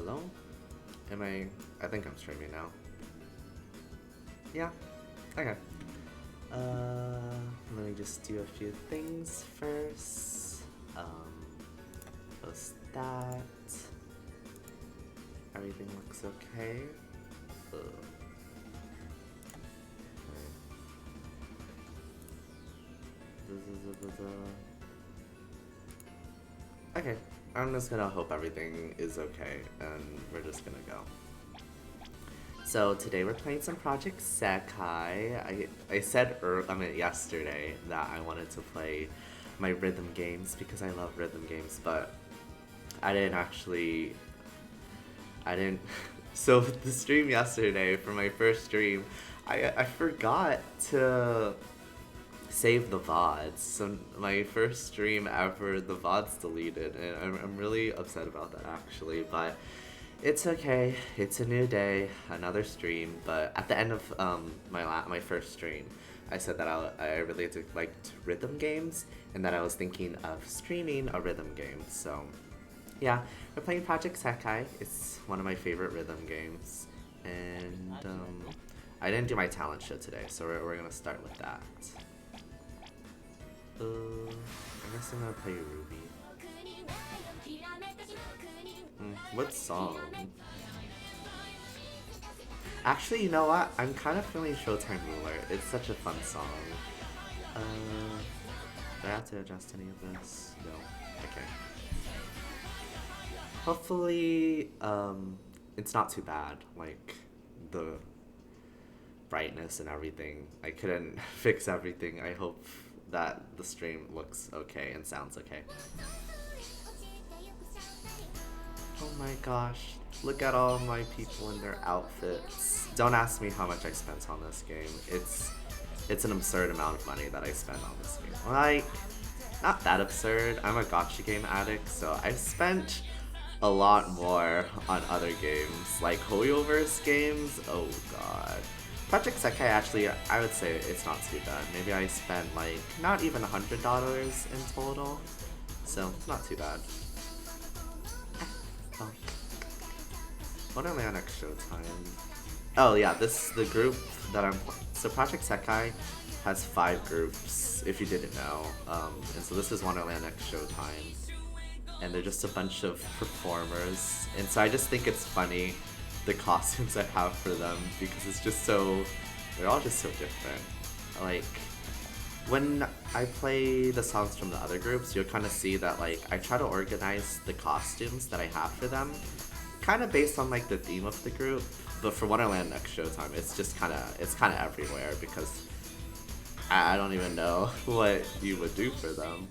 Hello? Am I think I'm streaming now. Yeah. Okay. Let me just do a few things first. Post that. Everything looks okay. Okay, I'm just gonna hope everything is okay, and we're just gonna go. So today we're playing some Project Sekai. I said yesterday that I wanted to play my rhythm games because I love rhythm games, but I didn't. So the stream yesterday, for my first stream, I forgot to save the VODs. So my first stream ever, the VODs deleted, and I'm really upset about that actually, but it's okay. It's a new day, another stream. But at the end of my first stream, I said that I really liked rhythm games and that I was thinking of streaming a rhythm game. So yeah, we're playing Project Sekai. It's one of my favorite rhythm games, and I didn't do my talent show today, so we're gonna start with that. I guess I'm gonna play Ruby. What song? Actually, you know what? I'm kind of feeling Showtime Ruler. It's such a fun song. Do I have to adjust any of this? No. Okay. Hopefully, it's not too bad. Like, the brightness and everything. I couldn't fix everything. I hope that the stream looks okay and sounds okay. Oh my gosh, look at all my people in their outfits. Don't ask me how much I spent on this game. It's an absurd amount of money that I spent on this game. Like, not that absurd. I'm a gacha game addict, so I've spent a lot more on other games. Like Hoyoverse games, oh god. Project Sekai, actually, I would say it's not too bad. Maybe I spent like not even $100 in total, so not too bad. When am I on next Showtime? Oh yeah, the group that I'm playing. So Project Sekai has 5 groups, if you didn't know. And so this is Wonderland X Showtime. And they're just a bunch of performers. And so I just think it's funny, the costumes I have for them, because it's just so, they're all just so different. Like, when I play the songs from the other groups, you'll kind of see that like I try to organize the costumes that I have for them kind of based on like the theme of the group, but for Wonderland Next Showtime, it's just kind of everywhere because I don't even know what you would do for them.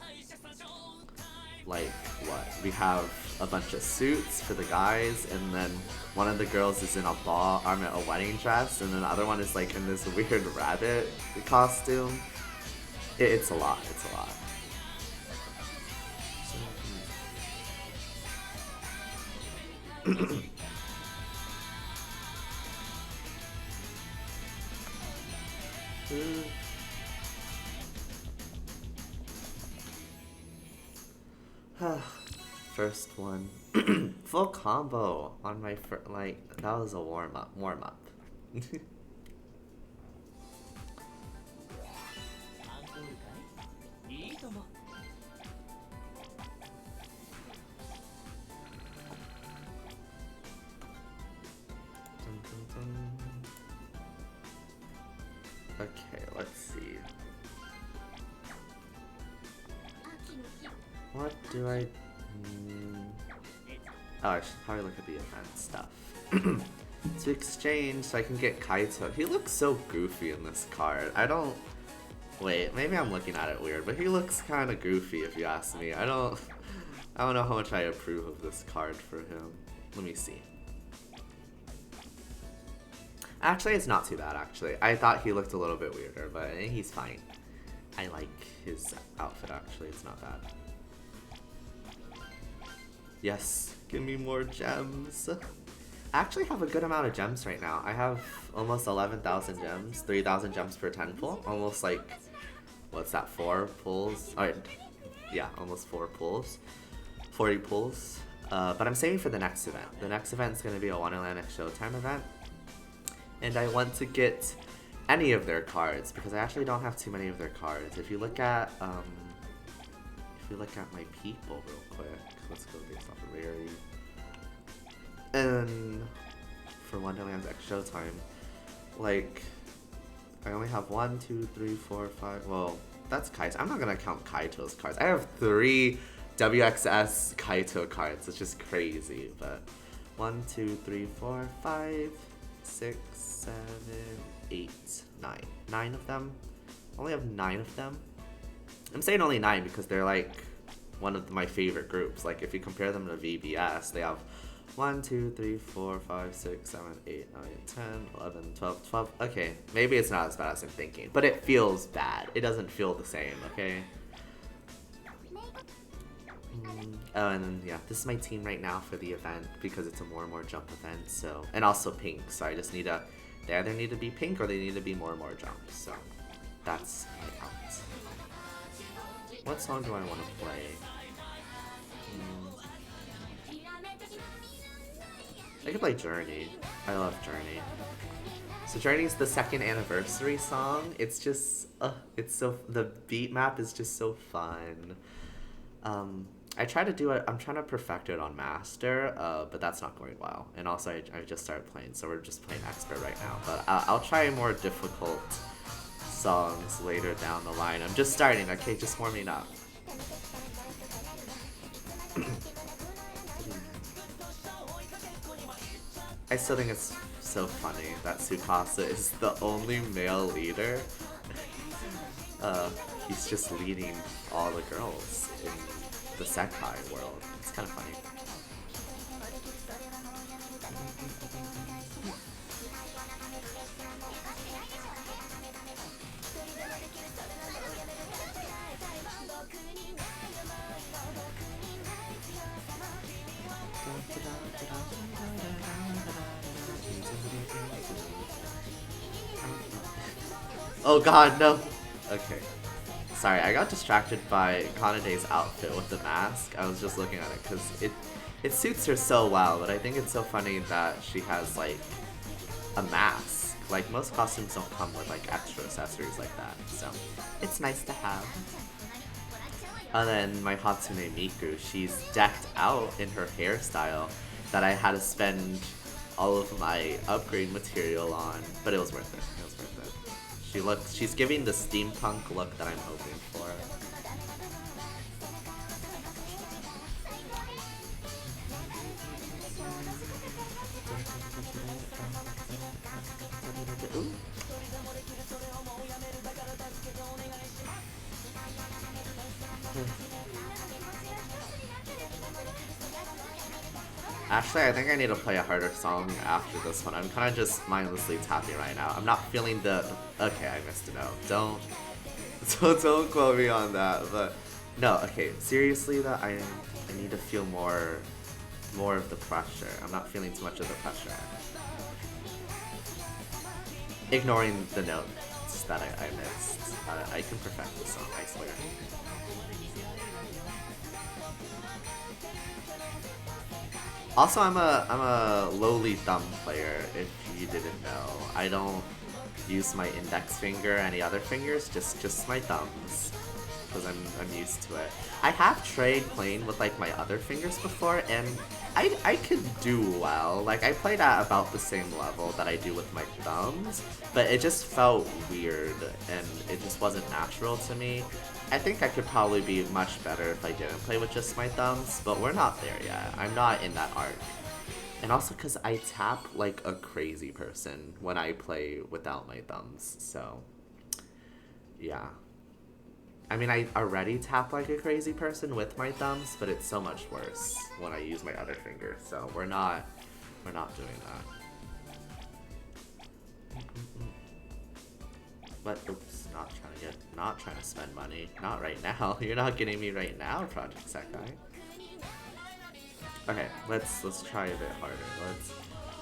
Like what? We have a bunch of suits for the guys, and then one of the girls is in a wedding dress, and then the other one is like in this weird rabbit costume. It's a lot. It's a lot. First one. Full combo on my like that was a warm up. Okay, let's see. What do I... Oh, I should probably look at the event stuff. To exchange, so I can get Kaito. He looks so goofy in this card. I don't... Wait, maybe I'm looking at it weird, but he looks kind of goofy if you ask me. I don't know how much I approve of this card for him. Let me see. Actually, it's not too bad, actually. I thought he looked a little bit weirder, but he's fine. I like his outfit, actually. It's not bad. Yes, give me more gems. I actually have a good amount of gems right now. I have almost 11,000 gems, 3,000 gems per 10 pull. Almost like, what's that, 4 pulls? Alright, yeah, almost 4 pulls. 40 pulls. But I'm saving for the next event. The next event is going to be a Wonderland X Showtime event. And I want to get any of their cards because I actually don't have too many of their cards. If you look at my people real quick, let's go based off of rarity. And for Wonderland X Showtime, like I only have 1, 2, 3, 4, 5. Well, that's Kaito. I'm not gonna count Kaito's cards. I have 3 WXS Kaito cards, which is crazy. But 1, 2, 3, 4, 5, 6, 7, 8, 9. 9 of them. I only have 9 of them. I'm saying only 9 because they're like one of my favorite groups. Like if you compare them to VBS, they have 1, 2, 3, 4, 5, 6, 7, 8, 9, 10, 11, 12, 12. Okay, maybe it's not as bad as I'm thinking, but it feels bad. It doesn't feel the same, okay? Oh, and then, yeah, this is my team right now for the event because it's a more and more jump event, so... And also pink, so I just need to... They either need to be pink or they need to be more and more jumps, so... That's my count. What song do I want to play? I could play Journey. I love Journey. So Journey's the 2nd anniversary song. It's just, it's so, the beat map is just so fun. I try to do it, I'm trying to perfect it on Master, but that's not going well. And also I just started playing, so we're just playing Expert right now. But I'll try more difficult songs later down the line. I'm just starting, okay, just warming up. I still think it's so funny that Tsukasa is the only male leader. He's just leading all the girls in the Sekai world. It's kind of funny. Oh god, no! Okay. Sorry, I got distracted by Kanade's outfit with the mask. I was just looking at it because it suits her so well, but I think it's so funny that she has like a mask. Like most costumes don't come with like extra accessories like that, so it's nice to have. And then my Hatsune Miku, she's decked out in her hairstyle that I had to spend all of my upgrade material on, but it was worth it. It was worth it. She's giving the steampunk look that I'm hoping for. Ooh. Actually, I think I need to play a harder song after this one. I'm kind of just mindlessly tapping right now. I'm not feeling the... Okay, I missed a note. Don't quote me on that, but... No, okay, seriously though, I need to feel more of the pressure. I'm not feeling too much of the pressure. Ignoring the notes that I missed. I can perfect this song, I swear. Also, I'm a lowly thumb player, if you didn't know. I don't use my index finger or any other fingers, just my thumbs, because I'm used to it. I have tried playing with like my other fingers before, and I could do well. Like I played at about the same level that I do with my thumbs, but it just felt weird, and it just wasn't natural to me. I think I could probably be much better if I didn't play with just my thumbs, but we're not there yet. I'm not in that arc. And also because I tap like a crazy person when I play without my thumbs, so yeah. I mean, I already tap like a crazy person with my thumbs, but it's so much worse when I use my other finger, so we're not doing that. But oops, not trying to spend money. Not right now. You're not getting me right now, Project Sekai. Okay, let's try a bit harder.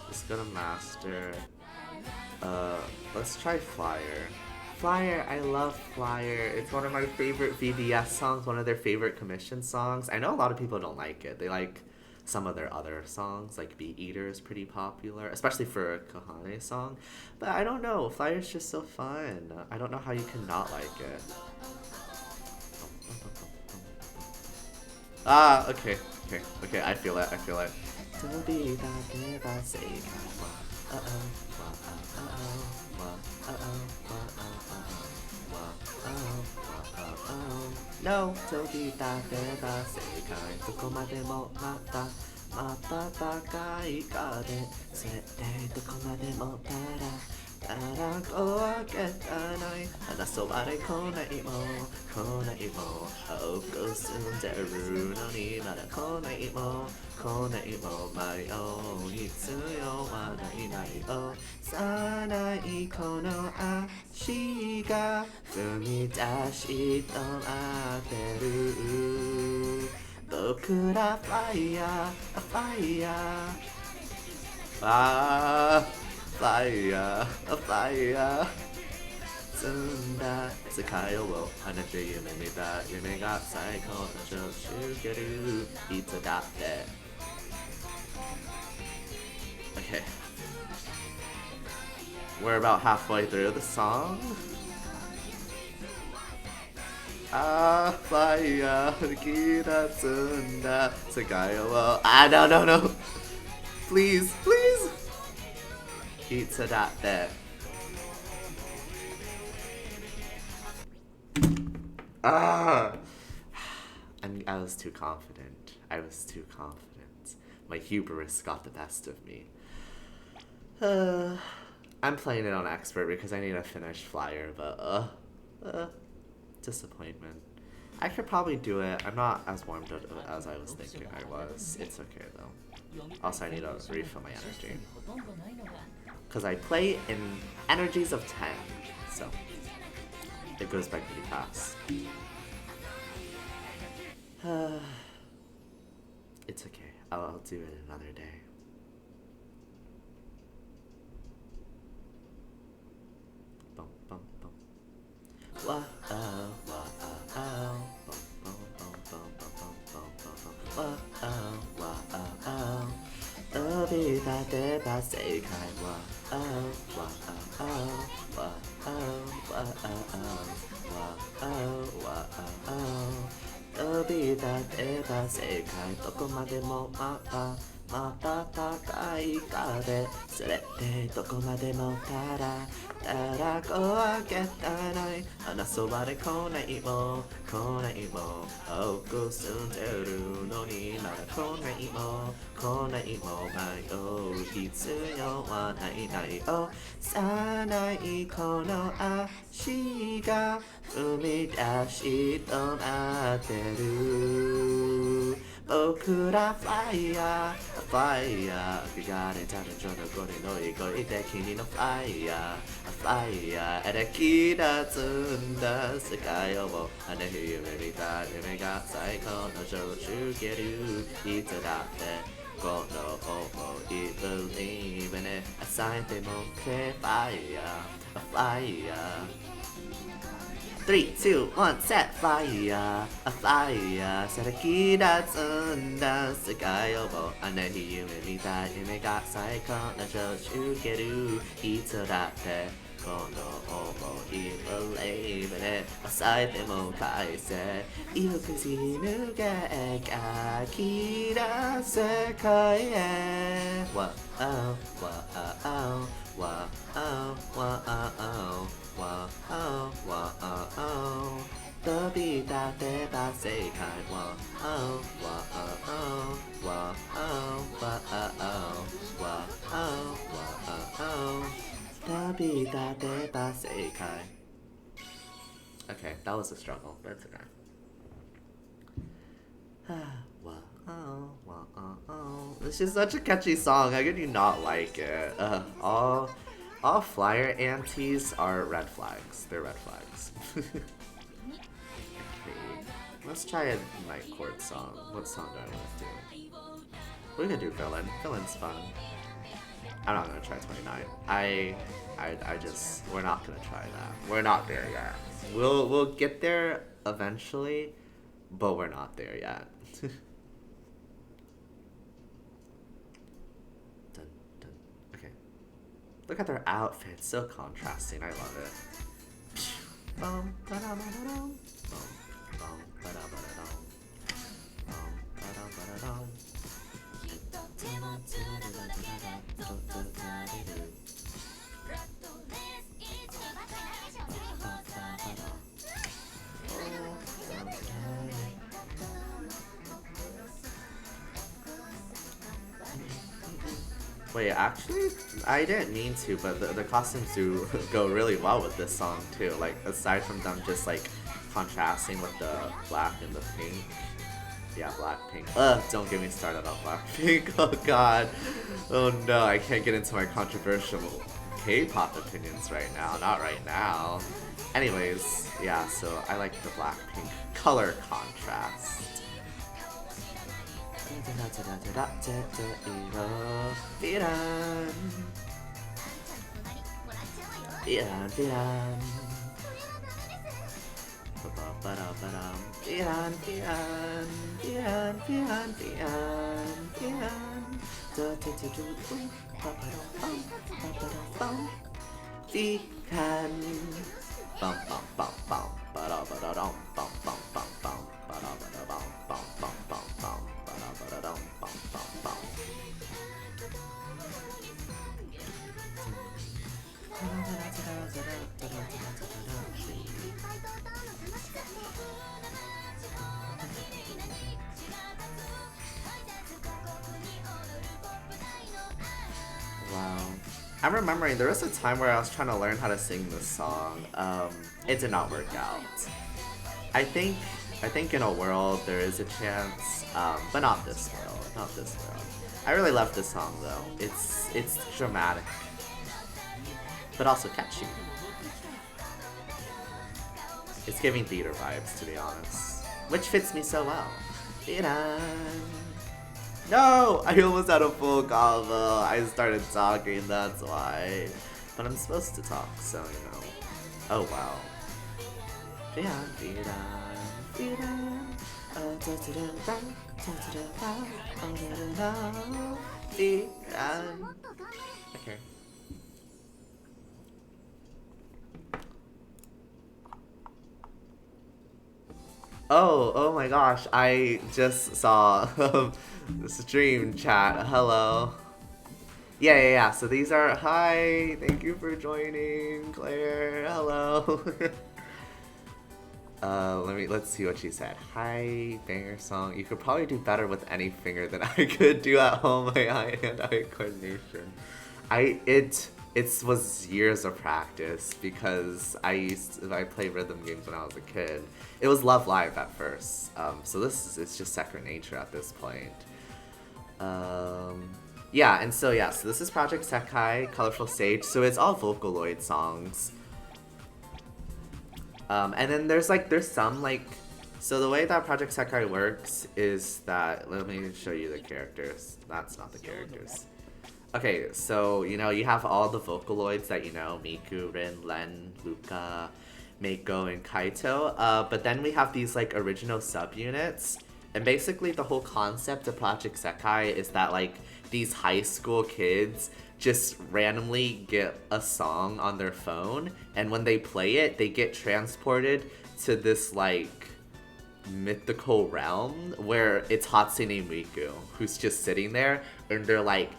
Let's go to Master. Let's try Flyer. Flyer, I love Flyer. It's one of my favorite VBS songs, one of their favorite commission songs. I know a lot of people don't like it. They like some of their other songs, like Beat Eater is pretty popular, especially for a Kahane song. But I don't know, Flyer's just so fun. I don't know how you can not like it. Ah, okay, I feel it. No, 飛び立てば世界どこまでもまた瞬かい風それでどこまでもたらこわけたない話そうあれ来ないも青く澄んでるのにまだ来ないも迷う必要はないよ幼いこの足が踏み出し止まってる僕らファイヤーファイヤーあーファイヤー積んだ世界を放って夢見た夢が最高の常習けるいつだって Okay, we're about halfway through the song. Ah, fire, kita tsunda, sakayo wo. Ah, no. Please. Itadatte. Ah. I was too confident. My hubris got the best of me. I'm playing it on expert because I need to finish Flyer, but disappointment. I could probably do it. I'm not as warmed up as I was thinking I was. It's okay though. Also, I need to refill my energy. Because I play in energies of 10, so it goes by pretty fast. It's okay. I'll do it another day. Okura fire, fire. Kigare tane jono gore no igoi de kini no fire, fire. Erekida tsunda sekai o anehi yume mita yume ga saiko no shouju geru itadatte. Kono omo I believe in it. Asaite mo ke fire, fire. 3, 2, 1, set fire, a fire. さらき出すんだ世界をあなた夢見た夢が最高な常習けるいつだってこの想い believe in it 抑えても返せ色くじ抜け描き出す世界へ Wow, wow, wow, wow, wow, wow, wow. 飛び立てば世界 Wow, wow, wow, wow, wow. 飛び立てば世界 Okay, that was a struggle, but it's okay. This is such a catchy song. How could you not like it? All flyer antis are red flags. They're red flags. Okay, let's try a night court song. What song do I want to do? We could do villain. Villain's fun. I'm not gonna try 29. We're not gonna try that. We're not there yet. We'll get there eventually, but we're not there yet. Look at their outfits, so contrasting. I love it. Bum, ba-da-ba-da-dum. Bum, bum, ba-da-ba-da-dum. Bum, ba-da-ba-da-dum. Wait, actually, I didn't mean to, but the costumes do go really well with this song too. Like, aside from them just like contrasting with the black and the pink. Yeah, black, pink. Ugh, don't get me started on black, pink. Oh god. Oh no, I can't get into my controversial K-pop opinions right now. Not right now. Anyways, yeah, so I like the black, pink color contrast. Wow. I'm remembering there was a time where I was trying to learn how to sing this song. It did not work out. I think in a world there is a chance, but not this world. Not this world. I really love this song though. It's dramatic, but also catchy. It's giving theater vibes, to be honest, which fits me so well. Theater. No! I almost had a full combo. I started talking, that's why. But I'm supposed to talk, so you know. Oh wow. Okay. Oh my gosh, I just saw the stream chat. Hello. Yeah. So these are, hi, thank you for joining, Claire. Hello. Let's see what she said. Hi, banger song. You could probably do better with any finger than I could do at home. My hand-eye coordination. It was years of practice because I played rhythm games when I was a kid. It was Love Live at first, so it's just second nature at this point. So this is Project Sekai, Colorful Stage. So it's all Vocaloid songs. And then there's some so the way that Project Sekai works is that, let me show you the characters. That's not the characters. Okay, so, you know, you have all the Vocaloids that you know, Miku, Rin, Len, Luca, Meiko, and Kaito, but then we have these, original subunits, and basically the whole concept of Project Sekai is that, these high school kids just randomly get a song on their phone, and when they play it, they get transported to this, mythical realm where it's Hatsune Miku, who's just sitting there, and they're like,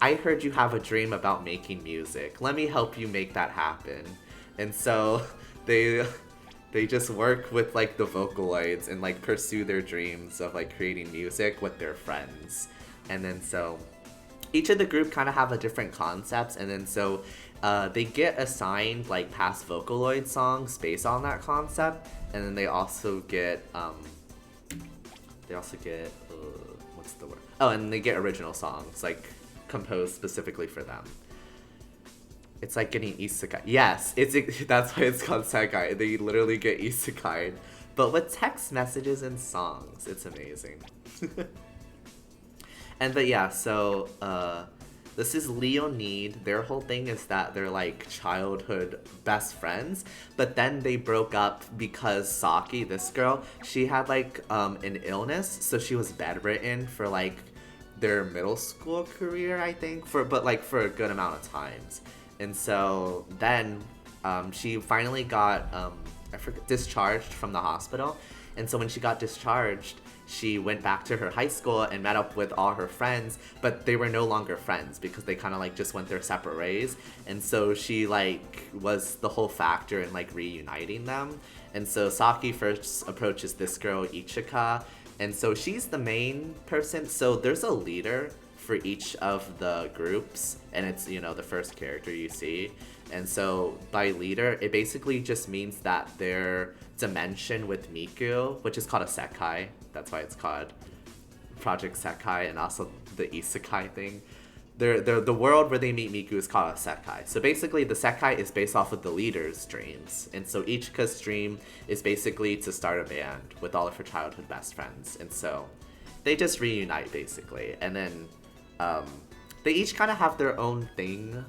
I heard you have a dream about making music. Let me help you make that happen. And so they just work with the Vocaloids and pursue their dreams of creating music with their friends. And then so each of the group kind of have a different concepts, and then so they get assigned past Vocaloid songs based on that concept, and then they also get what's the word? Oh, and they get original songs composed specifically for them. It's like getting isekai. Yes, that's why it's called Sekai. They literally get isekai, but with text messages and songs. It's amazing. So this is Leonid. Their whole thing is that they're childhood best friends, but then they broke up because Saki, this girl, she had an illness, so she was bedridden for their middle school career, I think, for a good amount of times. And so then she finally got discharged from the hospital. And so when she got discharged, she went back to her high school and met up with all her friends, but they were no longer friends because they kind of like just went their separate ways. And so she like was the whole factor in like reuniting them. And so Saki first approaches this girl, Ichika, and so she's the main person. So there's a leader for each of the groups, and it's, you know, the first character you see. And so by leader, it basically just means that their dimension with Miku, which is called a Sekai, that's why it's called Project Sekai, and also the Isekai thing. The world where they meet Miku is called a Sekai. So basically the Sekai is based off of the leader's dreams. And so Ichika's dream is basically to start a band with all of her childhood best friends. And so they just reunite basically. And then they each kind of have their own thing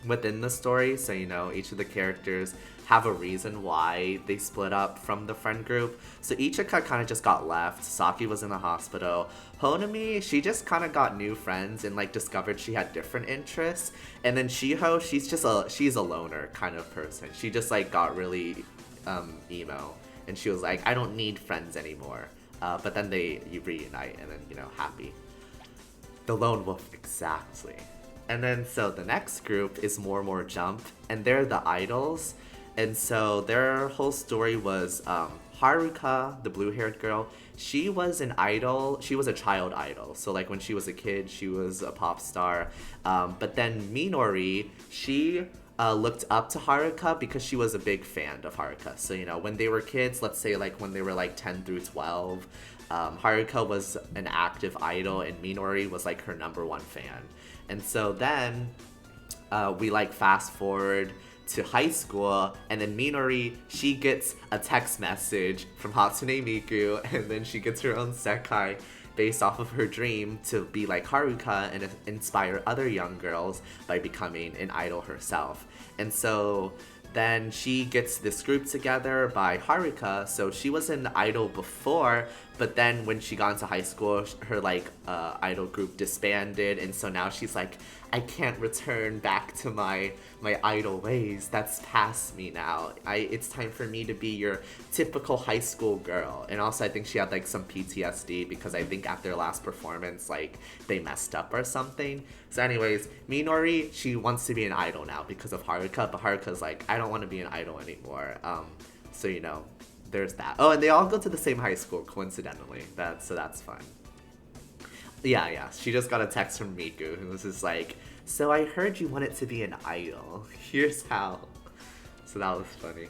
within the story. So, you know, each of the characters have a reason why they split up from the friend group. So Ichika kind of just got left. Saki was in the hospital. Honami, she just kind of got new friends and like discovered she had different interests. And then Shiho, she's a loner kind of person. She just like got really emo, and she was like, I don't need friends anymore. But then you reunite, and then, you know, happy. The lone wolf, exactly. And then so the next group is more Jump, and they're the idols. And so their whole story was Haruka, the blue-haired girl, she was an idol. She was a child idol. So like when she was a kid, she was a pop star. But then Minori, she looked up to Haruka because she was a big fan of Haruka. So, you know, when they were kids, let's say like when they were like 10 through 12, Haruka was an active idol and Minori was like her #1 fan. And so then we like fast forward to high school, and then Minori, she gets a text message from Hatsune Miku, and then she gets her own Sekai based off of her dream to be like Haruka and inspire other young girls by becoming an idol herself. And so then she gets this group together by Haruka. So she was an idol before, but then when she got into high school, her like idol group disbanded, and so now she's like, I can't return back to my idol ways. That's past me now. It's time for me to be your typical high school girl. And also I think she had like some PTSD because I think at their last performance, like they messed up or something. So anyways, Minori, she wants to be an idol now because of Haruka, but Haruka's like, I don't want to be an idol anymore. So, you know, there's that. Oh, and they all go to the same high school, coincidentally. So that's fun. Yeah. She just got a text from Miku, who was just like, so I heard you wanted to be an idol. Here's how. So that was funny.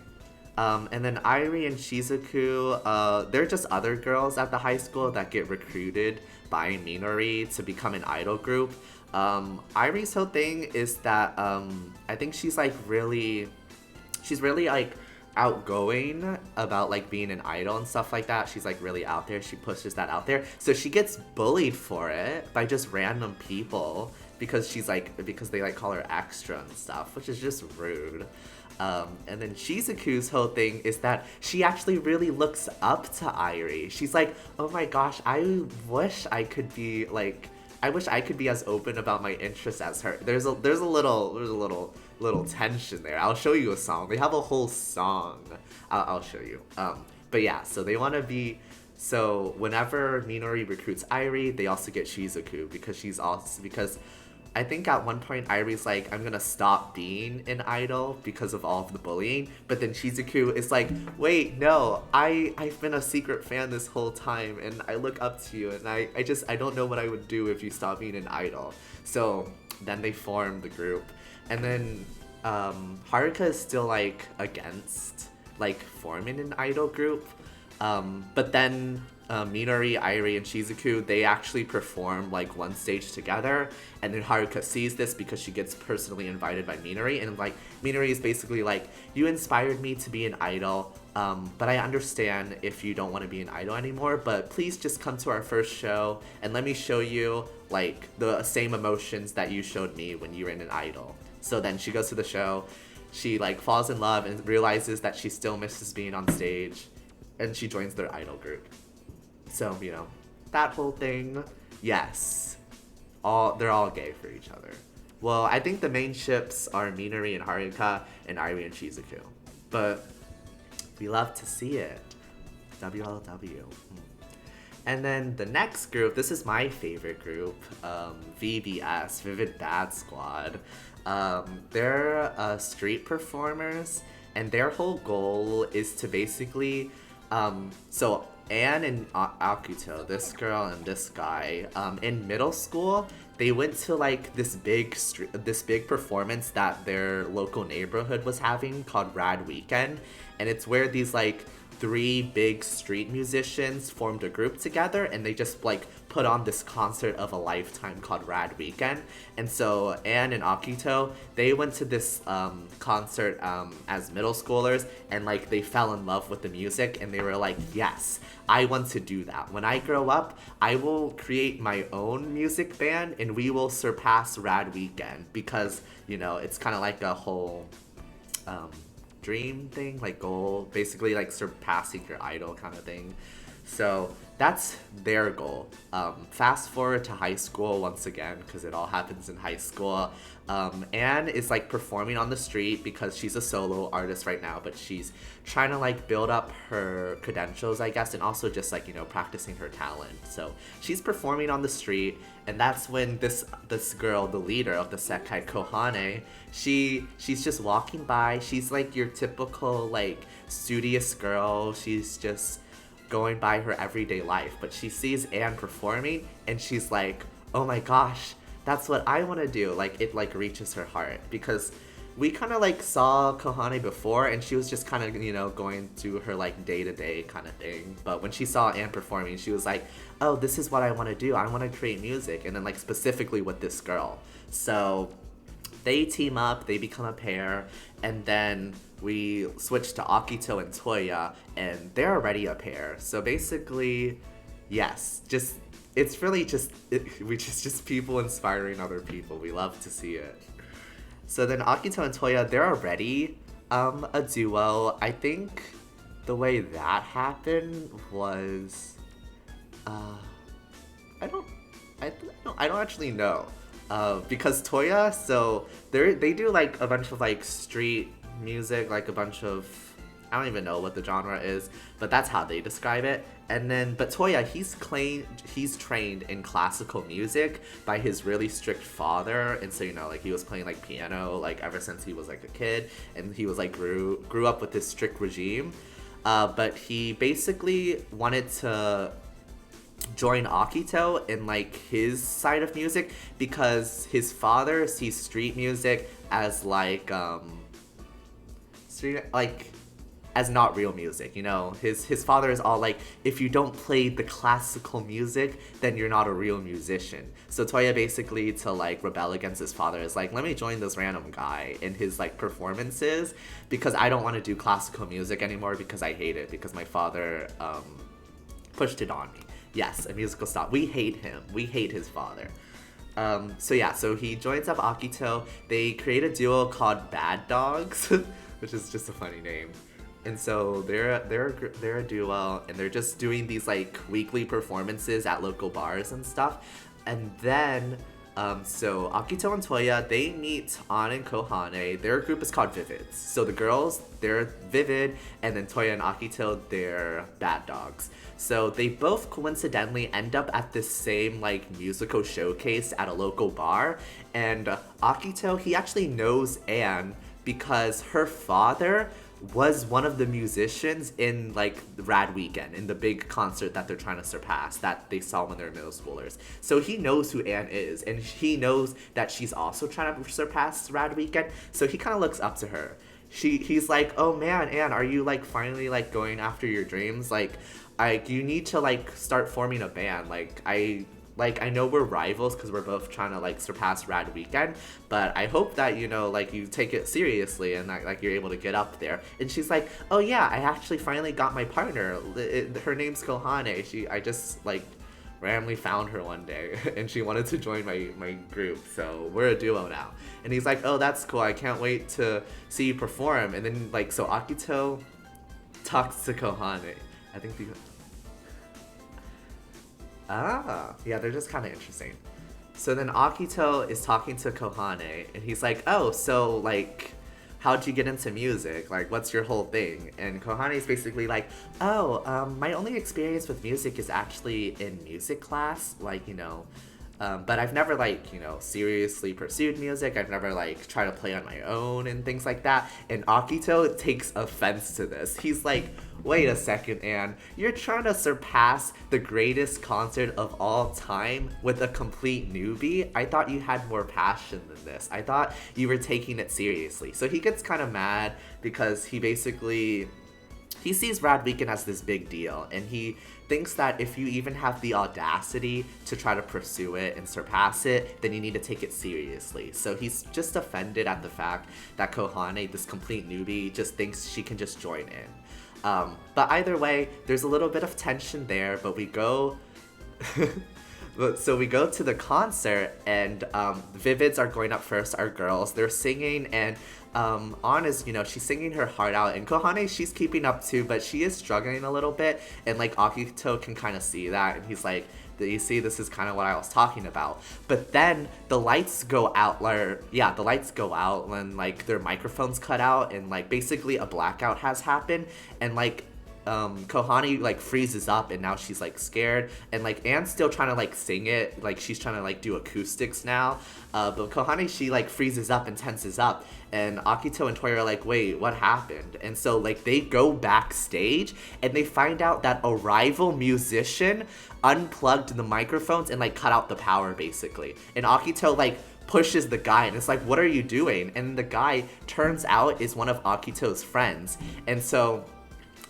And then Airi and Shizuku, they're just other girls at the high school that get recruited by Minori to become an idol group. Airi's whole thing is that I think she's really like outgoing about like being an idol and stuff like that. She's like really out there. She pushes that out there. So she gets bullied for it by just random people because they like call her extra and stuff, which is just rude. And then Shizuku's whole thing is that she actually really looks up to Airi. She's like, oh my gosh, I wish I could be as open about my interests as her. There's a little tension there. I'll show you a song. They have a whole song. I'll show you. But yeah, so they want to be. So whenever Minori recruits Airi, they also get Shizuku because I think at one point Airi's like, I'm gonna stop being an idol because of all of the bullying. But then Shizuku is like, wait, no, I've been a secret fan this whole time and I look up to you and I don't know what I would do if you stopped being an idol. So then they form the group. And then Haruka is still like against like forming an idol group. But then Minori, Airi, and Shizuku, they actually perform like one stage together, and then Haruka sees this because she gets personally invited by Minori, and like Minori is basically like, you inspired me to be an idol, but I understand if you don't want to be an idol anymore, but please just come to our first show and let me show you like the same emotions that you showed me when you were in an idol. So then she goes to the show, she like falls in love and realizes that she still misses being on stage, and she joins their idol group. So, you know, that whole thing, yes, they're all gay for each other. Well, I think the main ships are Minori and Haruka and Airi and Shizuku. But we love to see it. WLW. And then the next group, this is my favorite group, VBS, Vivid Bad Squad. They're street performers, and their whole goal is to basically, so Anne and Akuto, this girl and this guy, in middle school, they went to like this big performance that their local neighborhood was having called Rad Weekend, and it's where these like three big street musicians formed a group together, and they just like put on this concert of a lifetime called Rad Weekend. And so Anne and Akito, they went to this concert as middle schoolers, and like they fell in love with the music, and they were like, yes, I want to do that. When I grow up, I will create my own music band, and we will surpass Rad Weekend, because you know it's kind of like a whole dream thing, like goal, basically like surpassing your idol kind of thing. So that's their goal. Fast forward to high school once again, because it all happens in high school. Anne is like performing on the street because she's a solo artist right now, but she's trying to like build up her credentials, I guess, and also just like, you know, practicing her talent. So she's performing on the street, and that's when this girl, the leader of the Sekai, Kohane, she's just walking by. She's like your typical like studious girl. She's just going by her everyday life, but she sees Anne performing, and she's like, oh my gosh, that's what I want to do. Like, it like reaches her heart, because we kind of like saw Kohane before, and she was just kind of, you know, going through her like day-to-day kind of thing. But when she saw Anne performing, she was like, oh, this is what I want to do. I want to create music, and then like specifically with this girl. So they team up, they become a pair, and then we switch to Akito and Toya, and they're already a pair. So basically, yes, just it's really just just people inspiring other people. We love to see it. So then Akito and Toya, they're already a duo. I think the way that happened was I don't actually know. Because Toya, so they do like a bunch of like street music, like a bunch of, I don't even know what the genre is, but that's how they describe it. And then, but Toya, he's trained in classical music by his really strict father, and so, you know, like he was playing like piano like ever since he was like a kid, and he was like grew up with this strict regime. But he basically wanted to join Akito in like his side of music, because his father sees street music as like as not real music, you know. His father is all like, if you don't play the classical music, then you're not a real musician. So Toya basically, to like rebel against his father, is like, let me join this random guy in his like performances, because I don't want to do classical music anymore, because I hate it, because my father pushed it on me. Yes, a musical style. We hate him. We hate his father. So he joins up Akito. They create a duo called Bad Dogs, which is just a funny name. And so they're a duo, and they're just doing these like weekly performances at local bars and stuff. And then so Akito and Toya, they meet An and Kohane. Their group is called Vivids. So the girls, they're Vivid, and then Toya and Akito, they're Bad Dogs. So they both coincidentally end up at this same like musical showcase at a local bar. And Akito, he actually knows Anne because her father was one of the musicians in like the Rad Weekend, in the big concert that they're trying to surpass, that they saw when they were middle schoolers. So he knows who Anne is, and he knows that she's also trying to surpass Rad Weekend. So he kind of looks up to her. He's like, oh man, Anne, are you like finally like going after your dreams? Like you need to like start forming a band. I know we're rivals because we're both trying to like surpass Rad Weekend, but I hope that, you know, like you take it seriously and that like you're able to get up there. And she's like, oh yeah, I actually finally got my partner. Her name's Kohane. I just like randomly found her one day and she wanted to join my group, so we're a duo now. And he's like, oh, that's cool, I can't wait to see you perform. And then like, so Akito talks to Kohane. I think yeah, they're just kind of interesting. So then Akito is talking to Kohane, and he's like, oh, so, like, how'd you get into music? Like, what's your whole thing? And Kohane's basically like, oh, my only experience with music is actually in music class. Like, but I've never, like, seriously pursued music. I've never, like, tried to play on my own and things like that. And Akito takes offense to this. He's like, wait a second, Anne. You're trying to surpass the greatest concert of all time with a complete newbie? I thought you had more passion than this. I thought you were taking it seriously. So he gets kind of mad because he sees Rad Weekend as this big deal, and he thinks that if you even have the audacity to try to pursue it and surpass it, then you need to take it seriously. So he's just offended at the fact that Kohane, this complete newbie, just thinks she can just join in. But either way, there's a little bit of tension there, but we go... So we go to the concert, and Vivids are going up first, our girls. They're singing, and An is, she's singing her heart out, and Kohane, she's keeping up too, but she is struggling a little bit, and, like, Akito can kind of see that, and he's like, you see, this is kind of what I was talking about. But then the lights go out, the lights go out when, like, their microphones cut out, and, like, basically a blackout has happened, and, like, Kohane, like, freezes up, and now she's, like, scared, and, like, Anne's still trying to, like, sing it, like, she's trying to, like, do acoustics now, but Kohane, she, like, freezes up and tenses up, and Akito and Toya are like, wait, what happened? And so, like, they go backstage, and they find out that a rival musician unplugged the microphones and, like, cut out the power, basically, and Akito, like, pushes the guy, and it's like, what are you doing? And the guy, turns out, is one of Akito's friends, and so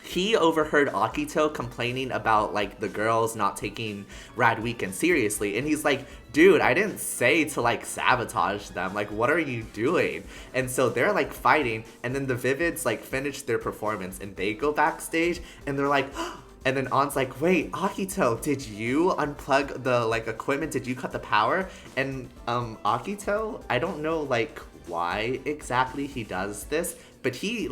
he overheard Akito complaining about, like, the girls not taking Rad Weekend seriously, and he's like, dude, I didn't say to, like, sabotage them, like, what are you doing? And so they're, like, fighting, and then the Vivids, like, finish their performance, and they go backstage, and they're like, and then An's like, wait, Akito, did you unplug the, like, equipment? Did you cut the power? And, Akito, I don't know, like, why exactly he does this, but he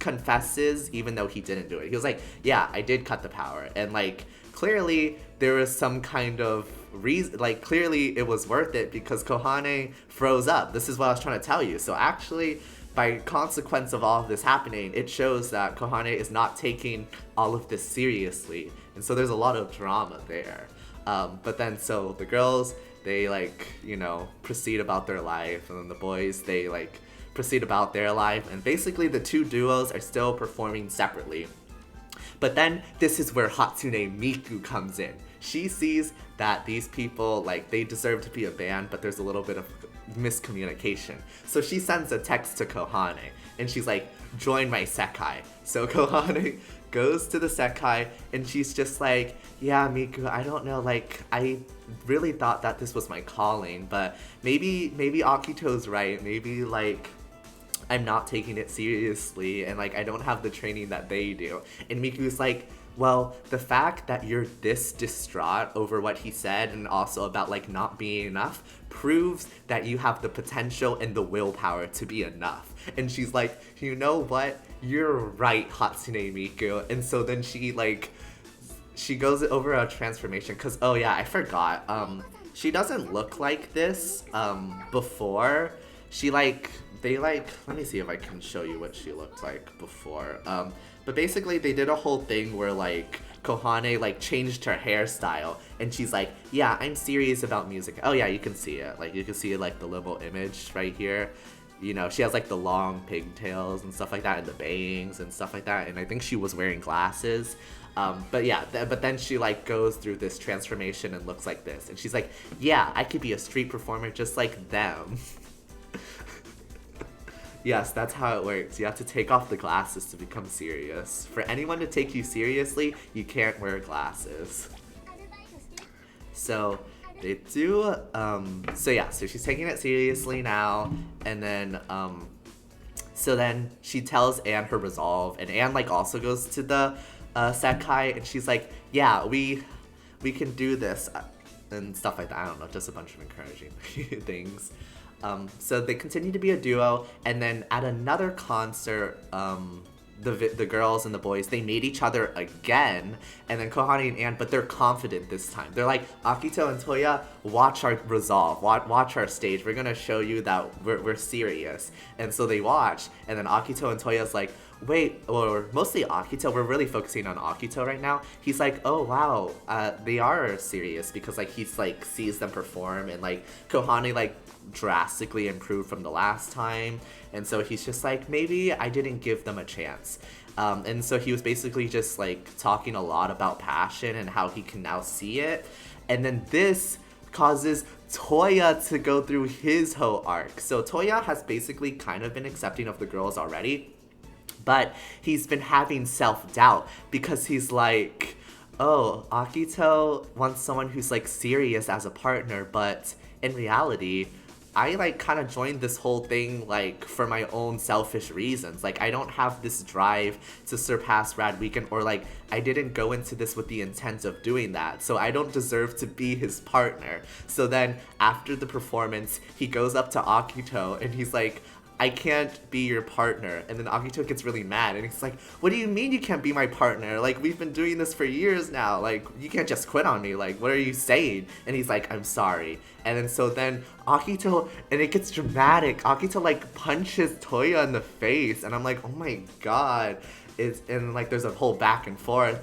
confesses even though he didn't do it. He was like, yeah, I did cut the power. And, like, clearly there was some kind of reason, like, clearly it was worth it because Kohane froze up. This is what I was trying to tell you. So actually, by consequence of all of this happening, it shows that Kohane is not taking all of this seriously. And so there's a lot of drama there. But then, so the girls, they, like, proceed about their life, and then the boys, they, like, proceed about their life, and basically the two duos are still performing separately. But then this is where Hatsune Miku comes in. She sees that these people, like, they deserve to be a band, but there's a little bit of miscommunication. So she sends a text to Kohane, and she's like, join my Sekai. So Kohane goes to the Sekai, and she's just like, yeah, Miku, I don't know, like, I really thought that this was my calling, but maybe Akito's right, maybe, like, I'm not taking it seriously, and, like, I don't have the training that they do. And Miku's like, well, the fact that you're this distraught over what he said, and also about, like, not being enough, proves that you have the potential and the willpower to be enough. And she's like, you know what? You're right, Hatsune Miku. And so then she, like, she goes over a transformation, because, oh yeah, I forgot, she doesn't look like this, before. She, like, let me see if I can show you what she looked like before. But basically they did a whole thing where, like, Kohane, like, changed her hairstyle, and she's like, yeah, I'm serious about music. Oh yeah, you can see it. Like, you can see, like, the little image right here. She has, like, the long pigtails and stuff like that, and the bangs and stuff like that, and I think she was wearing glasses. But yeah, but then she, like, goes through this transformation and looks like this, and she's like, yeah, I could be a street performer just like them. Yes, that's how it works. You have to take off the glasses to become serious. For anyone to take you seriously, you can't wear glasses. So they do, so she's taking it seriously now, and then, so then she tells Anne her resolve, and Anne, like, also goes to the, Sekai, and she's like, yeah, we can do this, and stuff like that. I don't know, just a bunch of encouraging things. So they continue to be a duo, and then at another concert, the girls and the boys, they made each other again, and then Kohani and Ann, but they're confident this time. They're like, Akito and Toya, watch our resolve, watch our stage. We're gonna show you that we're serious. And so they watch, and then Akito and Toya's like, wait, or mostly Akito, we're really focusing on Akito right now. He's like, oh wow, they are serious, because like he's like sees them perform, and like Kohani like drastically improved from the last time, and so he's just like, maybe I didn't give them a chance. And so he was basically just like talking a lot about passion and how he can now see it, and then this causes Toya to go through his whole arc. So Toya has basically kind of been accepting of the girls already, but he's been having self-doubt because he's like, oh, Akito wants someone who's like serious as a partner, but in reality, I like kind of joined this whole thing like for my own selfish reasons. Like I don't have this drive to surpass Rad Weekend, or like I didn't go into this with the intent of doing that. So I don't deserve to be his partner. So then after the performance, he goes up to Akito and he's like, I can't be your partner. And then Akito gets really mad and he's like, what do you mean you can't be my partner? Like, we've been doing this for years now. Like, you can't just quit on me. Like, what are you saying? And he's like, I'm sorry. And then Akito, and it gets dramatic. Akito like punches Toya in the face, and I'm like, oh my god. And like there's a whole back and forth.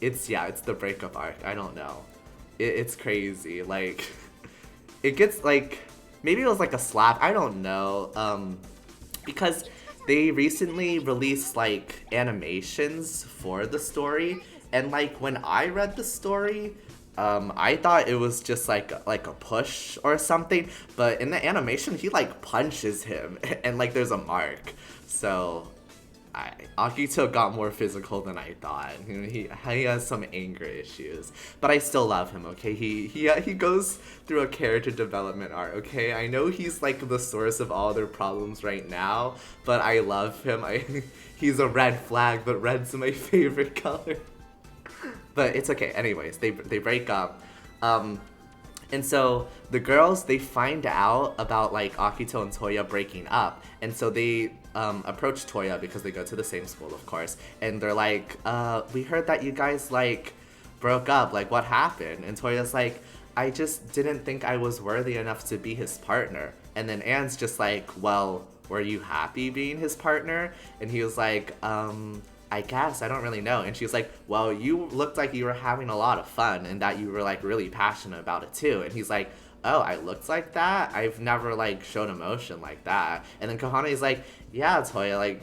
It's the breakup arc. I don't know. It's crazy. Like, it gets like, maybe it was like a slap, I don't know, because they recently released like animations for the story, and like when I read the story, I thought it was just like a push or something, but in the animation he like punches him and like there's a mark. So Akito got more physical than I thought. He has some anger issues, but I still love him. Okay, he goes through a character development arc. Okay, I know he's like the source of all their problems right now, but I love him. He's a red flag, but red's my favorite color. But it's okay. Anyways, they break up. And so the girls, they find out about like Akito and Toya breaking up, and so they approach Toya because they go to the same school, of course, and they're like, we heard that you guys like broke up, like what happened? And Toya's like, I just didn't think I was worthy enough to be his partner. And then Anne's just like, well, were you happy being his partner? And he was like, I guess, I don't really know. And she was like, well, you looked like you were having a lot of fun and that you were like really passionate about it too. And he's like, oh, I looked like that? I've never like shown emotion like that. And then Kohani's like, yeah, Toya, like,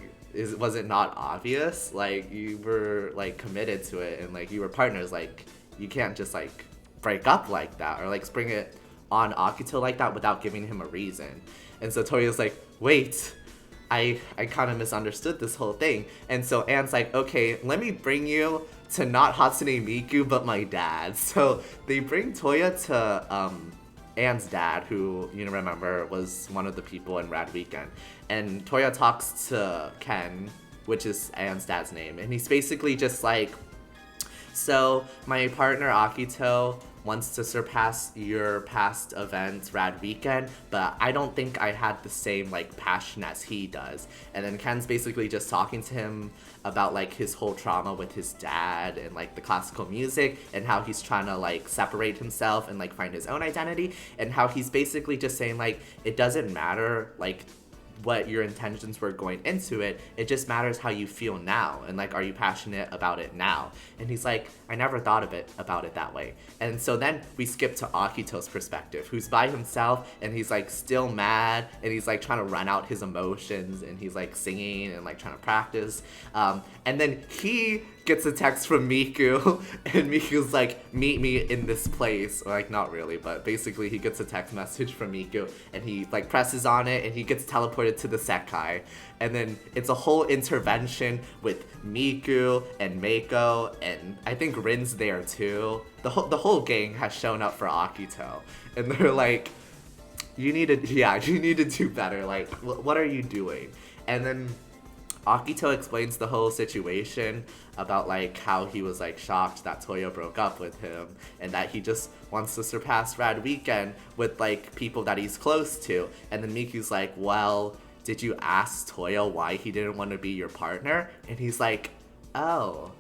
was it not obvious? Like, you were like committed to it and like you were partners. Like, you can't just like break up like that or like spring it on Akito like that without giving him a reason. And so Toya's like, wait, I kind of misunderstood this whole thing. And so Anne's like, okay, let me bring you to not Hatsune Miku, but my dad. So they bring Toya to Anne's dad, who, you remember, was one of the people in Rad Weekend. And Toya talks to Ken, which is Anne's dad's name. And he's basically just like, so my partner Akito wants to surpass your past event, Rad Weekend, but I don't think I had the same like passion as he does. And then Ken's basically just talking to him about like his whole trauma with his dad and like the classical music and how he's trying to like separate himself and like find his own identity, and how he's basically just saying like it doesn't matter like what your intentions were going into it, it just matters how you feel now, and like, are you passionate about it now? And he's like, I never thought of it about it that way. And so then we skip to Akito's perspective, who's by himself and he's like still mad and he's like trying to run out his emotions and he's like singing and like trying to practice, and then he gets a text from Miku and Miku's like, meet me in this place, or like not really, but basically he gets a text message from Miku and he like presses on it and he gets teleported to the Sekai, and then it's a whole intervention with Miku and Meiko, and I think Rin's there too. The whole gang has shown up for Akito, and they're like, you need to do better, like what are you doing? And then Akito explains the whole situation about like how he was like shocked that Toya broke up with him and that he just wants to surpass Rad Weekend with like people that he's close to. And then Miku's like, well, did you ask Toya why he didn't want to be your partner? And he's like, oh,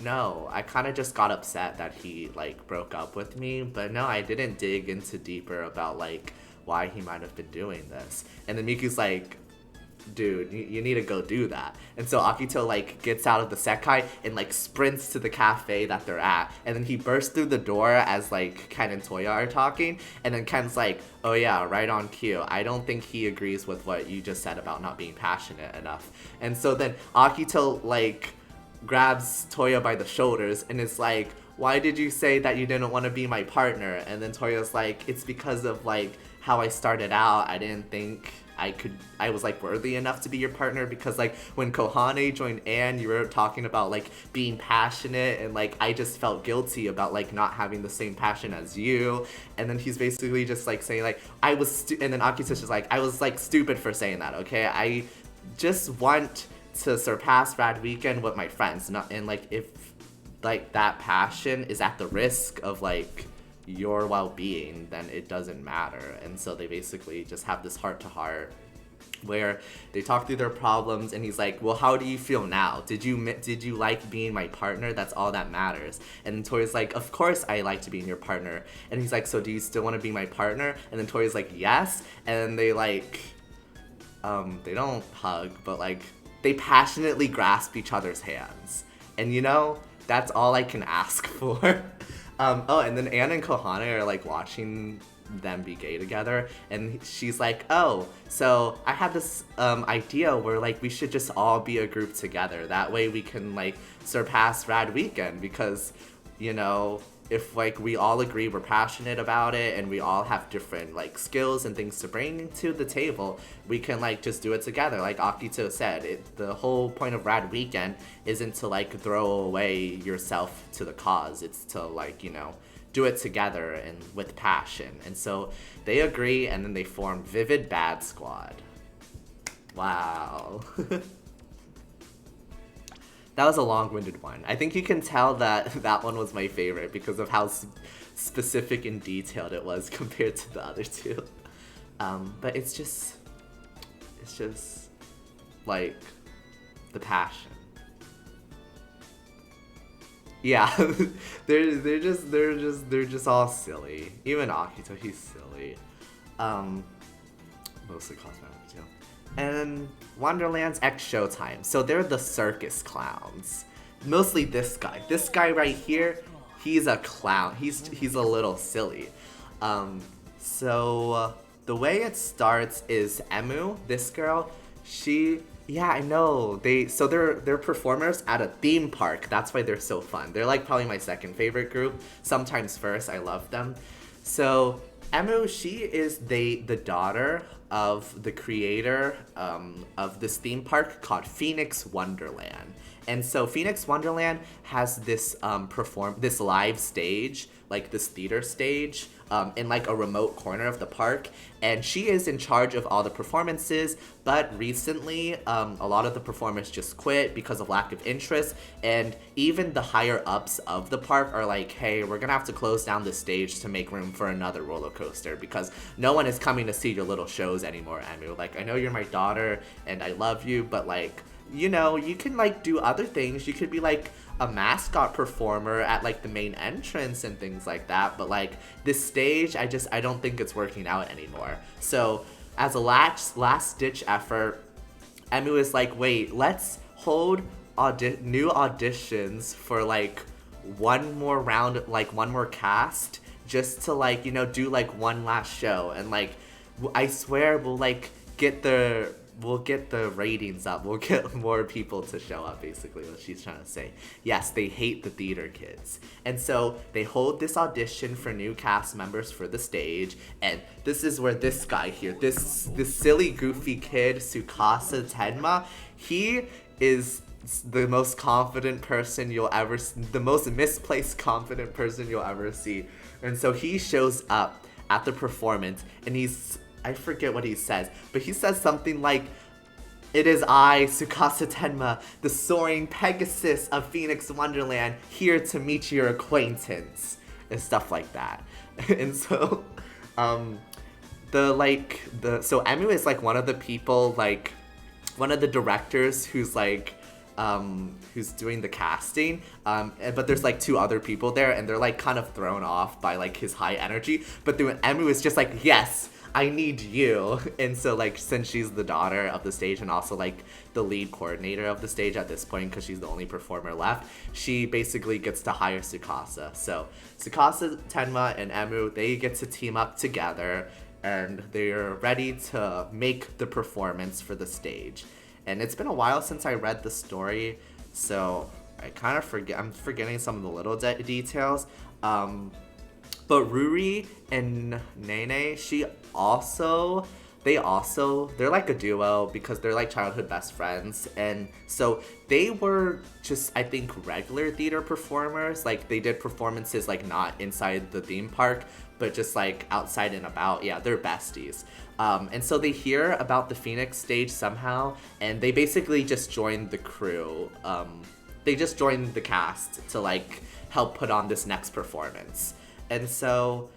no, I kind of just got upset that he, like, broke up with me, but no, I didn't dig into deeper about, like, why he might have been doing this. And then Miku's like, dude, you need to go do that. And so Akito, like, gets out of the Sekai and, like, sprints to the cafe that they're at. And then he bursts through the door as, like, Ken and Toya are talking. And then Ken's like, oh yeah, right on cue. I don't think he agrees with what you just said about not being passionate enough. And so then Akito, like, grabs Toya by the shoulders and is like, why did you say that you didn't want to be my partner? And then Toya's like, it's because of, like, how I started out. I didn't think I was, like, worthy enough to be your partner because, like, when Kohane joined Anne, you were talking about, like, being passionate, and, like, I just felt guilty about, like, not having the same passion as you. And then he's basically just, like, saying, like, and then Akito's just like, I was, like, stupid for saying that, okay? I just want to surpass Rad Weekend with my friends, and, like, if, like, that passion is at the risk of, like, your well-being, then it doesn't matter. And so they basically just have this heart-to-heart where they talk through their problems, and he's like, well, how do you feel now? Did you like being my partner? That's all that matters. And Tori's like, of course I liked being your partner. And he's like, so do you still want to be my partner? And then Tori's like, yes. And then they, like, they don't hug, but, like, they passionately grasp each other's hands. And, you know, that's all I can ask for. Oh, and then Anne and Kohane are, like, watching them be gay together, and she's like, oh, so I had this idea where, like, we should just all be a group together. That way we can, like, surpass Rad Weekend, because, you know, if, like, we all agree we're passionate about it and we all have different, like, skills and things to bring to the table, we can, like, just do it together. Like Akito said, the whole point of Rad Weekend isn't to, like, throw away yourself to the cause. It's to, like, you know, do it together and with passion. And so they agree, and then they form Vivid Bad Squad. Wow. That was a long-winded one. I think you can tell that that one was my favorite because of how specific and detailed it was compared to the other two. But it's just, like, the passion. Yeah, they're just all silly. Even Akito, he's silly. Mostly cosmetic too. And Wonderland's X Showtime. So they're the circus clowns. Mostly this guy. This guy right here, he's a clown. He's a little silly. So the way it starts is Emu, this girl, yeah, I know. They're performers at a theme park. That's why they're so fun. They're, like, probably my second favorite group. Sometimes first. I love them. So Emu, she is the daughter of the creator of this theme park called Phoenix Wonderland. And so Phoenix Wonderland has this this live stage, like this theater stage, in, like, a remote corner of the park, and she is in charge of all the performances. But recently, a lot of the performers just quit because of lack of interest, and even the higher ups of the park are like, hey, we're gonna have to close down the stage to make room for another roller coaster because no one is coming to see your little shows anymore, Emu. Like, I know you're my daughter and I love you, but, like, you know, you can, like, do other things. You could be, like, a mascot performer at, like, the main entrance and things like that, but, like, this stage, I don't think it's working out anymore. So as a last-ditch effort, Emu is like, wait, let's hold new auditions for, like, one more round, like, one more cast, just to, like, you know, do, like, one last show. And, like, I swear we'll, like, get the ratings up. We'll get more people to show up, basically, what she's trying to say. Yes, they hate the theater kids. And so they hold this audition for new cast members for the stage, and this is where this guy here, this silly, goofy kid, Tsukasa Tenma, he is the most confident person you'll ever see, the most misplaced confident person you'll ever see. And so he shows up at the performance, and I forget what he says, but he says something like, it is I, Tsukasa Tenma, the soaring Pegasus of Phoenix Wonderland, here to meet your acquaintance, and stuff like that. And so, So Emu is like one of the people, like one of the directors who's doing the casting, but there's like two other people there, and they're like kind of thrown off by like his high energy, but then Emu is just like, yes, I need you. And so like, since she's the daughter of the stage and also like the lead coordinator of the stage at this point, because she's the only performer left, she basically gets to hire Tsukasa. So Tsukasa, Tenma, and Emu, they get to team up together, and they're ready to make the performance for the stage. And it's been a while since I read the story, so I kind of I'm forgetting some of the little details. But Ruri and Nene, they're like a duo because they're like childhood best friends. And so they were just, I think, regular theater performers. Like, they did performances like not inside the theme park, but just like outside and about. Yeah, they're besties. And so they hear about the Phoenix stage somehow, and they basically just joined the crew. They just joined the cast to like help put on this next performance. And so,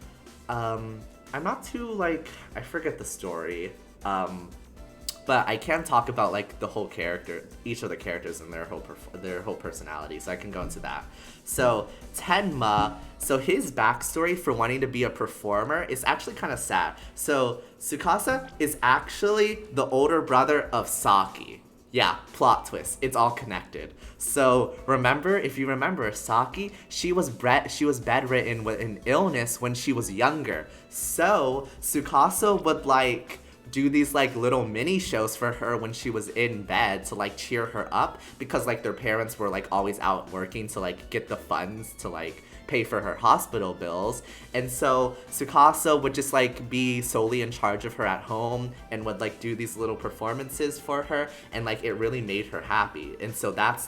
I'm not too like, I forget the story, but I can talk about like the whole character, each of the characters and their whole personality, so I can go into that. So Tenma, so his backstory for wanting to be a performer is actually kind of sad. So Tsukasa is actually the older brother of Saki. Yeah, plot twist. It's all connected. So if you remember, Saki, she was bedridden with an illness when she was younger. So Tsukasa would like do these like little mini shows for her when she was in bed to like cheer her up, because like their parents were like always out working to like get the funds to like pay for her hospital bills. And so Tsukasa would just like be solely in charge of her at home and would like do these little performances for her, and like it really made her happy. And so that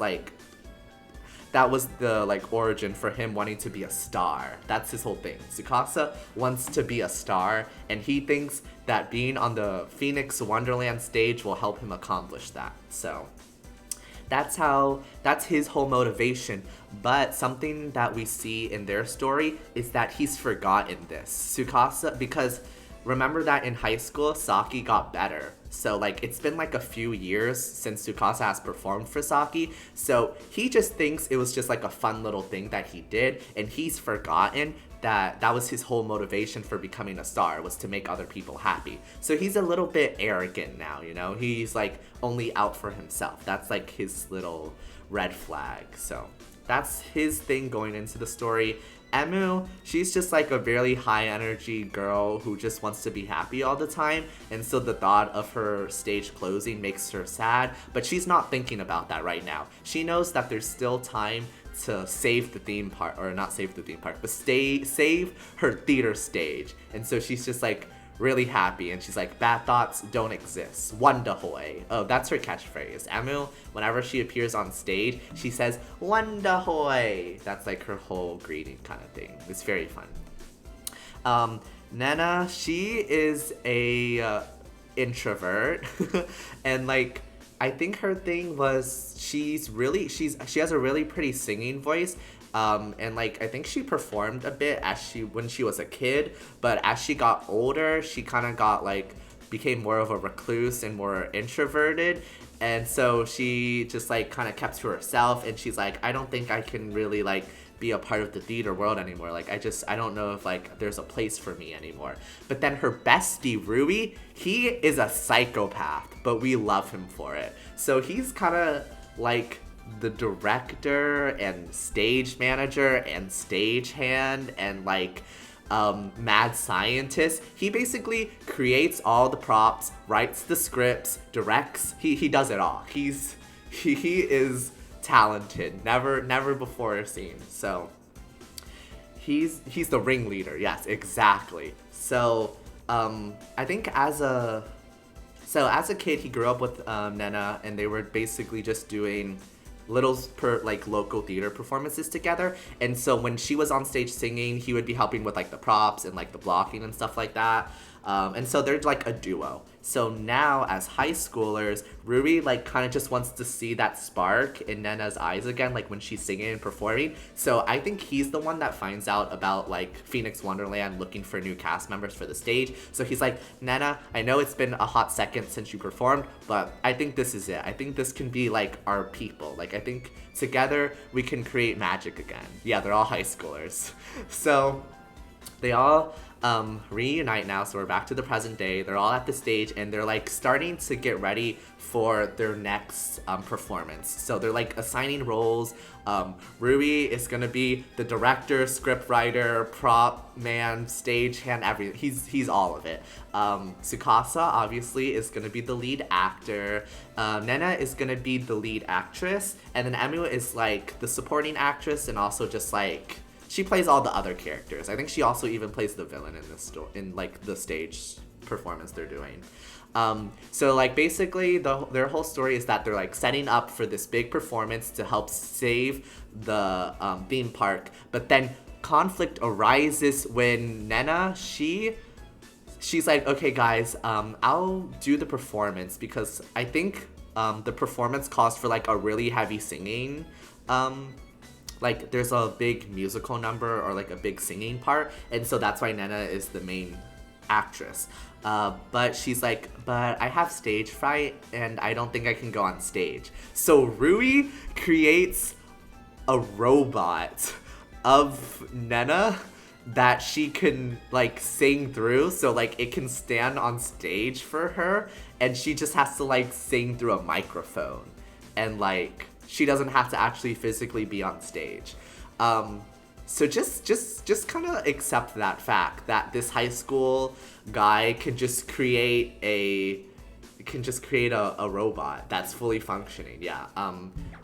was the like origin for him wanting to be a star. That's his whole thing. Tsukasa wants to be a star, and he thinks that being on the Phoenix Wonderland stage will help him accomplish that. So that's his whole motivation. But something that we see in their story is that he's forgotten this. Tsukasa, because remember that in high school, Saki got better. So like, it's been like a few years since Tsukasa has performed for Saki. So he just thinks it was just like a fun little thing that he did, and he's forgotten that was his whole motivation for becoming a star, was to make other people happy. So he's a little bit arrogant now, you know? He's like only out for himself. That's like his little red flag. So that's his thing going into the story. Emu, she's just like a very high energy girl who just wants to be happy all the time, and so the thought of her stage closing makes her sad, but she's not thinking about that right now. She knows that there's still time to save the theme park, or not save the theme park, but save her theater stage. And so she's just like really happy, and she's like, bad thoughts don't exist. Wondahoy. Oh, that's her catchphrase. Emu, whenever she appears on stage, she says, Wondahoy. That's like her whole greeting kind of thing. It's very fun. Nana, she is a introvert, and like, I think her thing was she has a really pretty singing voice. And like, I think she performed a bit when she was a kid, but as she got older, she kind of became more of a recluse and more introverted. And so she just like kind of kept to herself, and she's like, I don't think I can really like be a part of the theater world anymore. Like, I don't know if like there's a place for me anymore. But then her bestie, Rui, he is a psychopath, but we love him for it. So he's kind of like the director and stage manager and stagehand and like mad scientist. He basically creates all the props, writes the scripts, directs. He does it all. He is talented, never before seen. So he's the ringleader. Yes, exactly. So I think as a kid, he grew up with Nena, and they were basically just doing little local theater performances together. And so when she was on stage singing, he would be helping with like the props and like the blocking and stuff like that. And so they're like a duo. So now as high schoolers, Rui like kind of just wants to see that spark in Nena's eyes again, like when she's singing and performing. So I think he's the one that finds out about like Phoenix Wonderland looking for new cast members for the stage. So he's like, Nena, I know it's been a hot second since you performed, but I think this is it. I think this can be like our people. Like I think together we can create magic again. Yeah, they're all high schoolers. So they all reunite now, so we're back to the present day. They're all at the stage and they're like starting to get ready for their next performance. So they're like assigning roles. Rui is gonna be the director, script writer, prop man, stagehand, everything. He's all of it. Tsukasa obviously is gonna be the lead actor. Nena is gonna be the lead actress, and then Emu is like the supporting actress and also just like she plays all the other characters. I think she also even plays the villain in this in like the stage performance they're doing. So like basically their whole story is that they're like setting up for this big performance to help save the theme park, but then conflict arises when Nena, she's like, okay guys, I'll do the performance because I think the performance calls for like a really heavy singing like there's a big musical number or like a big singing part, and so that's why Nena is the main actress. But she's like, but I have stage fright and I don't think I can go on stage. So Rui creates a robot of Nena that she can like sing through, so like it can stand on stage for her, and she just has to like sing through a microphone, and like she doesn't have to actually physically be on stage. So just kind of accept that fact that this high school guy can just create a robot that's fully functioning. Yeah.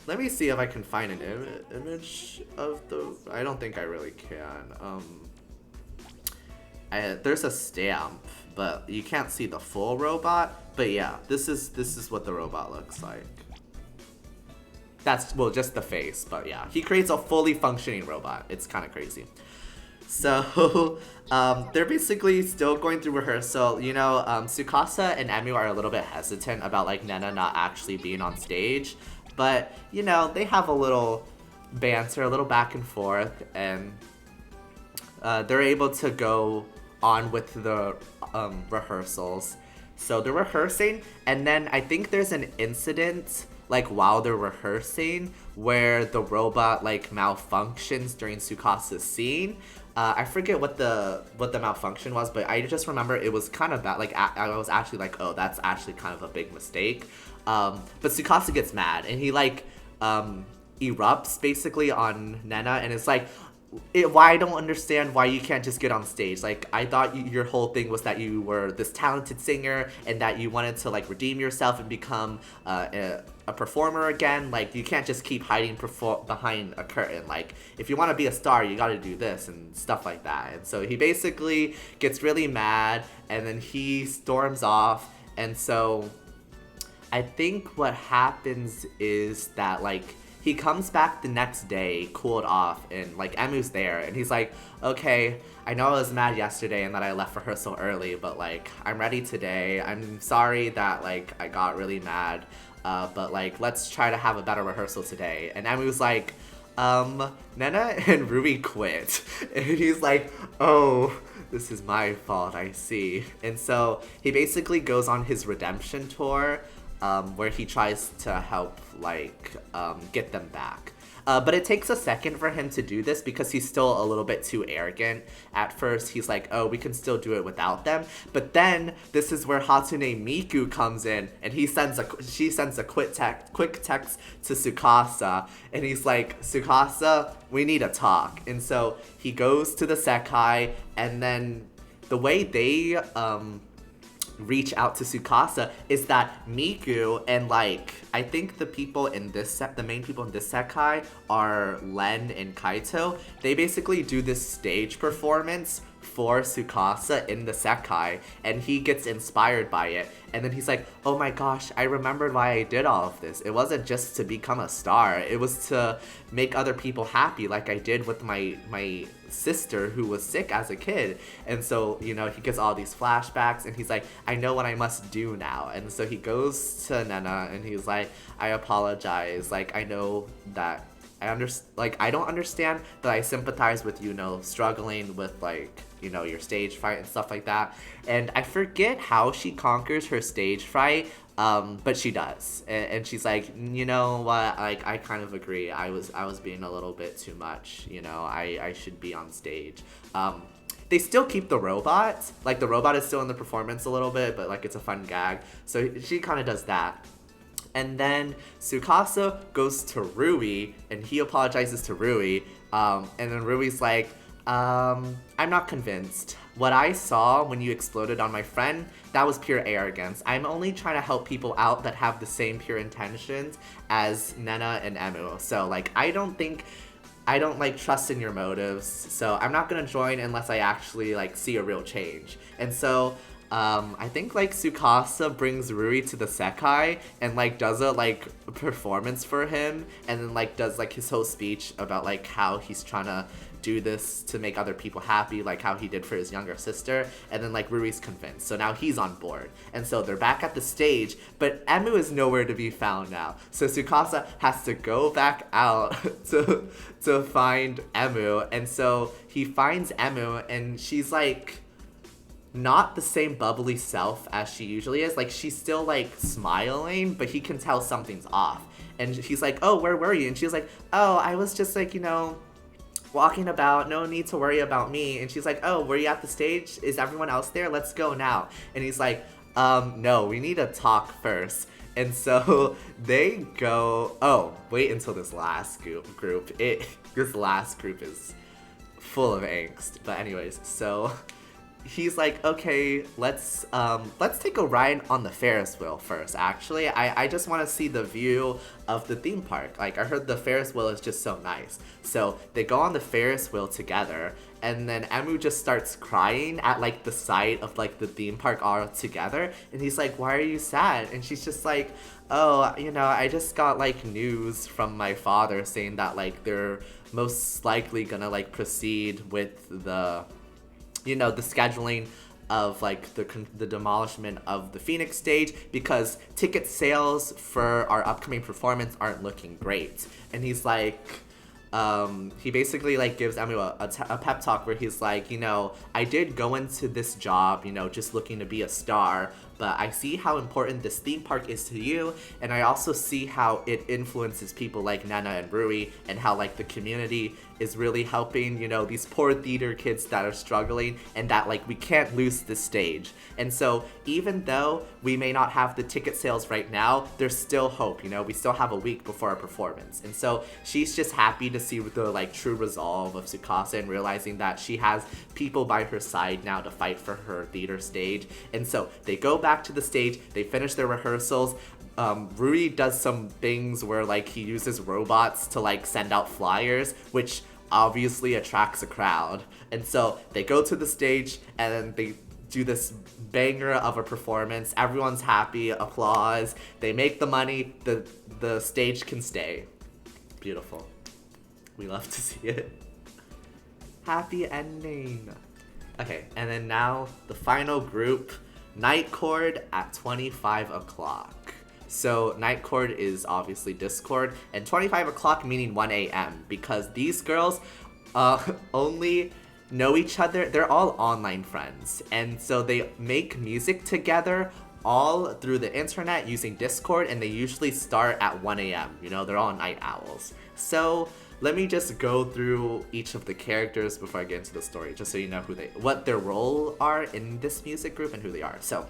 Let me see if I can find an image of the. I don't think I really can. There's a stamp, but you can't see the full robot. But yeah, this is what the robot looks like. That's, well, just the face, but yeah. He creates a fully functioning robot. It's kind of crazy. So, they're basically still going through rehearsal. You know, Tsukasa and Emu are a little bit hesitant about, like, Nena not actually being on stage. But, you know, they have a little banter, a little back and forth, and they're able to go on with the rehearsals. So they're rehearsing, and then I think there's an incident like while they're rehearsing where the robot like malfunctions during Tsukasa's scene. I forget what the malfunction was, but I just remember it was kind of bad. Like I was actually like, oh, that's actually kind of a big mistake. But Tsukasa gets mad and he like erupts basically on Nena, and it's like, why I don't understand why you can't just get on stage. Like, I thought your whole thing was that you were this talented singer and that you wanted to like redeem yourself and become a performer again. Like, you can't just keep hiding behind a curtain. Like, if you want to be a star, you got to do this and stuff like that. And so he basically gets really mad and then he storms off. And so I think what happens is that like he comes back the next day, cooled off, and like Emu's there, and he's like, okay, I know I was mad yesterday and that I left rehearsal early, but like I'm ready today. I'm sorry that like I got really mad, but like let's try to have a better rehearsal today. And Emu's like, Nena and Rui quit, and he's like, oh, this is my fault, I see. And so he basically goes on his redemption tour, where he tries to help like get them back. But it takes a second for him to do this because he's still a little bit too arrogant. At first, he's like, oh, we can still do it without them. But then this is where Hatsune Miku comes in, and she sends a quick text to Tsukasa, and he's like, Tsukasa, we need to talk. And so he goes to the Sekai, and then the way they reach out to Tsukasa is that Miku and like I think the main people in this Sekai are Len and Kaito. They basically do this stage performance for Tsukasa in the Sekai, and he gets inspired by it, and then he's like, oh my gosh, I remembered why I did all of this. It wasn't just to become a star, it was to make other people happy like I did with my sister who was sick as a kid. And so, you know, he gets all these flashbacks and he's like, I know what I must do now. And so he goes to Nena and he's like, I apologize. Like, I know that I don't understand, but I sympathize with, you know, struggling with, like, you know, your stage fright and stuff like that. And I forget how she conquers her stage fright, but she does. And she's like, you know what, like, I kind of agree. I was being a little bit too much, you know, I should be on stage. They still keep the robot. Like, the robot is still in the performance a little bit, but, like, it's a fun gag. So she kind of does that. And then Tsukasa goes to Rui, and he apologizes to Rui. And then Rui's like, I'm not convinced. What I saw when you exploded on my friend, that was pure arrogance. I'm only trying to help people out that have the same pure intentions as Nena and Emu. So, like, I don't like trust in your motives. So I'm not gonna join unless I actually, like, see a real change. And so I think, like, Tsukasa brings Rui to the Sekai and, like, does a, like, performance for him, and then, like, does, like, his whole speech about, like, how he's trying to do this to make other people happy, like how he did for his younger sister. And then, like, Rui's convinced, so now he's on board. And so they're back at the stage, but Emu is nowhere to be found now. So Tsukasa has to go back out to find Emu. And so he finds Emu, and she's, like, not the same bubbly self as she usually is. Like, she's still, like, smiling, but he can tell something's off. And he's like, oh, where were you? And she's like, oh, I was just, like, you know, walking about, no need to worry about me. And she's like, oh, were you at the stage? Is everyone else there? Let's go now. And he's like, no, we need to talk first. And so they go, oh, wait until this last group. This last group is full of angst. But anyways, so he's like, okay, let's take a ride on the Ferris wheel first. Actually, I just want to see the view of the theme park. Like, I heard the Ferris wheel is just so nice. So they go on the Ferris wheel together, and then Emu just starts crying at, like, the sight of, like, the theme park all together. And he's like, why are you sad? And she's just like, oh, you know, I just got, like, news from my father saying that, like, they're most likely gonna, like, proceed with the, you know, the scheduling of, like, the demolishment of the Phoenix stage because ticket sales for our upcoming performance aren't looking great. And he's like, he basically, like, gives Emu a pep talk where he's like, you know, I did go into this job, you know, just looking to be a star, but I see how important this theme park is to you, and I also see how it influences people like Nena and Rui, and how, like, the community is really helping, you know, these poor theater kids that are struggling, and that, like, we can't lose this stage. And so even though we may not have the ticket sales right now, there's still hope, you know, we still have a week before our performance. And so she's just happy to see the, like, true resolve of Tsukasa and realizing that she has people by her side now to fight for her theater stage. And so they go back to the stage, they finish their rehearsals. Rui does some things where, like, he uses robots to, like, send out flyers, which obviously attracts a crowd. And so they go to the stage, and then they do this banger of a performance. Everyone's happy, applause. They make the money, the stage can stay. Beautiful. We love to see it. Happy ending. Okay, and then now the final group, Night Chord at 25 o'clock. So Night Chord is obviously Discord, and 25 o'clock meaning 1 a.m. because these girls only know each other. They're all online friends, and so they make music together all through the internet using Discord, and they usually start at 1 a.m. You know, they're all night owls. So let me just go through each of the characters before I get into the story, just so you know what their role are in this music group and who they are. So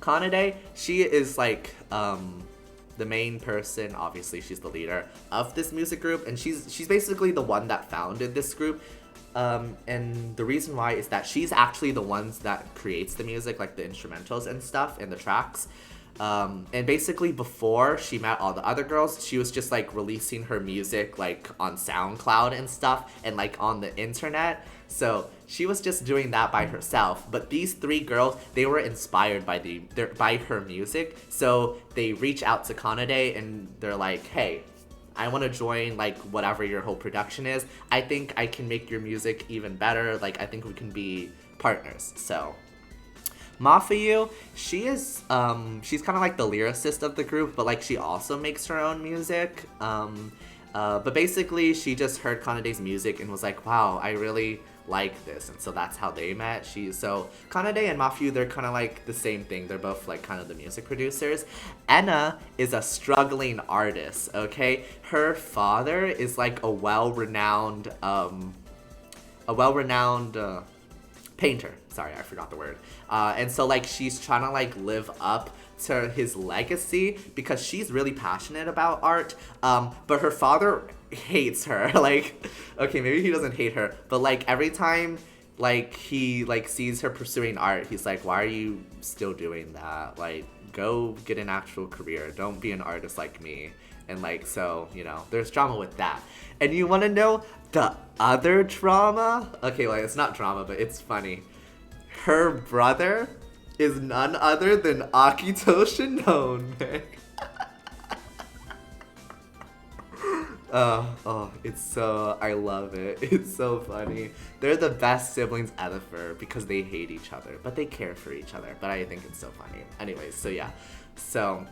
Kanade, she is, like, the main person. Obviously, she's the leader of this music group, and she's basically the one that founded this group. And the reason why is that she's actually the ones that creates the music, like the instrumentals and stuff and the tracks. And basically before she met all the other girls, she was just, like, releasing her music, like, on SoundCloud and stuff, and, like, on the internet. So she was just doing that by herself. But these three girls, they were inspired by her music. So they reach out to Kanade and they're like, hey, I want to join like whatever your whole production is. I think I can make your music even better. Like I think we can be partners. So Mafuyu, she's kind of like the lyricist of the group, but like she also makes her own music. But basically, she just heard Kanade's music and was like, wow, I really like this. And so that's how they met. So Kanade and Mafuyu, they're kind of like the same thing. They're both like kind of the music producers. Enna is a struggling artist, okay? Her father is like a well-renowned painter. Sorry, I forgot the word. And so like she's trying to like live up to his legacy because she's really passionate about art. But her father hates her. Like, okay, maybe he doesn't hate her, but like every time like he like sees her pursuing art, he's like, why are you still doing that? Like, go get an actual career. Don't be an artist like me. And like, so, you know, there's drama with that. And you want to know the other drama? Okay, well, it's not drama, but it's funny. Her brother is none other than Akito Shinone. It's so, I love it. It's so funny. They're the best siblings ever because they hate each other, but they care for each other. But I think it's so funny. Anyways, so yeah. So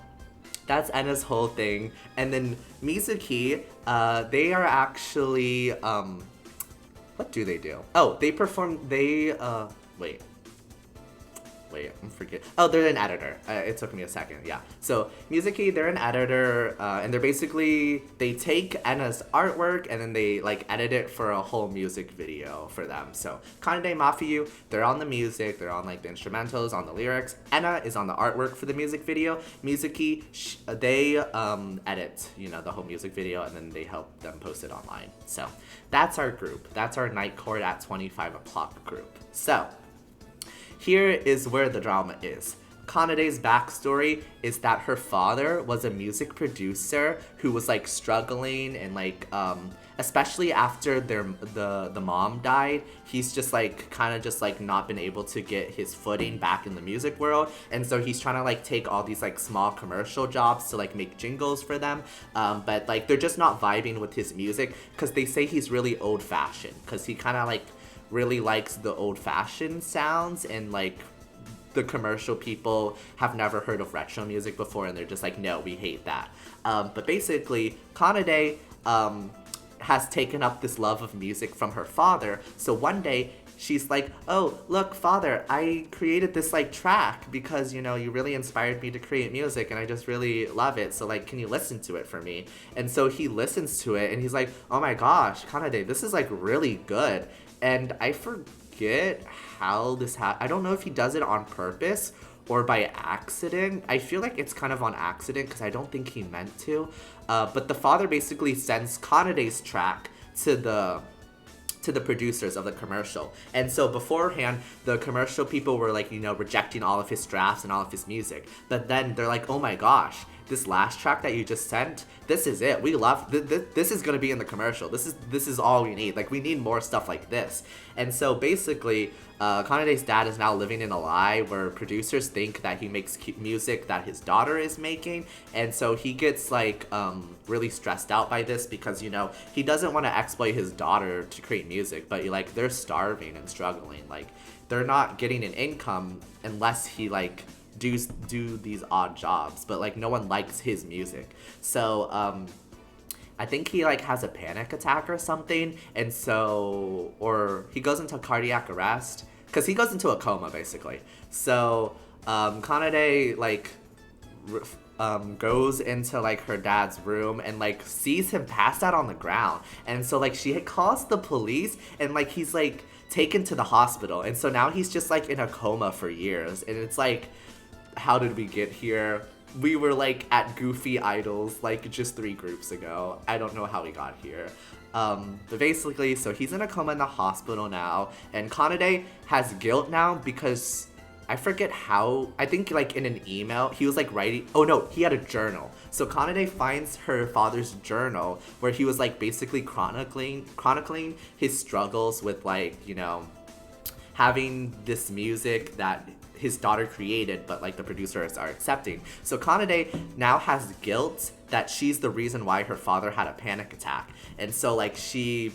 that's Enna's whole thing. And then Mizuki, they are actually, what do they do? Oh, they perform, I'm forgetting. Oh, they're an editor. It took me a second, yeah. So, Mizuki, they're an editor, and they're basically, they take Enna's artwork and then they, like, edit it for a whole music video for them. So, Kanade, Mafuyu, they're on the music, they're on, like, the instrumentals, on the lyrics. Enna is on the artwork for the music video. Mizuki, they edit, you know, the whole music video, and then they help them post it online. So, that's our group. That's our Night Court at 25 o'clock group. So, here is where the drama is. Kanade's backstory is that her father was a music producer who was like struggling and like especially after the mom died, he's just like kind of just like not been able to get his footing back in the music world, and so he's trying to like take all these like small commercial jobs to like make jingles for them, but like they're just not vibing with his music because they say he's really old-fashioned because he kind of like really likes the old-fashioned sounds, and like the commercial people have never heard of retro music before and they're just like, no, we hate that. But basically, Kanade has taken up this love of music from her father, so one day she's like, oh, look, father, I created this like track because, you know, you really inspired me to create music and I just really love it, so like, can you listen to it for me? And so he listens to it and he's like, oh my gosh, Kanade, this is like really good. And I forget how this I don't know if he does it on purpose or by accident. I feel like it's kind of on accident because I don't think he meant to. But the father basically sends Kanade's track to the producers of the commercial. And so beforehand, the commercial people were like, you know, rejecting all of his drafts and all of his music. But then they're like, oh my gosh, this last track that you just sent, this is it. We love, this is gonna be in the commercial. This is all we need. Like, we need more stuff like this. And so basically, Kanade's dad is now living in a lie where producers think that he makes music that his daughter is making. And so he gets like really stressed out by this because, you know, he doesn't want to exploit his daughter to create music, but like they're starving and struggling. Like, they're not getting an income unless he like do these odd jobs, but like no one likes his music. So I think he like has a panic attack or something, and so, or he goes into cardiac arrest because he goes into a coma basically. So Kanade like goes into like her dad's room and like sees him passed out on the ground, and so like she calls the police and like he's like taken to the hospital, and so now he's just like in a coma for years. And it's like, how did we get here? We were like at Goofy Idols like just 3 groups ago. I don't know how we got here. But basically, so he's in a coma in the hospital now, and Kanade has guilt now because I forget how, I think like in an email, he was like writing, oh no, he had a journal. So Kanade finds her father's journal where he was like basically chronicling his struggles with like, you know, having this music that his daughter created, but like the producers are accepting. So Kanade now has guilt that she's the reason why her father had a panic attack. And so like she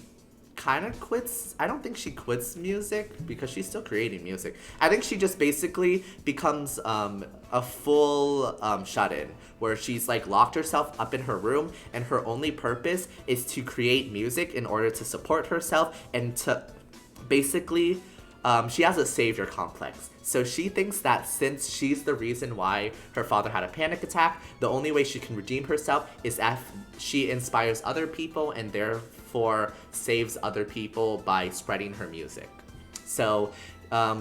kind of quits. I don't think she quits music because she's still creating music. I think she just basically becomes a full shut-in, where she's like locked herself up in her room, and her only purpose is to create music in order to support herself and to basically she has a savior complex. So she thinks that since she's the reason why her father had a panic attack, the only way she can redeem herself is if she inspires other people and therefore saves other people by spreading her music. So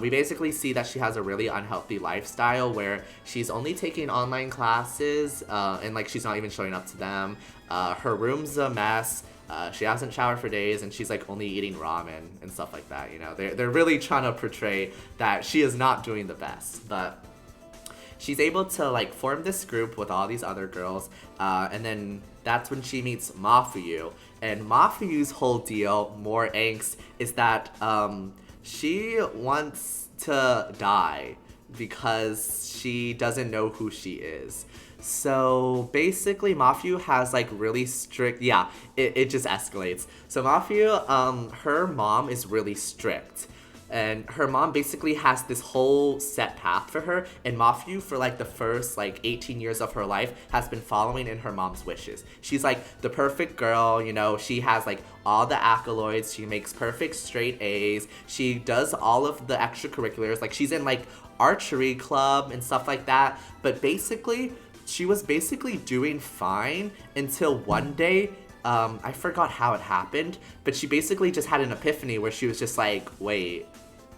we basically see that she has a really unhealthy lifestyle where she's only taking online classes and like she's not even showing up to them. Her room's a mess. She hasn't showered for days, and she's like only eating ramen and stuff like that. You know, they're really trying to portray that she is not doing the best, but she's able to like form this group with all these other girls, and then that's when she meets Mafuyu. And Mafuyu's whole deal, more angst, is that she wants to die because she doesn't know who she is. So basically Mafuyu has like really strict, it just escalates. So Mafuyu, her mom is really strict. And her mom basically has this whole set path for her. And Mafuyu, for like the first like 18 years of her life, has been following in her mom's wishes. She's like the perfect girl, you know, she has like all the accolades. She makes perfect straight A's. She does all of the extracurriculars. Like she's in like archery club and stuff like that. But basically, she was basically doing fine until one day, I forgot how it happened, but she basically just had an epiphany where she was just like, wait,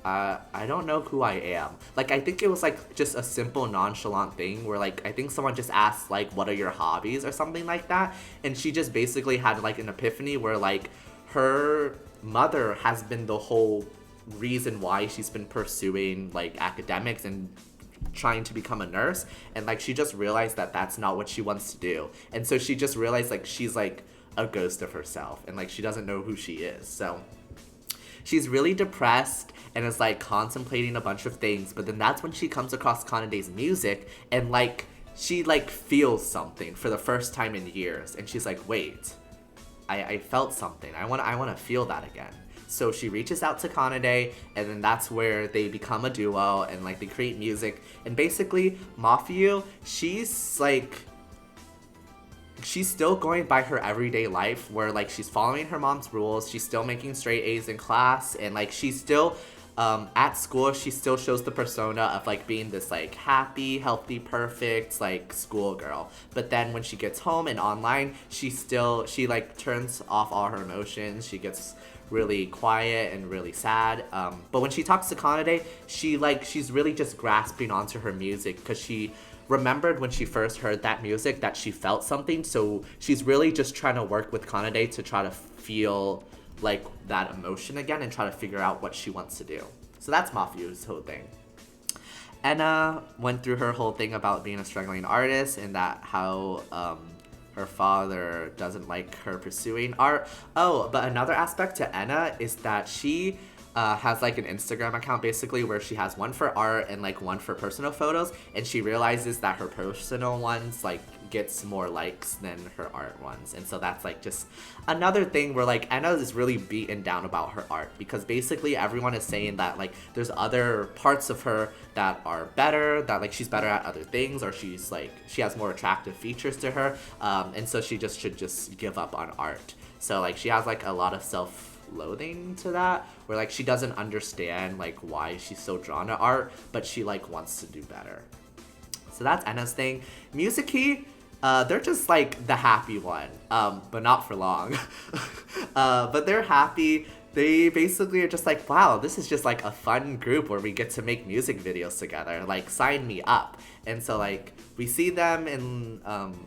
I don't know who I am. Like, I think it was like just a simple nonchalant thing where like, I think someone just asked like, what are your hobbies or something like that. And she just basically had like an epiphany where like her mother has been the whole reason why she's been pursuing like academics and trying to become a nurse, and like she just realized that that's not what she wants to do. And so she just realized like she's like a ghost of herself, and like she doesn't know who she is. So she's really depressed and is like contemplating a bunch of things. But then that's when she comes across Kanade's music, and like she like feels something for the first time in years, and she's like, wait, I felt something. I want to feel that again. So she reaches out to Kanade, and then that's where they become a duo, and like they create music. And basically, Mafuyu, she's still going by her everyday life where like she's following her mom's rules. She's still making straight A's in class, and like she's still at school. She still shows the persona of like being this like happy, healthy, perfect like schoolgirl. But then when she gets home and online, she like turns off all her emotions. She gets really quiet and really sad. But when she talks to Kanade, she's really just grasping onto her music because she remembered when she first heard that music that she felt something. So she's really just trying to work with Kanade to try to feel like that emotion again and try to figure out what she wants to do. So that's Mafuyu's whole thing. Enna went through her whole thing about being a struggling artist and that how her father doesn't like her pursuing art. Oh, but another aspect to Enna is that she has like an Instagram account basically where she has one for art and like one for personal photos, and she realizes that her personal ones like gets more likes than her art ones. And so that's like just another thing where like Enna is really beaten down about her art because basically everyone is saying that like there's other parts of her that are better, that like she's better at other things, or she's like she has more attractive features to her, and so she just should just give up on art. So like she has like a lot of self-loathing to that where like she doesn't understand like why she's so drawn to art, but she like wants to do better. So that's Enna's thing. Music-key, they're just like the happy one, but not for long. But they're happy. They basically are just like, wow, this is just like a fun group where we get to make music videos together. Like, sign me up. And so like we see them in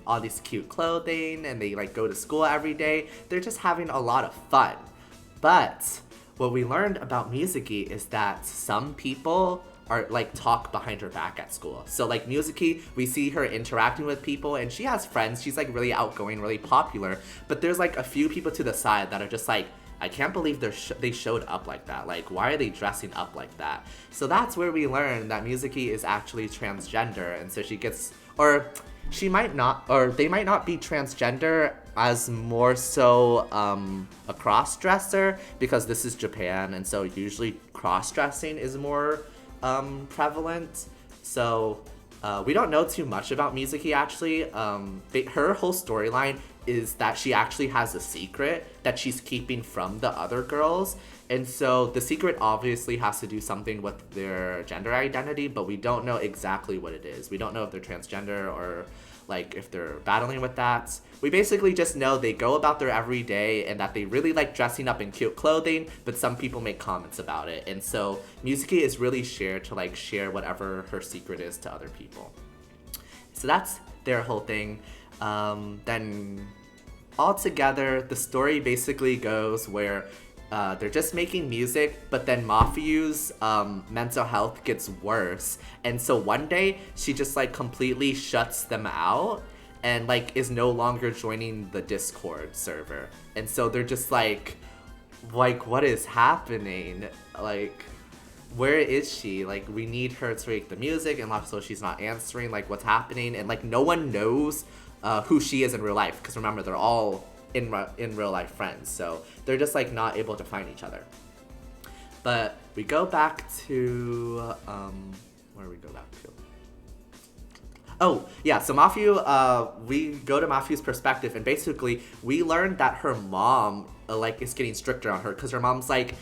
all these cute clothing, and they like go to school every day. They're just having a lot of fun. But what we learned about Mizuki is that some people are like talk behind her back at school. So like Mizuki, we see her interacting with people and she has friends. She's like really outgoing, really popular. But there's like a few people to the side that are just like, I can't believe they showed up like that. Like, why are they dressing up like that? So that's where we learn that Mizuki is actually transgender, and so she gets, or she might not, or they might not be transgender as more so a cross-dresser, because this is Japan, and so usually cross-dressing is more prevalent. So we don't know too much about Mizuki, actually. Her whole storyline is that she actually has a secret that she's keeping from the other girls. And so the secret obviously has to do something with their gender identity, but we don't know exactly what it is. We don't know if they're transgender or like if they're battling with that. We basically just know they go about their everyday and that they really like dressing up in cute clothing, but some people make comments about it. And so Mizuki is really shared to like share whatever her secret is to other people. So that's their whole thing. Then altogether, the story basically goes where they're just making music, but then Mafuyu's mental health gets worse. And so one day, she just like completely shuts them out and like is no longer joining the Discord server. And so they're just like what is happening? Like, where is she? Like, we need her to make the music, and also she's not answering, like, what's happening. And like, no one knows who she is in real life, because remember, they're all in real life friends, so they're just like not able to find each other. But we go back to where do we go back to? Oh yeah, so Mafuyu, we go to Mafuyu's perspective, and basically we learned that her mom like is getting stricter on her, because her mom's like,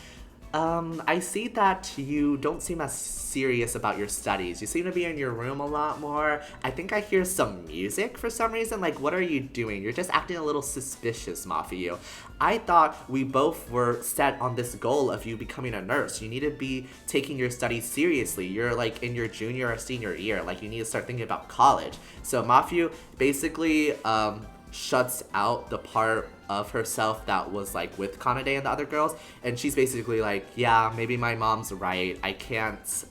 I see that you don't seem as serious about your studies. You seem to be in your room a lot more. I think I hear some music for some reason. Like, what are you doing? You're just acting a little suspicious, Mafuyu. I thought we both were set on this goal of you becoming a nurse. You need to be taking your studies seriously. You're like in your junior or senior year. Like, you need to start thinking about college. So Mafuyu basically shuts out the part of herself that was like with Kanade and the other girls, and she's basically like, yeah, maybe my mom's right, I can't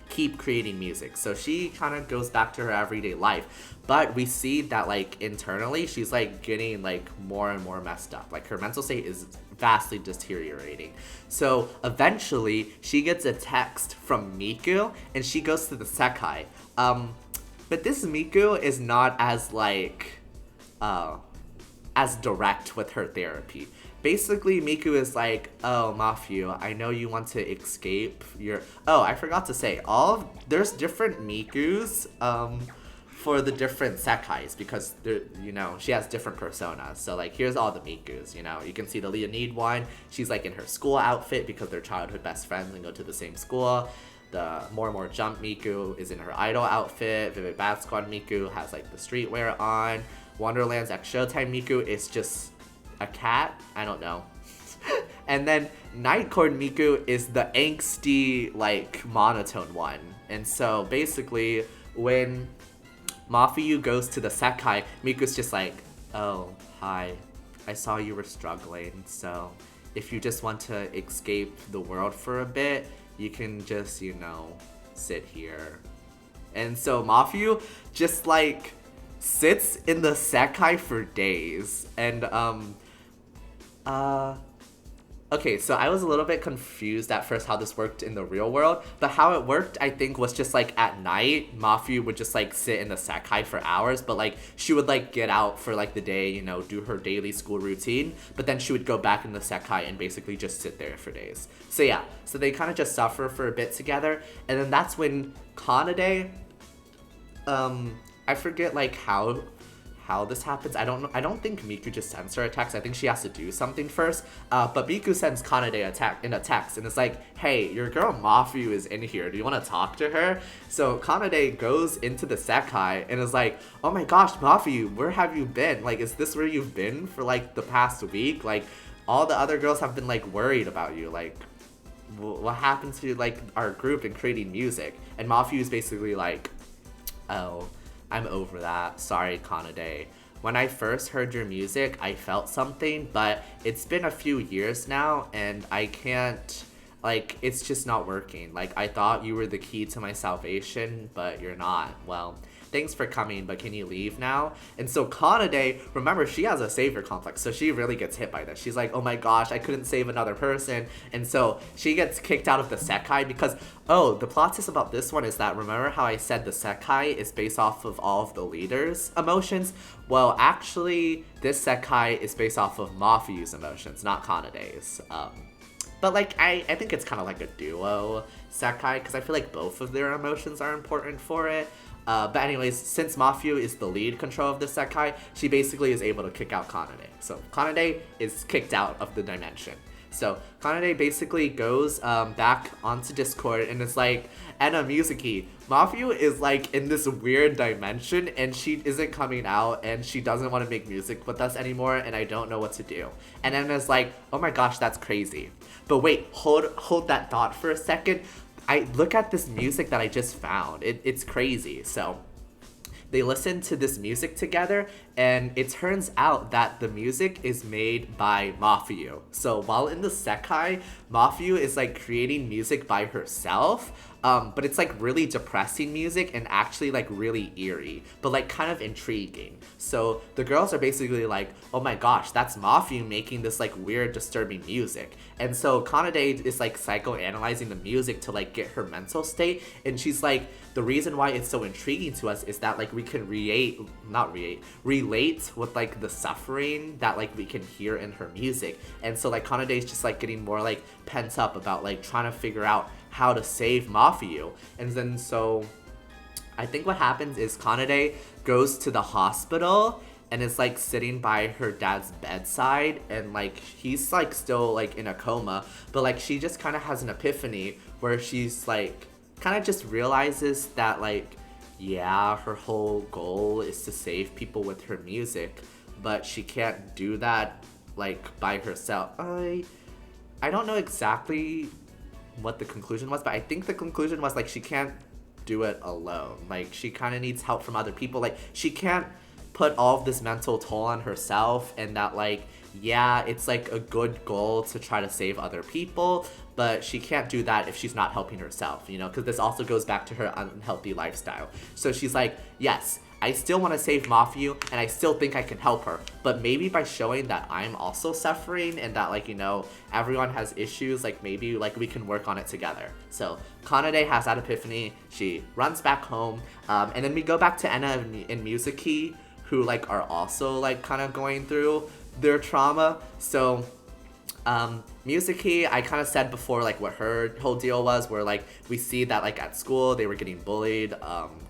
keep creating music. So she kind of goes back to her everyday life, but we see that like internally she's like getting like more and more messed up. Like, her mental state is vastly deteriorating. So eventually she gets a text from Miku, and she goes to the Sekai, but this Miku is not as like as direct with her therapy. Basically, Miku is like, oh, Mafuyu, I know you want to escape your... Oh, I forgot to say, there's different Mikus for the different Sekais, because, you know, she has different personas. So, like, here's all the Mikus, you know. You can see the Leonid one. She's, like, in her school outfit because they're childhood best friends and go to the same school. The More Jump Miku is in her idol outfit. Vivid Bad Squad Miku has, like, the streetwear on. Wonderland's X Showtime Miku is just a cat? I don't know. And then Nightcore Miku is the angsty, like, monotone one. And so basically, when Mafuyu goes to the Sekai, Miku's just like, oh, hi. I saw you were struggling, so if you just want to escape the world for a bit, you can just, you know, sit here. And so Mafuyu just, like, sits in the Sekai for days. And okay, so I was a little bit confused at first how this worked in the real world, but how it worked, I think, was just like at night, Mafuyu would just like sit in the Sekai for hours, but like she would like get out for like the day, you know, do her daily school routine, but then she would go back in the Sekai and basically just sit there for days. So yeah, so they kind of just suffer for a bit together, and then that's when Kanade, I forget like how this happens. I don't think Miku just sends her a text. I think she has to do something first. But Miku sends Kanade a text, and it's like, hey, your girl Mafuyu is in here. Do you want to talk to her? So Kanade goes into the Sekai and is like, oh my gosh, Mafuyu, where have you been? Like, is this where you've been for like the past week? Like, all the other girls have been like worried about you. Like, what happened to like our group and creating music? And Mafuyu is basically like, oh, I'm over that. Sorry, Kanade. When I first heard your music, I felt something, but it's been a few years now, and I can't, like, it's just not working. Like, I thought you were the key to my salvation, but you're not. Well, thanks for coming, but can you leave now? And so Kanade, remember, she has a savior complex, so she really gets hit by this. She's like, oh my gosh, I couldn't save another person. And so she gets kicked out of the Sekai because, oh, the plot twist about this one is that, remember how I said the Sekai is based off of all of the leaders' emotions? Well, actually, this Sekai is based off of Mafuyu's emotions, not Kanade's. But like, I think it's kind of like a duo Sekai, because I feel like both of their emotions are important for it. But anyways, since Mafuyu is the lead control of the Sekai, she basically is able to kick out Kanade. So Kanade is kicked out of the dimension. So Kanade basically goes back onto Discord and it's like, Enna, Mizuki, Mafuyu is like in this weird dimension and she isn't coming out and she doesn't want to make music with us anymore and I don't know what to do. And Enna's like, oh my gosh, that's crazy. But wait, hold that thought for a second. I look at this music that I just found. It's crazy. So they listen to this music together, and it turns out that the music is made by Mafuyu. So while in the Sekai, Mafuyu is like creating music by herself, but it's like really depressing music and actually like really eerie, but like kind of intriguing. So the girls are basically like, oh my gosh, that's Mafuyu making this like weird, disturbing music. And so Kanade is like psychoanalyzing the music to like get her mental state, and she's like, the reason why it's so intriguing to us is that like we can relate with like the suffering that like we can hear in her music. And so like Kanade is just like getting more like pent up about like trying to figure out how to save Mafuyu. And then so I think what happens is Kanade goes to the hospital and is like sitting by her dad's bedside, and like he's like still like in a coma, but like she just kind of has an epiphany where she's like kind of just realizes that like, yeah, her whole goal is to save people with her music, but she can't do that like by herself. I don't know exactly what the conclusion was, but I think the conclusion was like she can't do it alone. Like she kind of needs help from other people. Like she can't put all of this mental toll on herself, and that like, yeah, it's like a good goal to try to save other people, but she can't do that if she's not helping herself, you know, because this also goes back to her unhealthy lifestyle. So she's like, yes, I still want to save Mafuyu, and I still think I can help her, but maybe by showing that I'm also suffering and that like, you know, everyone has issues, like maybe like we can work on it together. So Kanade has that epiphany, she runs back home, and then we go back to Enna and Mizuki, who like are also like kind of going through their trauma. So Mizuki, I kind of said before like what her whole deal was, where like we see that like at school they were getting bullied,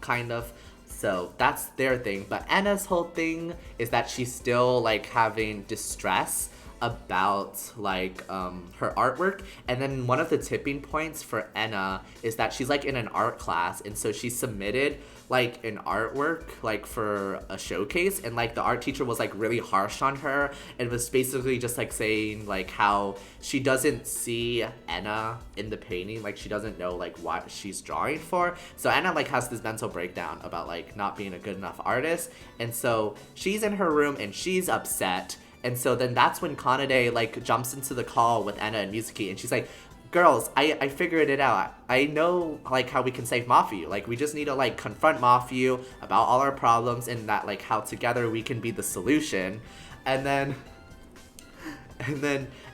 kind of. So that's their thing. But Enna's whole thing is that she's still like having distress about like her artwork. And then one of the tipping points for Enna is that she's like in an art class, and so she submitted like an artwork like for a showcase, and like the art teacher was like really harsh on her and was basically just like saying like how she doesn't see Enna in the painting, like she doesn't know like what she's drawing for. So Enna like has this mental breakdown about like not being a good enough artist, and so she's in her room and she's upset. And so then that's when Kanade like jumps into the call with Enna and Mizuki, and she's like, girls, I figured it out. I know like how we can save Mafuyu. Like we just need to like confront Mafuyu about all our problems, and that like how together we can be the solution. And then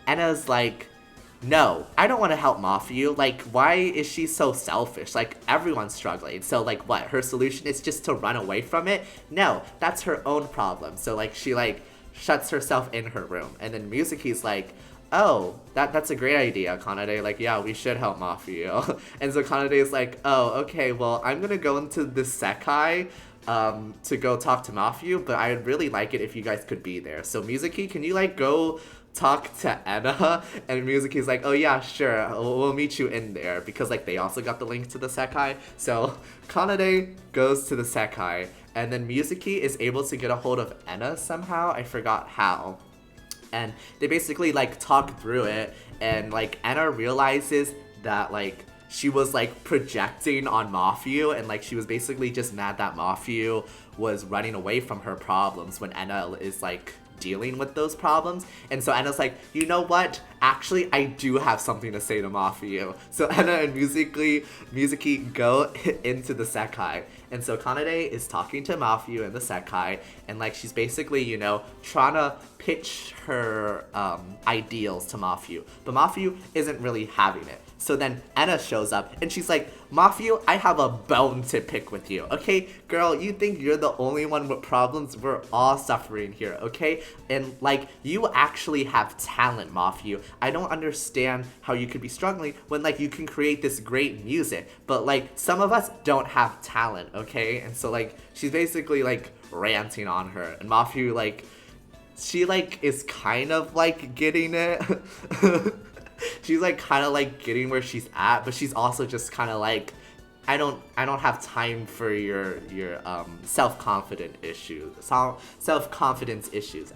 Enna's like, no, I don't want to help Mafuyu. Like, why is she so selfish? Like, everyone's struggling. So, like, what? Her solution is just to run away from it? No, that's her own problem. So, like, she, like, shuts herself in her room. And then Mizuki's like, oh, that's a great idea, Kanade. Like, yeah, we should help Mafuyu. And so Kanade is like, oh, okay, well, I'm gonna go into this Sekai to go talk to Mafuyu, but I'd really like it if you guys could be there. So Mizuki, can you, like, go talk to Enna? And Mizuki's like, oh yeah, sure, we'll meet you in there, because like they also got the link to the Sekai. So Kanade goes to the Sekai, and then Mizuki is able to get a hold of Enna somehow, I forgot how. And they basically like talk through it, and like Enna realizes that like she was like projecting on Mafuyu, and like she was basically just mad that Mafuyu was running away from her problems when Enna is like dealing with those problems. And so Anna's like, you know what? Actually, I do have something to say to Mafuyu. So Anna and Mizuki go into the Sekai. And so Kanade is talking to Mafuyu in the Sekai, and like she's basically, you know, trying to pitch her ideals to Mafuyu. But Mafuyu isn't really having it. So then Anna shows up and she's like, Mafuyu, I have a bone to pick with you, okay? Girl, you think you're the only one with problems? We're all suffering here, okay? And like, you actually have talent, Mafuyu. I don't understand how you could be struggling when like you can create this great music, but like some of us don't have talent, okay? And so like, she's basically like ranting on her, and Mafuyu like, she like is kind of like getting it. She's like kind of like getting where she's at, but she's also just kind of like, I don't have time for your self-confidence issues,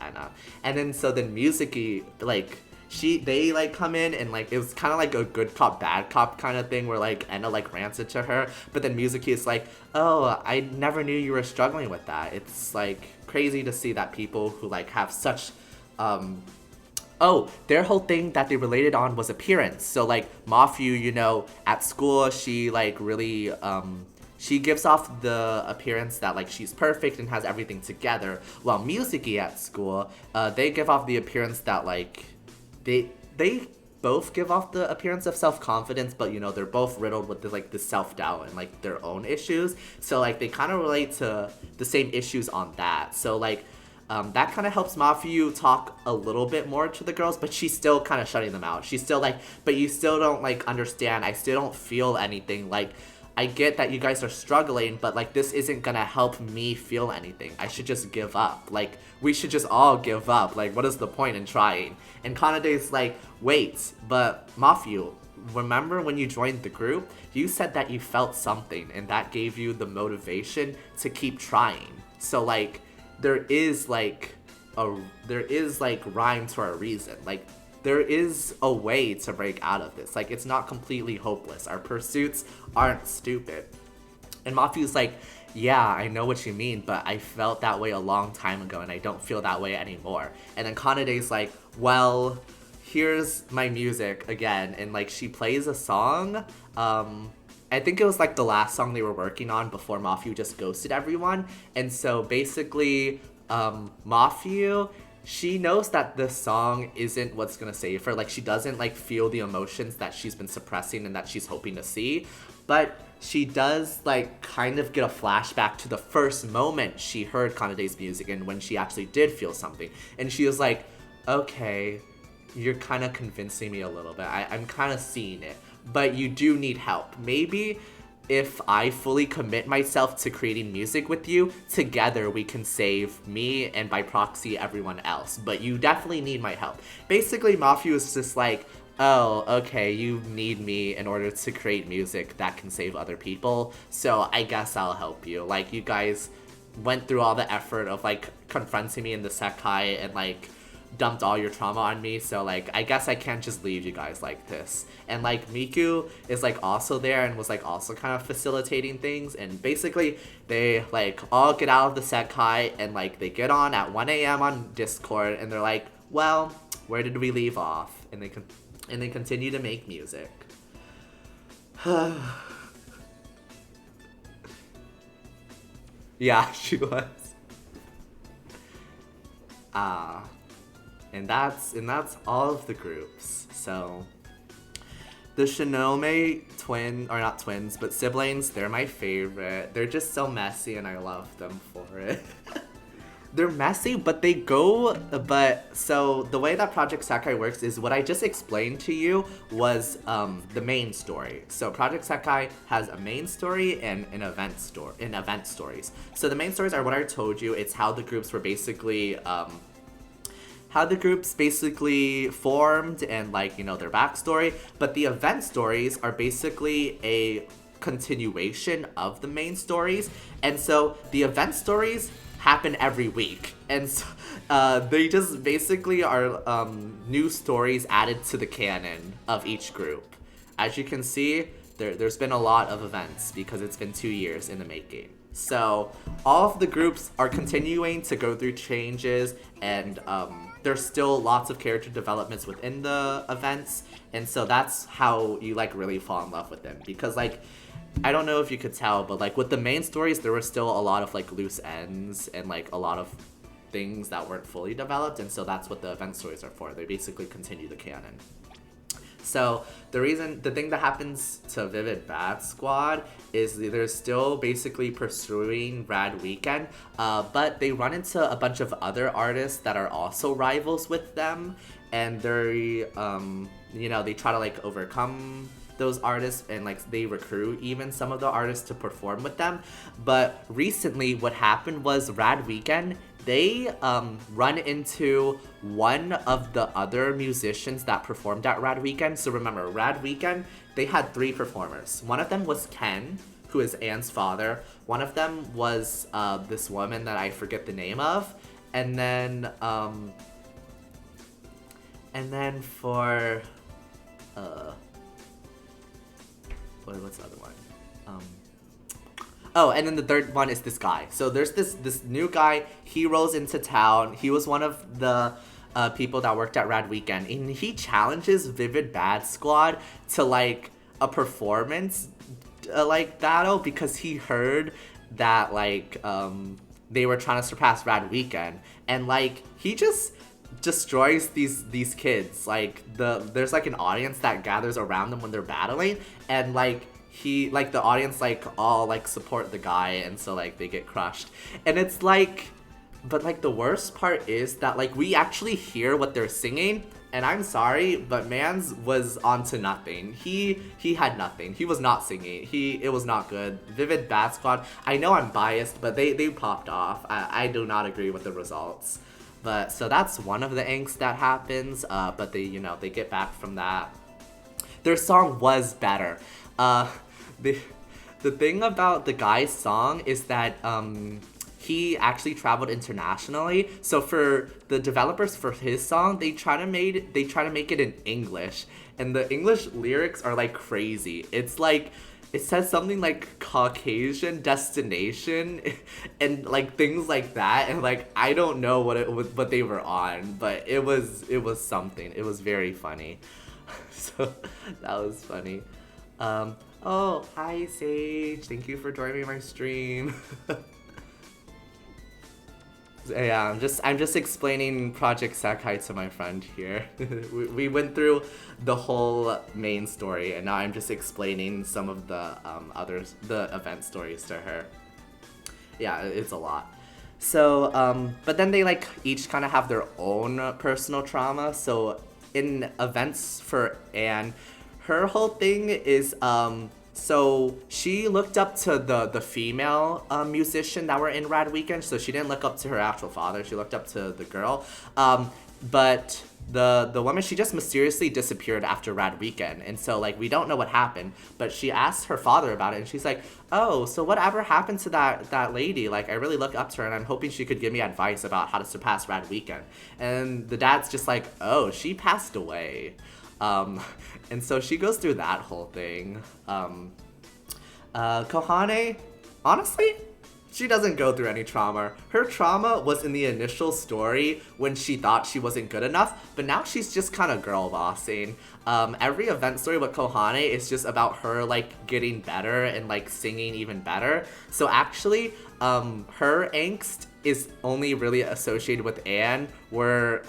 Anna. And then so then Mizuki, like they like come in, and like it was kind of like a good cop bad cop kind of thing where like Anna like rants it to her, but then Mizuki is like, oh, I never knew you were struggling with that. It's like crazy to see that people who like have such their whole thing that they related on was appearance. So like Mafuyu, you know, at school she like really she gives off the appearance that like she's perfect and has everything together, while Mizuki at school, they give off the appearance that like they both give off the appearance of self-confidence, but you know, they're both riddled with the self-doubt and like their own issues. So like they kind of relate to the same issues on that. So like that kind of helps Mafuyu talk a little bit more to the girls, but she's still kind of shutting them out. She's still like, but you still don't like understand. I still don't feel anything. Like, I get that you guys are struggling, but like this isn't gonna help me feel anything. I should just give up. Like, we should just all give up. Like, what is the point in trying? And Kanade's like, wait, but Mafuyu, remember when you joined the group? You said that you felt something, and that gave you the motivation to keep trying. So like, there is like rhyme to our reason. Like, there is a way to break out of this. Like, it's not completely hopeless. Our pursuits aren't stupid. And Mafuyu's like, yeah, I know what you mean, but I felt that way a long time ago, and I don't feel that way anymore. And then Kanade's like, well, here's my music again. And like, she plays a song. I think it was like the last song they were working on before Mafuyu just ghosted everyone. And so basically, Mafuyu, she knows that this song isn't what's gonna save her. Like, she doesn't like feel the emotions that she's been suppressing and that she's hoping to see. But she does like kind of get a flashback to the first moment she heard Kanade's music and when she actually did feel something. And she was like, okay, you're kind of convincing me a little bit. I'm kind of seeing it. But you do need help. Maybe if I fully commit myself to creating music with you, together we can save me and by proxy everyone else. But you definitely need my help. Basically, Mafuyu is just like, oh, okay, you need me in order to create music that can save other people. So I guess I'll help you. Like, you guys went through all the effort of like confronting me in the Sekai and like dumped all your trauma on me, so like I guess I can't just leave you guys like this. And like Miku is like also there and was like also kind of facilitating things, and basically they like all get out of the Sekai and like they get on at 1 a.m. on Discord and they're like, well, where did we leave off? And they continue to make music. Yeah, she was. And that's all of the groups. So the Shinome not twins, but siblings, they're my favorite. They're just so messy and I love them for it. They're messy, but so the way that Project Sekai works is what I just explained to you was the main story. So Project Sekai has a main story and an event stories. So the main stories are what I told you. It's how the groups were basically formed and like, you know, their backstory. But the event stories are basically a continuation of the main stories. And so the event stories happen every week. And so, they just basically are new stories added to the canon of each group. As you can see, there's been a lot of events because it's been 2 years in the making. So all of the groups are continuing to go through changes, and there's still lots of character developments within the events, and so that's how you like really fall in love with them. Because like, I don't know if you could tell, but like with the main stories, there were still a lot of like loose ends and like a lot of things that weren't fully developed, and so that's what the event stories are for. They basically continue the canon. So the thing that happens to Vivid Bad Squad is they're still basically pursuing Rad Weekend, but they run into a bunch of other artists that are also rivals with them, and they try to like overcome those artists, and like they recruit even some of the artists to perform with them. But recently what happened was Rad Weekend, they run into one of the other musicians that performed at Rad Weekend. So remember, Rad Weekend, they had 3 performers. One of them was Ken, who is Anne's father. One of them was this woman that I forget the name of. And then for what's the other one? Oh, and then the third one is this guy. So there's this new guy. He rolls into town. He was one of the people that worked at Rad Weekend, and he challenges Vivid Bad Squad to like a performance like battle, because he heard that like they were trying to surpass Rad Weekend, and like he just destroys these kids. Like there's like an audience that gathers around them when they're battling, and like the audience like all like support the guy, and so like they get crushed. And it's like, but like the worst part is that like we actually hear what they're singing, and I'm sorry, but Mans was onto nothing. He had nothing. He was not singing. It was not good. Vivid Bad Squad, I know I'm biased, but they popped off. I do not agree with the results. But so that's one of the angst that happens, but they get back from that. Their song was better. The thing about the guy's song is that he actually traveled internationally. So for the developers for his song, they try to make it in English, and the English lyrics are like crazy. It's like, it says something like Caucasian destination and like things like that, and like I don't know what they were on, but it was something. It was very funny. So that was funny. Oh, hi Sage. Thank you for joining my stream. Yeah, I'm just explaining Project Sekai to my friend here. we went through the whole main story, and now I'm just explaining some of the the event stories to her. Yeah, it's a lot. So, but then they like each kind of have their own personal trauma. So in events for Anne, her whole thing is so she looked up to the female musician that were in Rad Weekend. So she didn't look up to her actual father. She looked up to the girl. But the woman, she just mysteriously disappeared after Rad Weekend. And so like we don't know what happened. But she asked her father about it, and she's like, oh, so whatever happened to that lady? Like I really look up to her, and I'm hoping she could give me advice about how to surpass Rad Weekend. And the dad's just like, oh, she passed away. And so she goes through that whole thing. Kohane, honestly, she doesn't go through any trauma. Her trauma was in the initial story when she thought she wasn't good enough, but now she's just kind of girl bossing. Every event story with Kohane is just about her like getting better and like singing even better. So actually, her angst is only really associated with Anne, where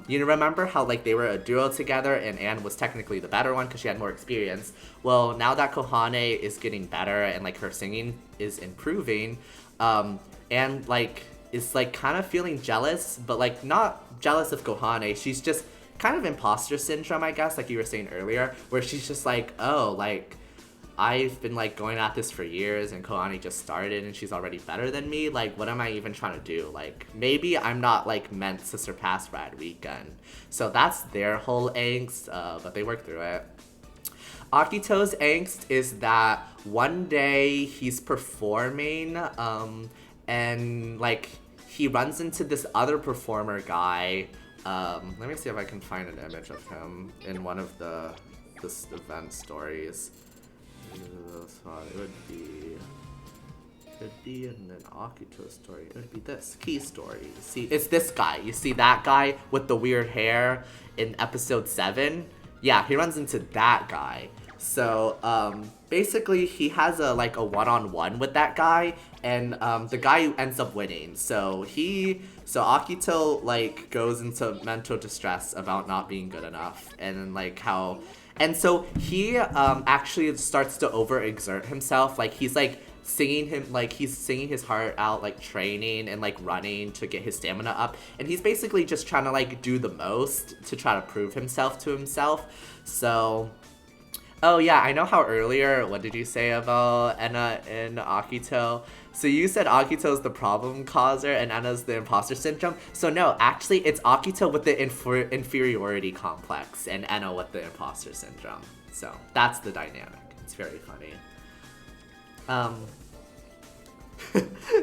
you remember how like they were a duo together and Anne was technically the better one because she had more experience. Well, now that Kohane is getting better and like her singing is improving, Anne like is like kind of feeling jealous, but like not jealous of Kohane. She's just kind of imposter syndrome, I guess, like you were saying earlier, where she's just like, oh, like I've been like going at this for years, and Kohane just started and she's already better than me. Like, what am I even trying to do? Like, maybe I'm not like meant to surpass Rad Weekend. So that's their whole angst, but they work through it. Akito's angst is that one day he's performing, and like he runs into this other performer guy. Let me see if I can find an image of him in one of this event stories. It would be Could be in an Akito story. It would be this key story. See, it's this guy. You see that guy with the weird hair in episode 7? Yeah, he runs into that guy. So basically, he has a one-on-one with that guy, and the guy ends up winning. So Akito goes into mental distress about not being good enough, and and so he actually starts to overexert himself. He's singing his heart out, training and running to get his stamina up, and he's basically just trying to do the most to try to prove himself to himself. So oh yeah, I know how earlier, what did you say about Enna and Akito? So you said Akito's the problem causer and Enna's the imposter syndrome. So no, actually it's Akito with the inferiority complex and Enna with the imposter syndrome. So that's the dynamic. It's very funny.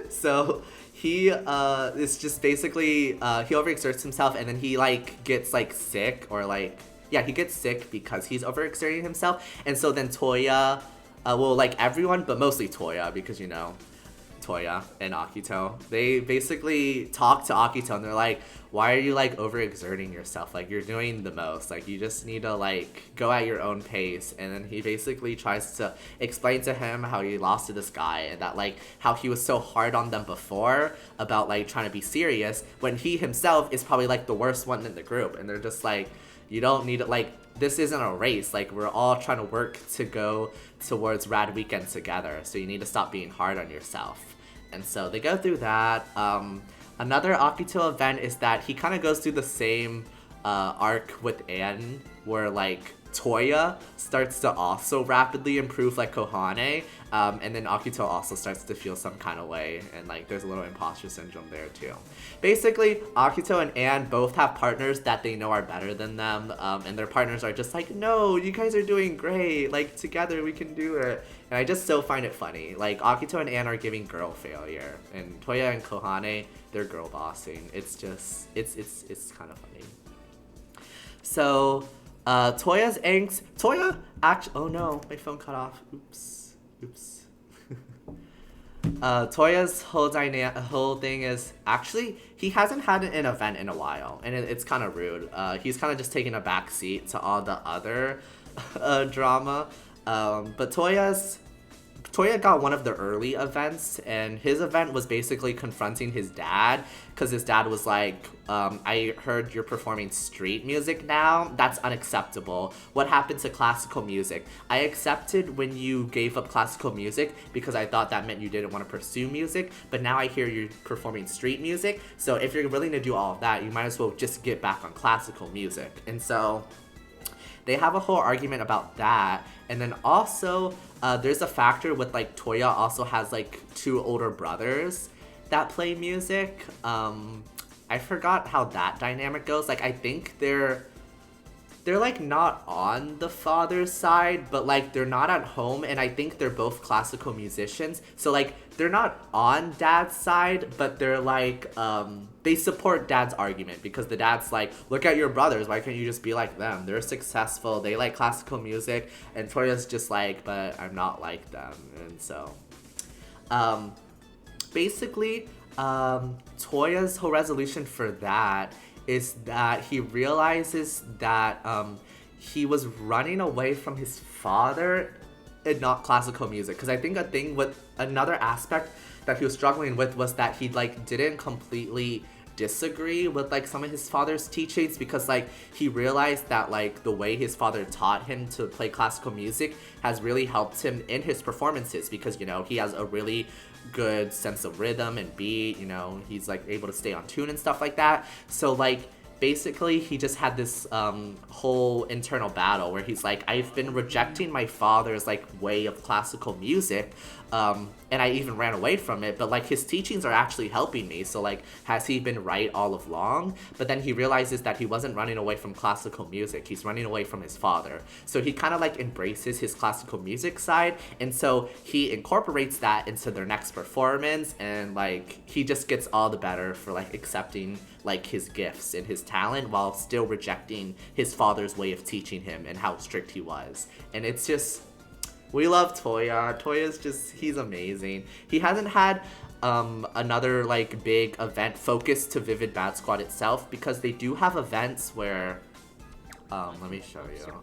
So he is just basically he overexerts himself, and then he gets sick, or yeah, he gets sick because he's overexerting himself. And so then Toya, everyone, but mostly Toya, because Toya and Akito, they basically talk to Akito and they're like, why are you overexerting yourself? You're doing the most. You just need to go at your own pace. And then he basically tries to explain to him how he lost to this guy, and that how he was so hard on them before about trying to be serious, when he himself is probably the worst one in the group. And they're just you don't need to, this isn't a race. We're all trying to work to go towards Rad Weekend together. So you need to stop being hard on yourself. And so they go through that. Another Akito event is that he kind of goes through the same arc with Anne, where Toya starts to also rapidly improve Kohane, and then Akito also starts to feel some kind of way, and there's a little imposter syndrome there too. Basically, Akito and Anne both have partners that they know are better than them, and their partners are just no, you guys are doing great, together we can do it. And I just so find it funny. Akito and Anne are giving girl failure, and Toya and Kohane, they're girl bossing. It's just, it's kind of funny. So Toya's angst. Toya actually. Oh no, my phone cut off. Oops. Toya's whole thing is actually he hasn't had an event in a while, and it's kind of rude. He's kind of just taking a back seat to all the other drama. But Toya got one of the early events, and his event was basically confronting his dad, because his dad was I heard you're performing street music now. That's unacceptable. What happened to classical music? I accepted when you gave up classical music because I thought that meant you didn't want to pursue music, but now I hear you're performing street music, so if you're willing to do all of that, you might as well just get back on classical music. And so they have a whole argument about that. And then also, there's a factor with Toya also has 2 older brothers that play music. I forgot how that dynamic goes. I think they're not on the father's side, but they're not at home, and I think they're both classical musicians. So they're not on dad's side, but they're they support dad's argument, because the dad's look at your brothers, why can't you just be like them? They're successful, they like classical music, and Toya's just but I'm not like them. And so basically Toya's whole resolution for that is that he realizes that he was running away from his father and not classical music. Because I think a thing with another aspect that he was struggling with was that he didn't completely disagree with some of his father's teachings, because he realized that the way his father taught him to play classical music has really helped him in his performances, because he has a really good sense of rhythm and beat, he's able to stay on tune and stuff like that. So basically he just had this whole internal battle where he's I've been rejecting my father's way of classical music, and I even ran away from it, but his teachings are actually helping me, so has he been right all along? But then he realizes that he wasn't running away from classical music, he's running away from his father. So he kind of embraces his classical music side, and so he incorporates that into their next performance, and he just gets all the better for accepting his gifts and his talent while still rejecting his father's way of teaching him and how strict he was. And it's just We love Toya. Toya's just, he's amazing. He hasn't had another like big event focused to Vivid Bad Squad itself, because they do have events where, let me show you.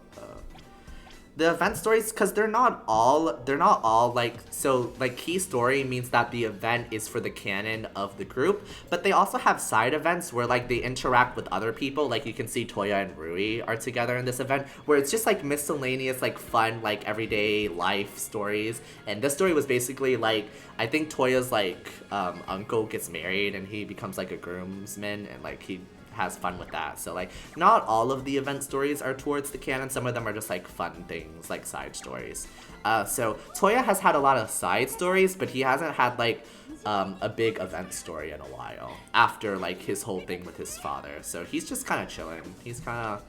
The event stories, because they're not all like, so like key story means that the event is for the canon of the group, but they also have side events where like they interact with other people. Like you can see Toya and Rui are together in this event, where it's just like miscellaneous, like fun, like everyday life stories. And this story was basically like, I think Toya's like uncle gets married and he becomes like a groomsman, and like he has fun with that. So like not all of the event stories are towards the canon. Some of them are just like fun things, like side stories. So Toya has had a lot of side stories, but he hasn't had like a big event story in a while after like his whole thing with his father. So he's just kind of chilling. He's kind of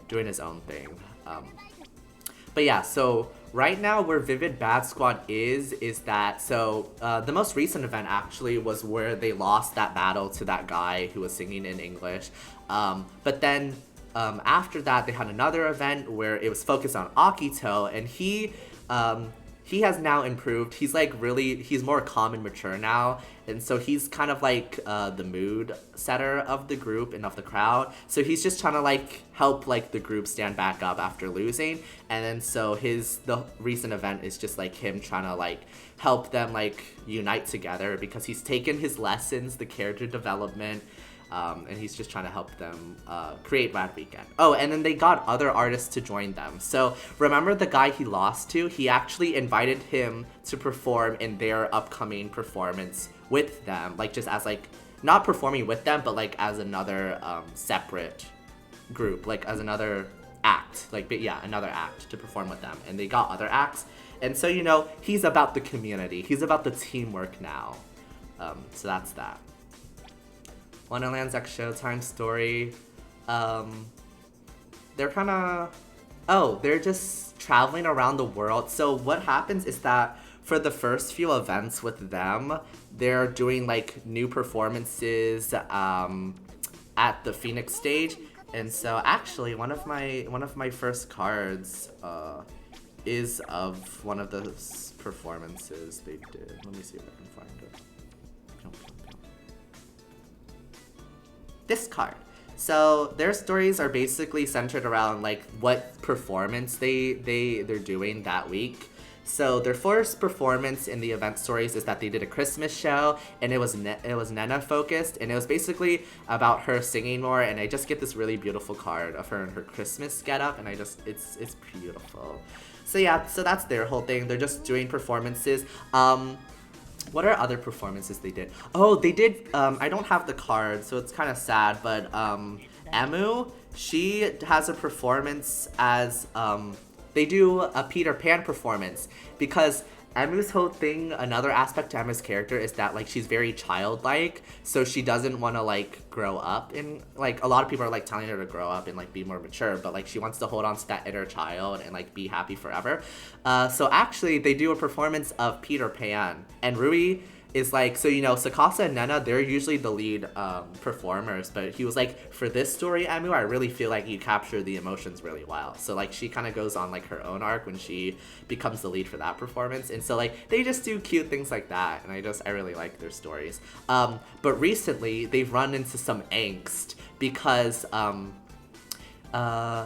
doing his own thing. But yeah, so right now where Vivid Bad Squad is that, so the most recent event actually was where they lost that battle to that guy who was singing in English. But then after that, they had another event where it was focused on Akito, and he has now improved. He's like he's more calm and mature now. And so he's kind of like the mood setter of the group and of the crowd. So he's just trying to like help like the group stand back up after losing. And then so the recent event is just like him trying to like help them like unite together, because he's taken his lessons, the character development, and he's just trying to help them create Rad Weekend. Oh, and then they got other artists to join them. So remember the guy he lost to? He actually invited him to perform in their upcoming performance with them, like just as like not performing with them, but like as another separate group, like as another act, like another act to perform with them. And they got other acts, and so you know he's about the community, he's about the teamwork now. So that's that. Wonderland's X Showtime story. They're kind of, they're just traveling around the world. So what happens is that for the first few events with them, they're doing like new performances at the Phoenix stage. And so actually one of my first cards is of one of those performances they did. Let me see if I can find it. This card. So their stories are basically centered around like what performance they're doing that week. So their first performance in the event stories is that they did a Christmas show, and it was Nena focused, and it was basically about her singing more. And I just get this really beautiful card of her in her Christmas getup, and it's beautiful. So yeah, so that's their whole thing. They're just doing performances. What are other performances they did? Oh, they did, I don't have the card, so it's kind of sad, but Emu, she has a performance as, they do a Peter Pan performance, because Emu's whole thing, another aspect to Emu's character is that like she's very childlike, so she doesn't want to like grow up, and like a lot of people are like telling her to grow up and like be more mature, but like she wants to hold on to that inner child and like be happy forever. So actually they do a performance of Peter Pan, and Rui is like, so you know, Sakasa and Nena, they're usually the lead performers, but he was like, for this story, Emu, I really feel like you captured the emotions really well. So like she kind of goes on like her own arc when she becomes the lead for that performance, and so like they just do cute things like that, and I really like their stories. But recently they've run into some angst because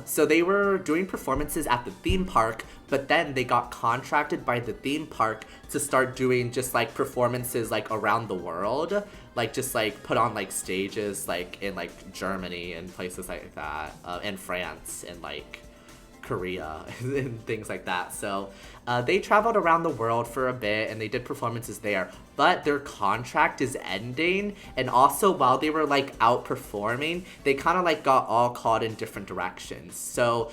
so they were doing performances at the theme park, but then they got contracted by the theme park to start doing just like performances like around the world, like just like put on like stages like in like Germany and places like that, and France and like Korea and things like that. So they traveled around the world for a bit and they did performances there, but their contract is ending, and also while they were like out performing, they kind of like got all caught in different directions. So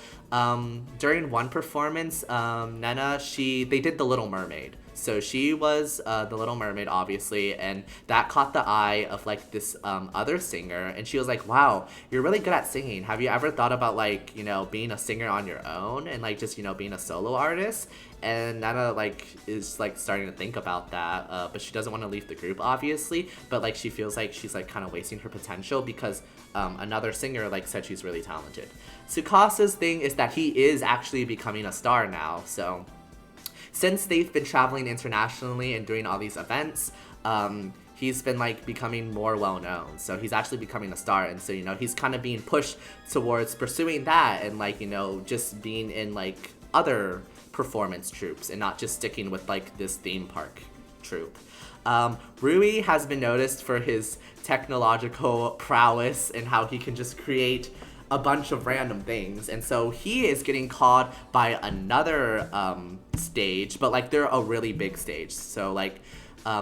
during one performance, Nena, they did The Little Mermaid. So she was the Little Mermaid, obviously, and that caught the eye of like this other singer, and she was like, wow, you're really good at singing. Have you ever thought about like, you know, being a singer on your own and like just, you know, being a solo artist? And Nana like is like starting to think about that, but she doesn't want to leave the group, obviously, but like she feels like she's like kind of wasting her potential because another singer like said she's really talented. Tsukasa's thing is that he is actually becoming a star now, so since they've been traveling internationally and doing all these events, he's been like becoming more well known. So he's actually becoming a star, and so, you know, he's kind of being pushed towards pursuing that and like, you know, just being in like other performance troupes and not just sticking with like this theme park troupe. Rui has been noticed for his technological prowess and how he can just create a bunch of random things, and so he is getting called by another stage, but like they're a really big stage. So like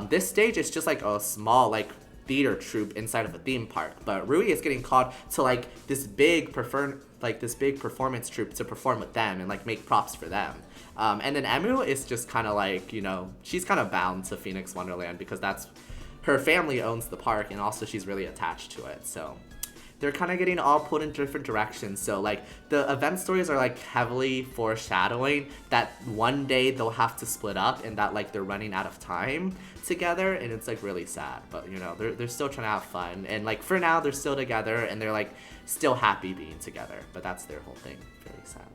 this stage is just like a small like theater troupe inside of a theme park, but Rui is getting called to like this big performance troupe to perform with them and like make props for them. And then Emu is just kind of like, you know, she's kind of bound to Phoenix Wonderland because that's her family owns the park, and also she's really attached to it. So they're kind of getting all pulled in different directions. So like the event stories are like heavily foreshadowing that one day they'll have to split up and that like they're running out of time together, and it's like really sad. But you know, they're still trying to have fun, and like for now they're still together and they're like still happy being together. But that's their whole thing. Very sad.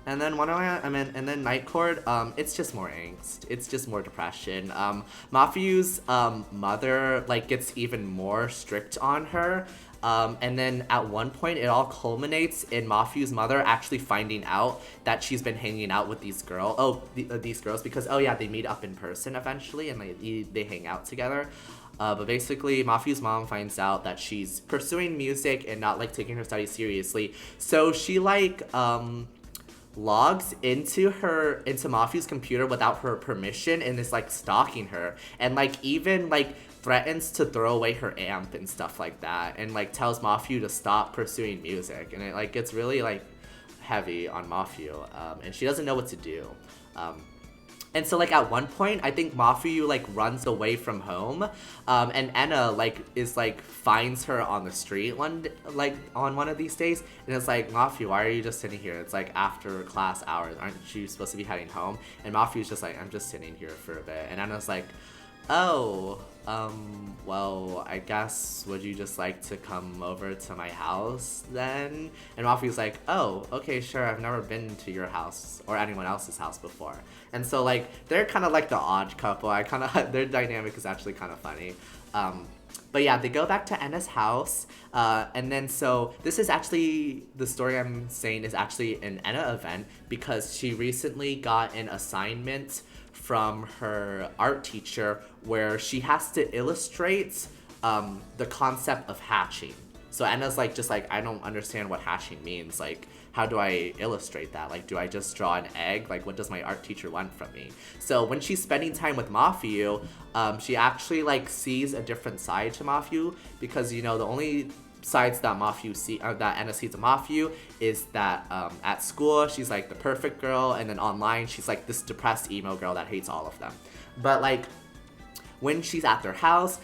And then and then Night Court, it's just more angst. It's just more depression. Mafuyu's mother like gets even more strict on her. And then at one point it all culminates in Mafuyu's mother actually finding out that she's been hanging out with these girls. These girls, because they meet up in person eventually and they hang out together. But basically, Mafuyu's mom finds out that she's pursuing music and not like taking her studies seriously. So she like logs into Mafuyu's computer without her permission and is like stalking her, and like even like threatens to throw away her amp and stuff like that, and like tells Mafuyu to stop pursuing music, and it like gets really like heavy on Mafuyu, and she doesn't know what to do. And so like at one point, I think Mafuyu like runs away from home, and Enna like is like finds her on the street on one of these days, and it's like, Mafuyu, why are you just sitting here? It's like after class hours, aren't you supposed to be heading home? And Mafuyu's just like, I'm just sitting here for a bit, and Enna's like, oh, well, I guess, would you just like to come over to my house then? And Mafuyu's like, oh, okay, sure, I've never been to your house or anyone else's house before. And so, like, they're kind of like the odd couple. Their dynamic is actually kind of funny. But yeah, they go back to Enna's house, and then so this is actually, the story I'm saying is actually an Enna event because she recently got an assignment from her art teacher where she has to illustrate the concept of hatching. So Enna's like, just like, I don't understand what hatching means. Like, how do I illustrate that? Like, do I just draw an egg? Like, what does my art teacher want from me? So when she's spending time with Mafuyu, she actually like sees a different side to Mafuyu, because, you know, the only sides that that Enna sees of Mafuyu is that at school she's like the perfect girl, and then online she's like this depressed emo girl that hates all of them. But like when she's at their house,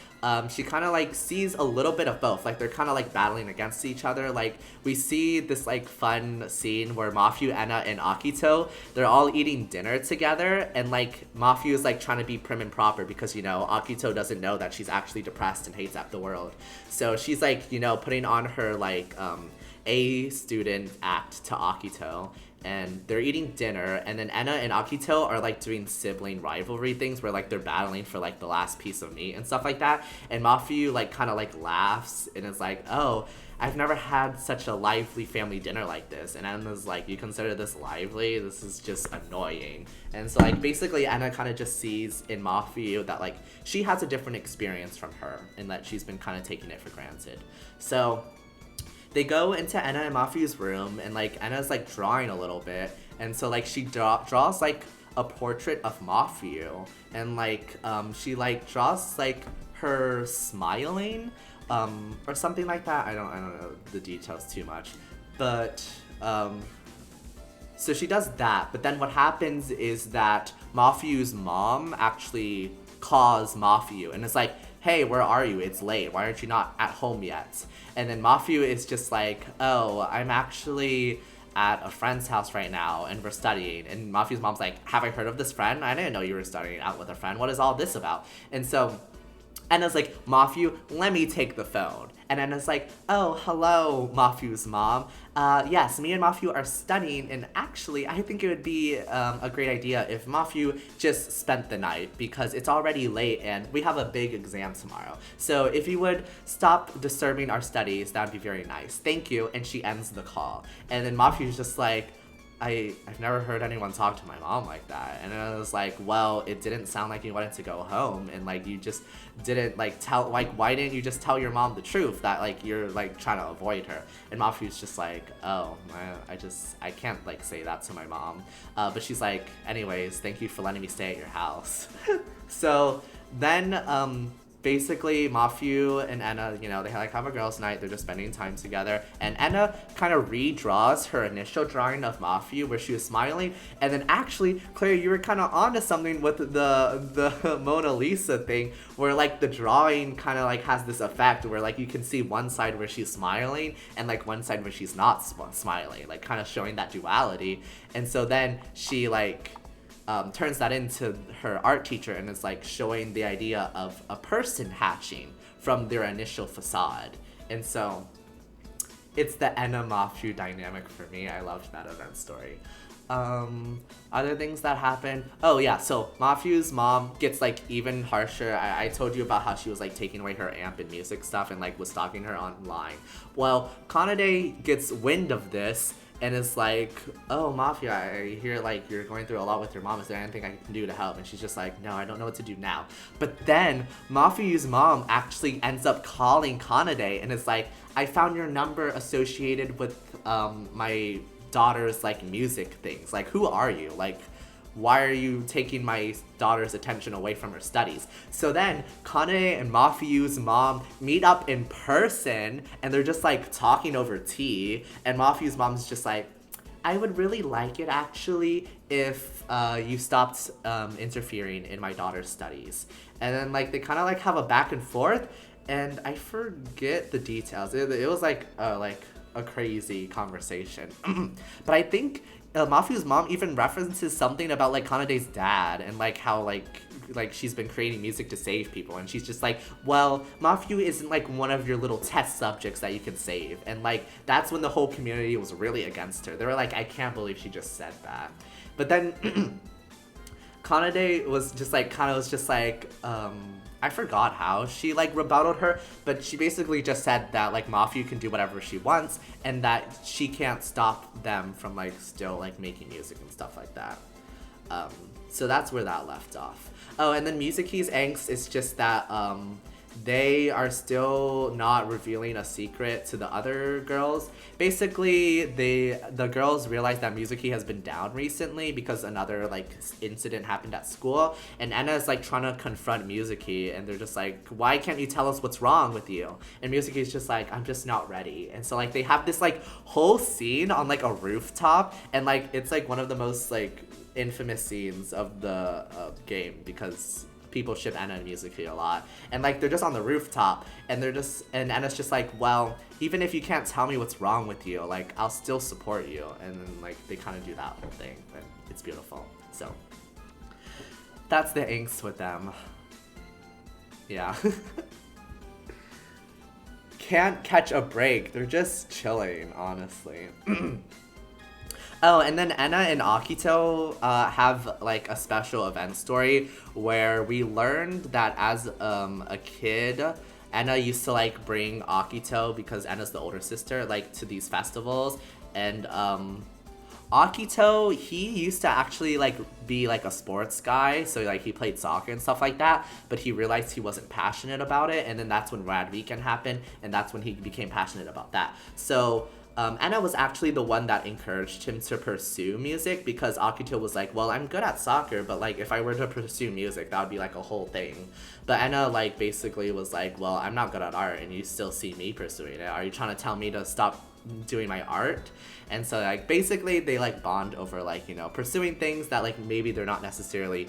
she kind of like sees a little bit of both. Like they're kind of like battling against each other. Like we see this like fun scene where Mafuyu, Enna, and Akito, they're all eating dinner together, and like Mafuyu is like trying to be prim and proper because, you know, Akito doesn't know that she's actually depressed and hates the world. So she's like, you know, putting on her like A student act to Akito, and they're eating dinner, and then Enna and Akito are like doing sibling rivalry things where like they're battling for like the last piece of meat and stuff like that, and Mafuyu like kind of like laughs and is like, oh, I've never had such a lively family dinner like this. And Enna's like, you consider this lively? This is just annoying. And so like basically Enna kind of just sees in Mafuyu that like she has a different experience from her and that she's been kind of taking it for granted. So they go into Enna and Mafuyu's room, and like Enna's like drawing a little bit, and so like she draws like a portrait of Mafuyu, and like she like draws like her smiling, or something like that. I don't know the details too much, but so she does that. But then what happens is that Mafuyu's mom actually calls Mafuyu and is like, hey, where are you? It's late. Why aren't you not at home yet? And then Mafuyu is just like, oh, I'm actually at a friend's house right now and we're studying. And Mafuyu's mom's like, have I heard of this friend? I didn't know you were studying out with a friend. What is all this about? And so Anna's like, Mafu, let me take the phone. And Anna's like, oh, hello, Mafu's mom. Yes, me and Mafu are studying, and actually, I think it would be a great idea if Mafu just spent the night, because it's already late and we have a big exam tomorrow. So if you would stop disturbing our studies, that would be very nice. Thank you. And she ends the call. And then Mafu's just like, I've never heard anyone talk to my mom like that. And I was like, well, it didn't sound like you wanted to go home, and like you just didn't like tell, like, why didn't you just tell your mom the truth that like you're like trying to avoid her? And Mafu's just like, oh man, I can't like say that to my mom. But she's like, anyways, thank you for letting me stay at your house. So then basically, Mafu and Enna, you know, they like have a girls' night. They're just spending time together. And Enna kind of redraws her initial drawing of Mafu where she was smiling. And then actually, Claire, you were kind of onto something with the Mona Lisa thing, where like the drawing kind of like has this effect where like you can see one side where she's smiling and like one side where she's not smiling, like kind of showing that duality. And so then she like turns that into her art teacher, and it's like showing the idea of a person hatching from their initial facade. And so it's the Enna Mafu dynamic for me. I loved that event story. Other things that happen. Oh yeah, so Mafu's mom gets like even harsher. I told you about how she was like taking away her amp and music stuff and like was stalking her online. Well, Kanade gets wind of this and it's like, oh, Mafia, I hear like you're going through a lot with your mom. Is there anything I can do to help? And she's just like, no, I don't know what to do now. But then Mafia's mom actually ends up calling Kanade and is like, I found your number associated with my daughter's like music things. Like, who are you? Like, why are you taking my daughter's attention away from her studies? So then Kanade and Mafiu's mom meet up in person and they're just like talking over tea, and Mafiu's mom's just like, I would really like it actually if you stopped interfering in my daughter's studies. And then like they kind of like have a back and forth, and I forget the details. It was like a crazy conversation. But I think Mafu's mom even references something about like Kanade's dad and like how like she's been creating music to save people, and she's just like, well, Mafu isn't like one of your little test subjects that you can save. And like that's when the whole community was really against her. They were like, I can't believe she just said that. But then Kanade was just like I forgot how she like rebutted her, but she basically just said that like Mafu can do whatever she wants and that she can't stop them from like still like making music and stuff like that. So that's where that left off. Oh, and then Music Key's angst is just that they are still not revealing a secret to the other girls. Basically, the girls realize that Music Key has been down recently because another like incident happened at school, and Enna is like trying to confront Music Key, and they're just like, why can't you tell us what's wrong with you? And Music Key is just like, I'm just not ready. And so like they have this like whole scene on like a rooftop, and like it's like one of the most like infamous scenes of the game because people ship Enna and Music Key a lot. And like they're just on the rooftop and Enna's just like, well, even if you can't tell me what's wrong with you, like I'll still support you. And then like they kind of do that whole thing, but it's beautiful. So that's the angst with them. Yeah. Can't catch a break. They're just chilling, honestly. Oh, and then Enna and Akito have like a special event story where we learned that as a kid, Enna used to like bring Akito, because Enna's the older sister, like to these festivals. And Akito, he used to actually like be like a sports guy, so like he played soccer and stuff like that, but he realized he wasn't passionate about it, and then that's when Rad Weekend happened, and that's when he became passionate about that. So Enna was actually the one that encouraged him to pursue music, because Akito was like, well, I'm good at soccer, but like if I were to pursue music, that would be like a whole thing. But Enna like basically was like, well, I'm not good at art and you still see me pursuing it. Are you trying to tell me to stop doing my art? And so like basically they like bond over like, you know, pursuing things that like maybe they're not necessarily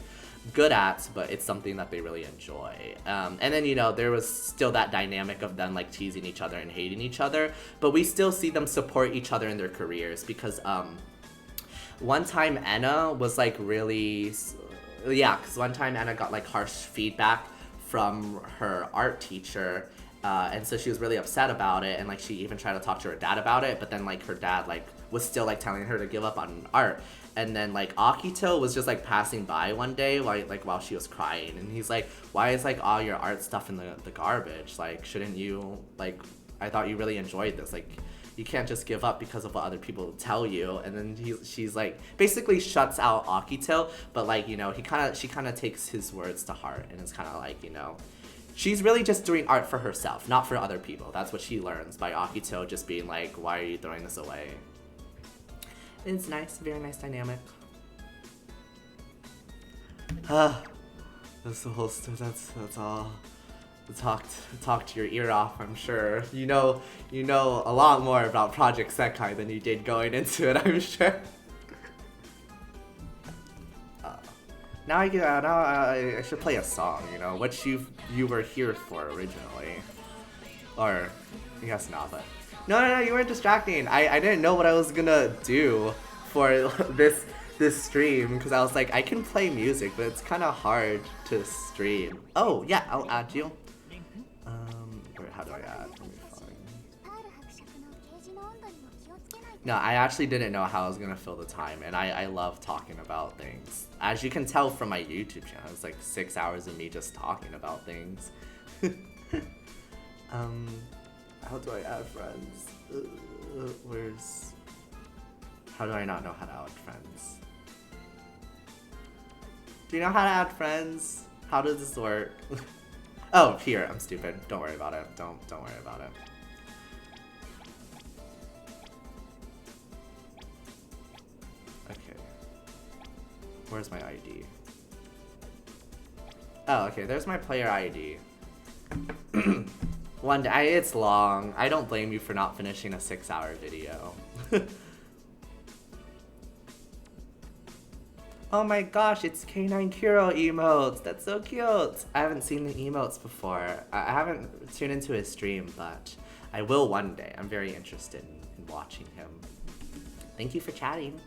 good at, but it's something that they really enjoy. And then, you know, there was still that dynamic of them like teasing each other and hating each other, but we still see them support each other in their careers, because one time Enna was like really, yeah, because one time Enna got like harsh feedback from her art teacher. And so she was really upset about it, and like she even tried to talk to her dad about it, but then like her dad like was still like telling her to give up on art. And then like Akito was just like passing by one day while she was crying, and he's like, why is like all your art stuff in the garbage? Like, shouldn't you, like, I thought you really enjoyed this, like you can't just give up because of what other people tell you. And then she's like basically shuts out Akito, but like, you know, she kind of takes his words to heart, and it's kind of like, you know, she's really just doing art for herself, not for other people. That's what she learns by Akito just being like, why are you throwing this away? It's nice, very nice dynamic. That's the whole story. That's all. Talked your ear off, I'm sure. You know a lot more about Project Sekai than you did going into it, I'm sure. Now I should play a song, you know, what you were here for originally. Or, I guess not, but... No, you weren't distracting. I didn't know what I was gonna do for this stream, because I was like, I can play music, but it's kind of hard to stream. Oh, yeah, I'll add you. How do I add? Let me find. No, I actually didn't know how I was gonna fill the time, and I love talking about things. As you can tell from my YouTube channel, it's like 6 hours of me just talking about things. How do I add friends? How do I not know how to add friends? Do you know how to add friends? How does this work? Oh, here, I'm stupid. Don't worry about it. Don't worry about it. Okay. Where's my ID? Oh, okay, there's my player ID. One day, it's long. I don't blame you for not finishing a 6-hour video. Oh my gosh, it's K9 Kuro emotes. That's so cute. I haven't seen the emotes before. I haven't tuned into his stream, but I will one day. I'm very interested in watching him. Thank you for chatting.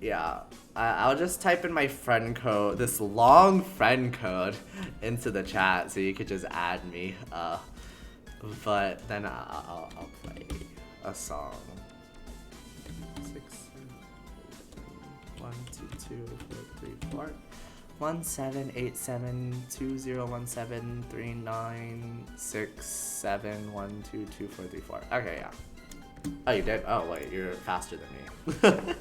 Yeah. I'll just type in my friend code, this long friend code, into the chat so you could just add me. But then I'll play a song. 1, 2, 2, 4, 3, 4. 1, 7, 8, 7, 2, 0, 1, 7, 3, 9, 6, 7, 1, 2, 2, 4, 3, 4. Okay, yeah. Oh, you did? Oh, wait, you're faster than me.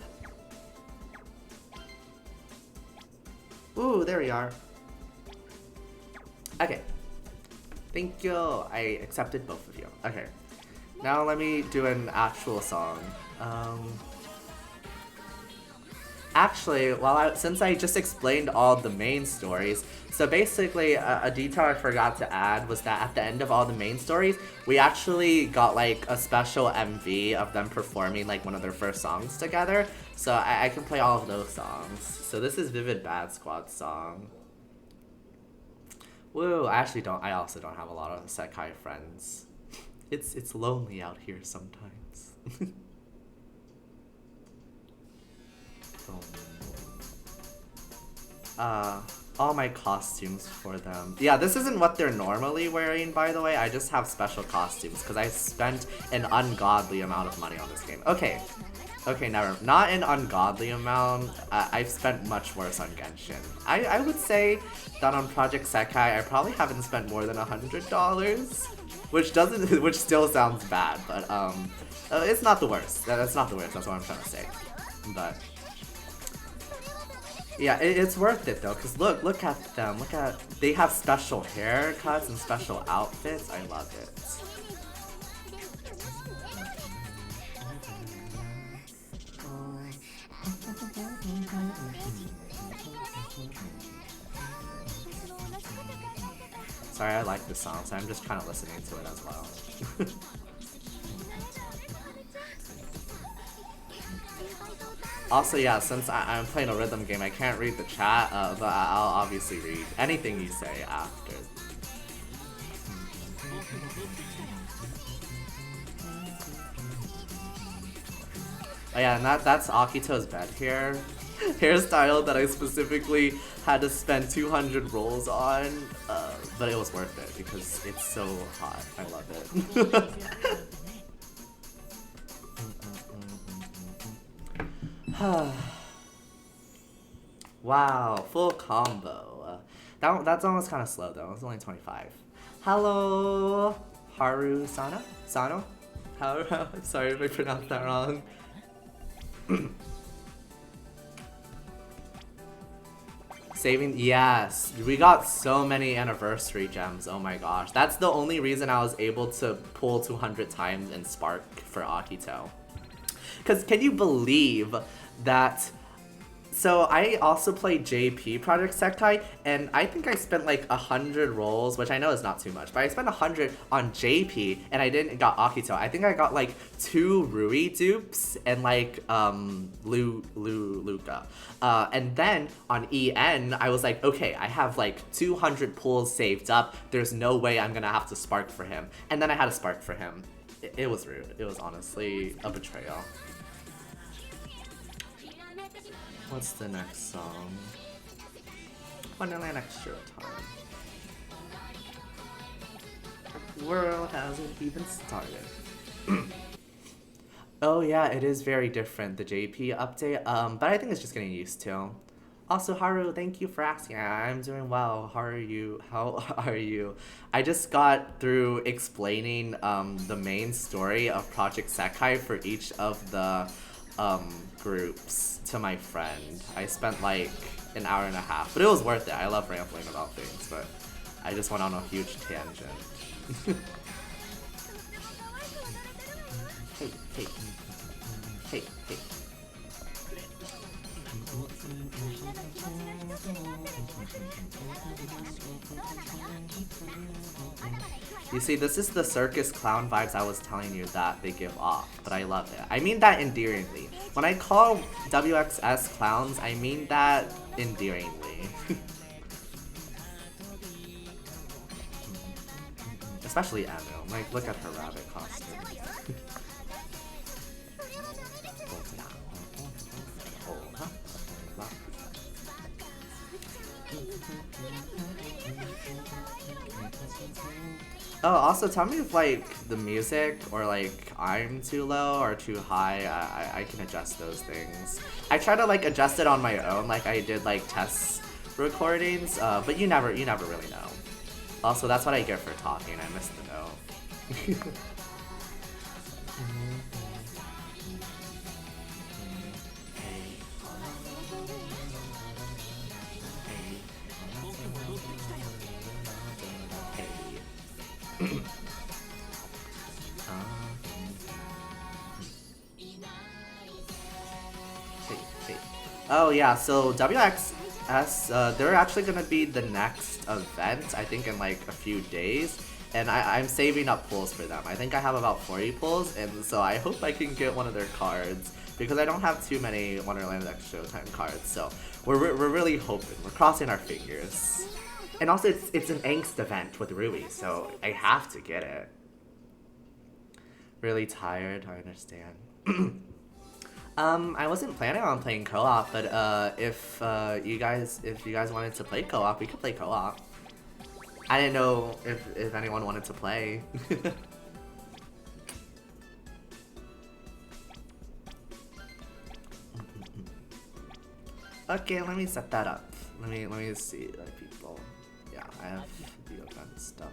Ooh, there we are. Okay. Thank you. I accepted both of you. Okay. Now let me do an actual song. Actually, since I just explained all the main stories, so basically a detail I forgot to add was that at the end of all the main stories, we actually got like a special MV of them performing like one of their first songs together. So I can play all of those songs. So this is Vivid Bad Squad's song. Woo, I also don't have a lot of Sekai friends. It's lonely out here sometimes. All my costumes for them. Yeah, this isn't what they're normally wearing, by the way. I just have special costumes because I spent an ungodly amount of money on this game. Okay, not an ungodly amount. I've spent much worse on Genshin. I would say that on Project Sekai, I probably haven't spent more than $100, which still sounds bad, but it's not the worst. That's not the worst. That's what I'm trying to say. But yeah, it's worth it though, because look at them. They have special haircuts and special outfits. I love it. Sorry, I like this song, so I'm just kind of listening to it as well. Also, yeah, since I'm playing a rhythm game, I can't read the chat, but I'll obviously read anything you say after. Oh yeah, and that's Akito's bed here. hairstyle that I specifically had to spend 200 rolls on, but it was worth it because it's so hot. I love it. Wow, full combo. That's almost kind of slow though. It's only 25. Hello, Haru Sano? How? Sorry if I pronounced that wrong. Saving, yes, we got so many anniversary gems. Oh my gosh, that's the only reason I was able to pull 200 times in Spark for Akito. Cause can you believe that? So I also played JP Project Sekai, and I think I spent like 100 rolls, which I know is not too much, but I spent 100 on JP, and I didn't got Akito. I think I got like 2 Rui dupes and like Luca. And then on EN, I was like, okay, I have like 200 pulls saved up. There's no way I'm gonna have to spark for him. And then I had a spark for him. It was rude. It was honestly a betrayal. What's the next song? Wonderland Extra Time. The world hasn't even started. Oh yeah, it is very different, the JP update, but I think it's just getting used to. Also, Haru, thank you for asking. I'm doing well. How are you? How are you? I just got through explaining the main story of Project Sekai for each of the groups to my friend. I spent like an hour and a half, but it was worth it. I love rambling about things, but I just went on a huge tangent. Hey. You see, this is the circus clown vibes I was telling you that they give off, but I love it. I mean that endearingly. When I call WXS clowns, I mean that endearingly. Especially Anu. Like, look at her rabbit costume. Oh, also tell me if like the music or like I'm too low or too high. I can adjust those things. I try to like adjust it on my own, like I did like test recordings, but you never really know. Also, that's what I get for talking. I missed the note. Oh yeah, so WXS, they're actually gonna be the next event, I think in like a few days, and I'm saving up pulls for them. I think I have about 40 pulls, and so I hope I can get one of their cards, because I don't have too many Wonderland X Showtime cards, so we're really hoping, we're crossing our fingers. And also it's an angst event with Rui, so I have to get it. Really tired, I understand. I wasn't planning on playing co-op, but if you guys wanted to play co-op, we could play co-op. I didn't know if anyone wanted to play. Okay, let me set that up. Let me see people. Yeah, I have the event stuff.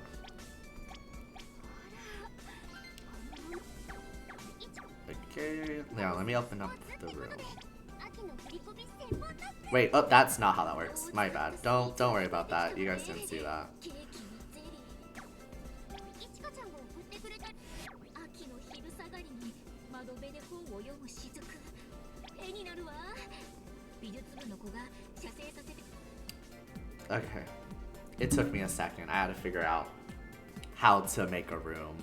Okay, yeah, let me open up the room. Wait, oh, that's not how that works. My bad. Don't worry about that. You guys didn't see that. Okay. It took me a second. I had to figure out how to make a room.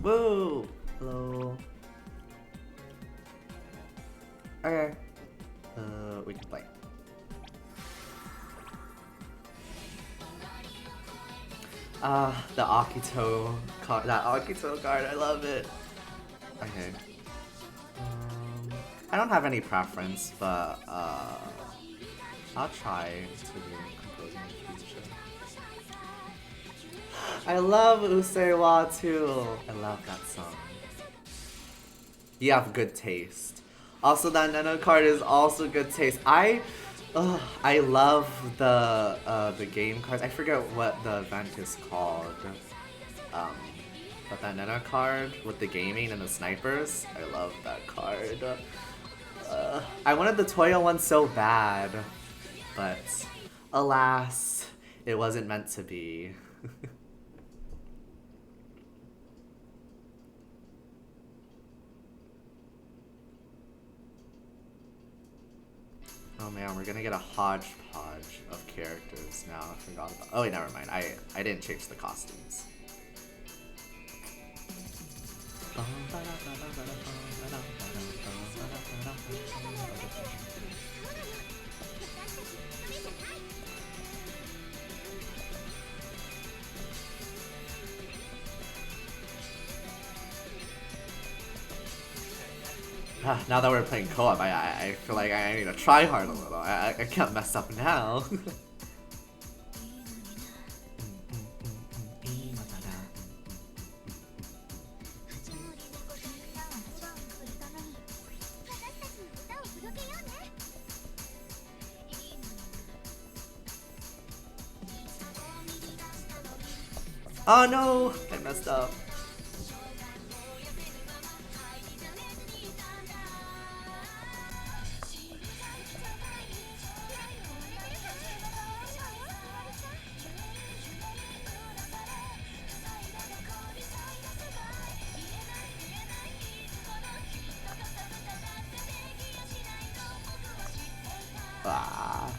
Woo! Hello. Okay. We can play. The Akito card. That Akito card, I love it. Okay. don't have any preference, but I'll try to do composing in the future. I love Usewa too. I love that song. You have good taste. Also, that Nano card is also good taste. I love the game cards. I forget what the event is called. But that Nano card with the gaming and the snipers, I love that card. I wanted the Toyo one so bad, but alas, it wasn't meant to be. Oh man, we're gonna get a hodgepodge of characters now. I forgot about. Oh wait, never mind. I didn't change the costumes. Now that we're playing co-op, I feel like I need to try hard a little. I can't mess up now. Oh no! I messed up. Ah.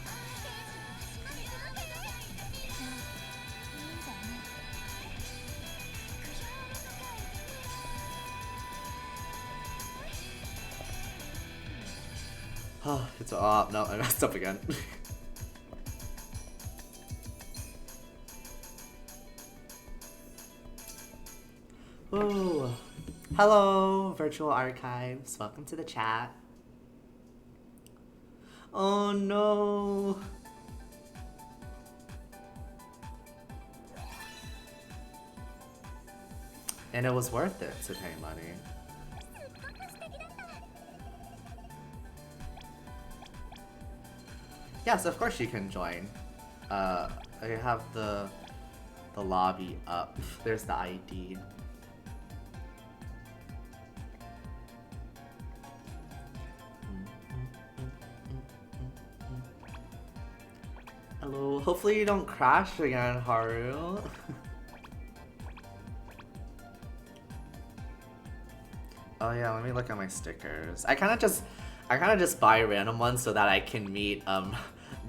Oh, it's up. No, I messed up again. Ooh. Hello, virtual archives. Welcome to the chat. Oh no. And it was worth it to pay money. Yes, of course you can join. I have the lobby up. There's the ID. Hello. Hopefully you don't crash again, Haru. Oh yeah, let me look at my stickers. I kind of just buy random ones so that I can meet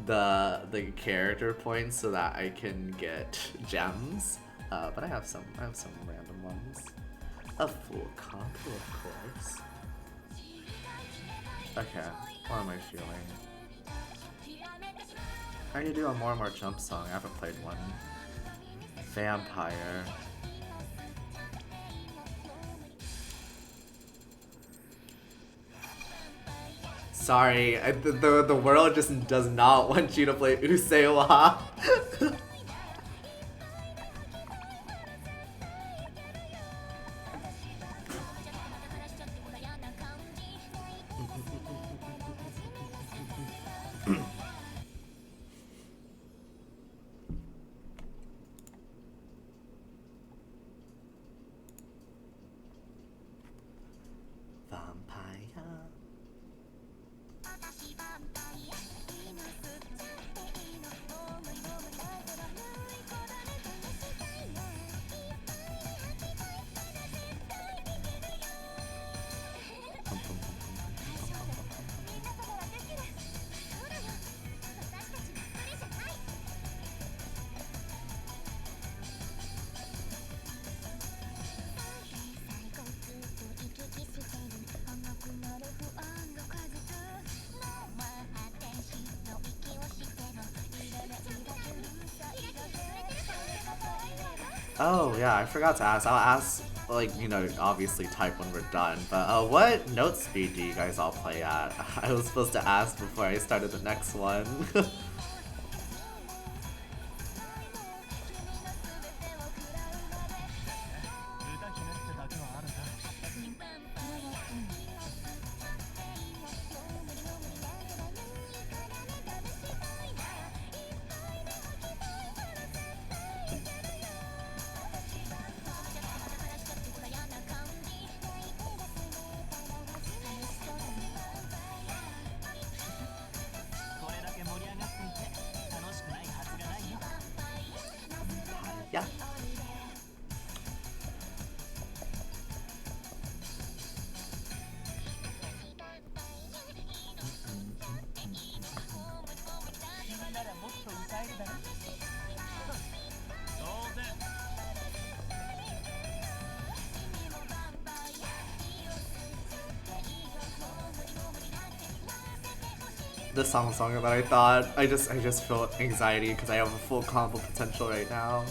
the character points so that I can get gems. But I have some random ones. A full combo, of course. Okay, what am I feeling? I need to do a more and more jump song. I haven't played one. Vampire. Sorry, the world just does not want you to play Usewa. Oh yeah, I forgot to ask. I'll ask like, you know, obviously type when we're done. But what note speed do you guys all play at? I was supposed to ask before I started the next one. Yeah. The song that I thought. I just feel anxiety because I have a full combo potential right now.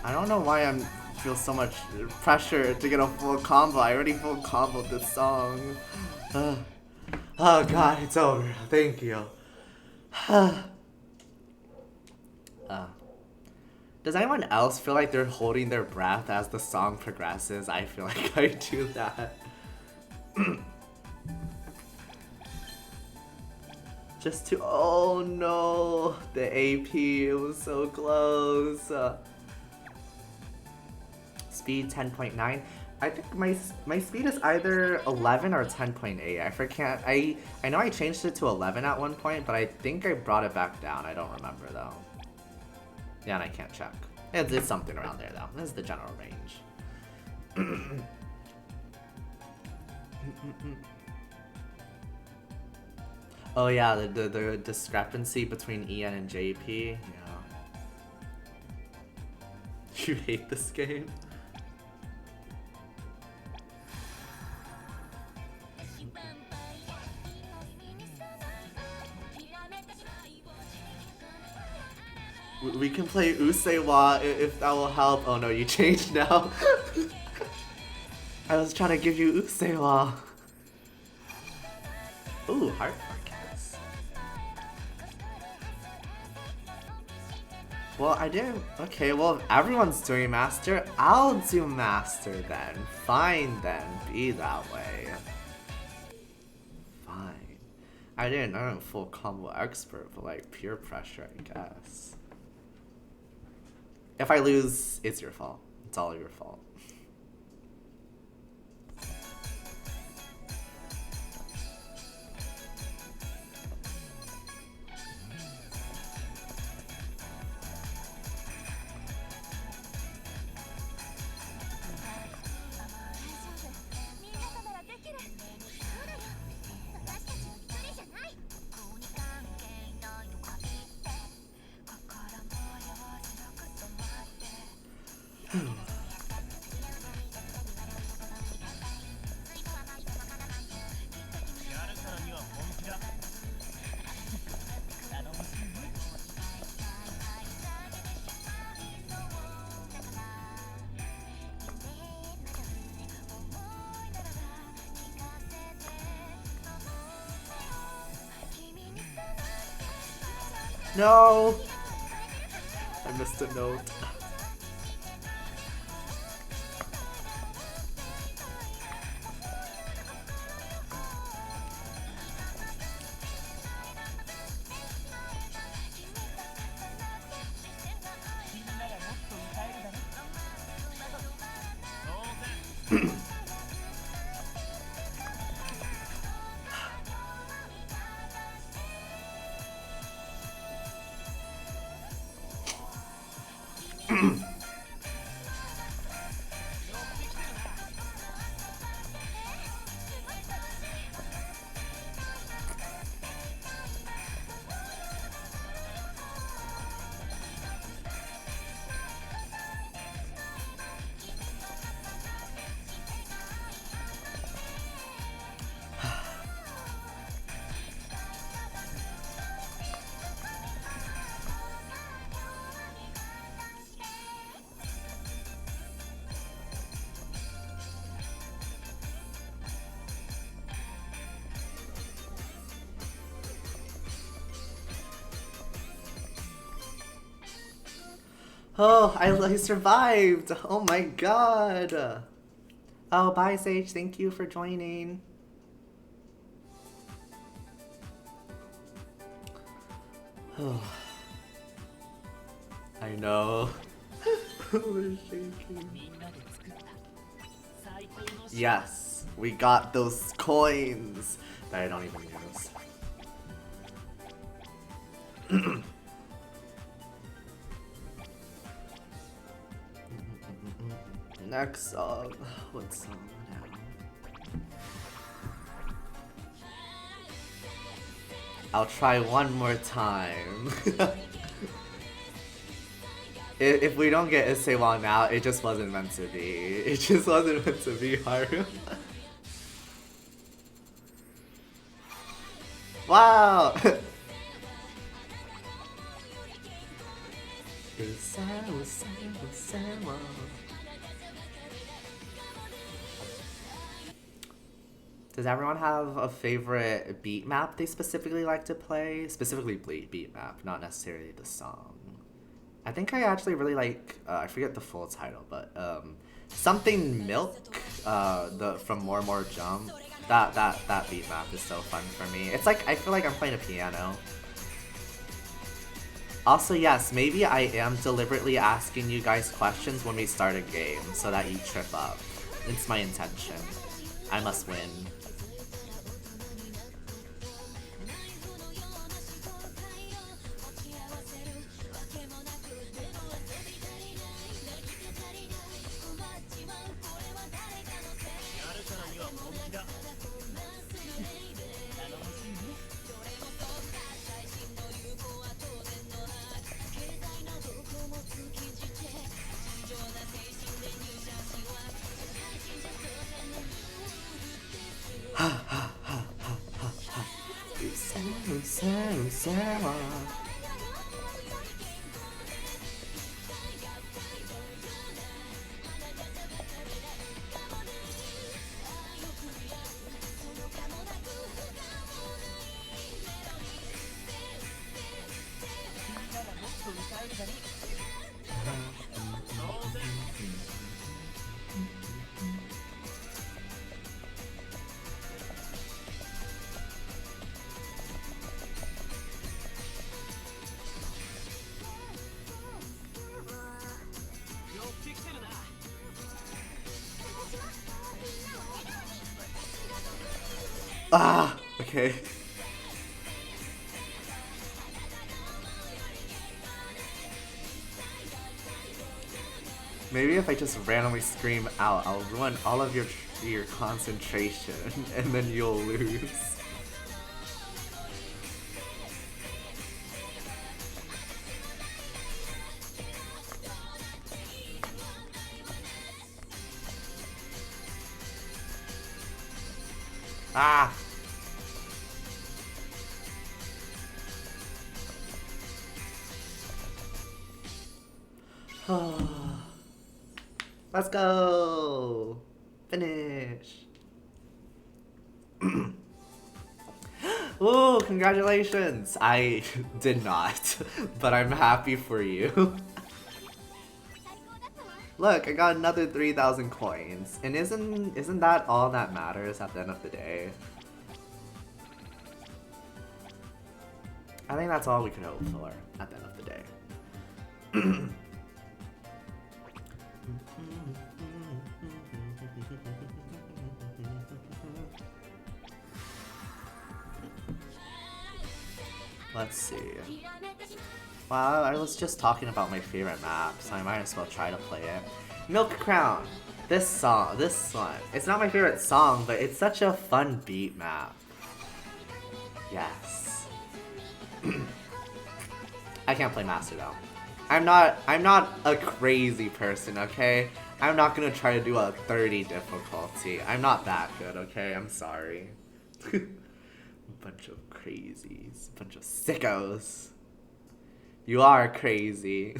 I don't know why I feel so much pressure to get a full combo. I already full comboed this song. Oh god, it's over. Thank you. Does anyone else feel like they're holding their breath as the song progresses? I feel like I do that. Just to, oh no, the AP, it was so close. Speed 10.9. I think my speed is either 11 or 10.8. I forget. I know I changed it to 11 at one point, but I think I brought it back down. I don't remember though. Yeah, and I can't check. It's something around there though. This is the general range. Oh yeah, the discrepancy between EN and JP. Yeah. You hate this game? We can play Usewa if that will help. Oh no, you changed now. I was trying to give you Usewa. Ooh, heart focus. Well, I didn't. Okay, well, if everyone's doing master, I'll do master then. Fine then, be that way. Fine. I'm full combo expert, but like peer pressure, I guess. If I lose, it's your fault. It's all your fault. No! I missed a note. Oh, I survived! Oh my god! Oh, bye Sage, thank you for joining. I know. We're shaking. Yes, we got those coins that I don't even use. Next song. What song now? I'll try one more time. If we don't get Isseiwa now, it just wasn't meant to be. It just wasn't meant to be, Haru. Wow! Does everyone have a favorite beat map they specifically like to play? Specifically beat map, not necessarily the song. I think I actually really like, I forget the full title, but something Milk, from More Jump. That beat map is so fun for me. It's like, I feel like I'm playing a piano. Also, yes, maybe I am deliberately asking you guys questions when we start a game so that you trip up. It's my intention. I must win. Ah, okay. Maybe if I just randomly scream out, I'll ruin all of your concentration, and then you'll lose. Ah! Let's go! Finish! Ooh, congratulations! I did not, but I'm happy for you. Look, I got another 3,000 coins, and isn't that all that matters at the end of the day? I think that's all we can hope for at the end of the day. Let's see. Well, I was just talking about my favorite map, so I might as well try to play it. Milk Crown! This one. It's not my favorite song, but it's such a fun beat map. Yes. I can't play Master though. I'm not a crazy person, okay? I'm not gonna try to do a 30 difficulty. I'm not that good, okay? I'm sorry. Bunch of crazies. Bunch of sickos. You are crazy.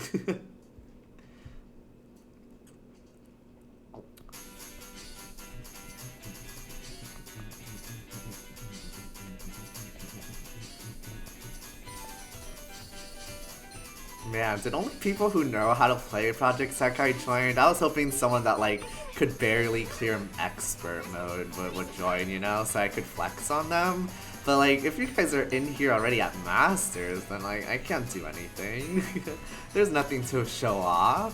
Man, did only people who know how to play Project Sekai join? I was hoping someone that like could barely clear expert mode would join, you know, so I could flex on them. But like, if you guys are in here already at Masters, then like, I can't do anything. There's nothing to show off.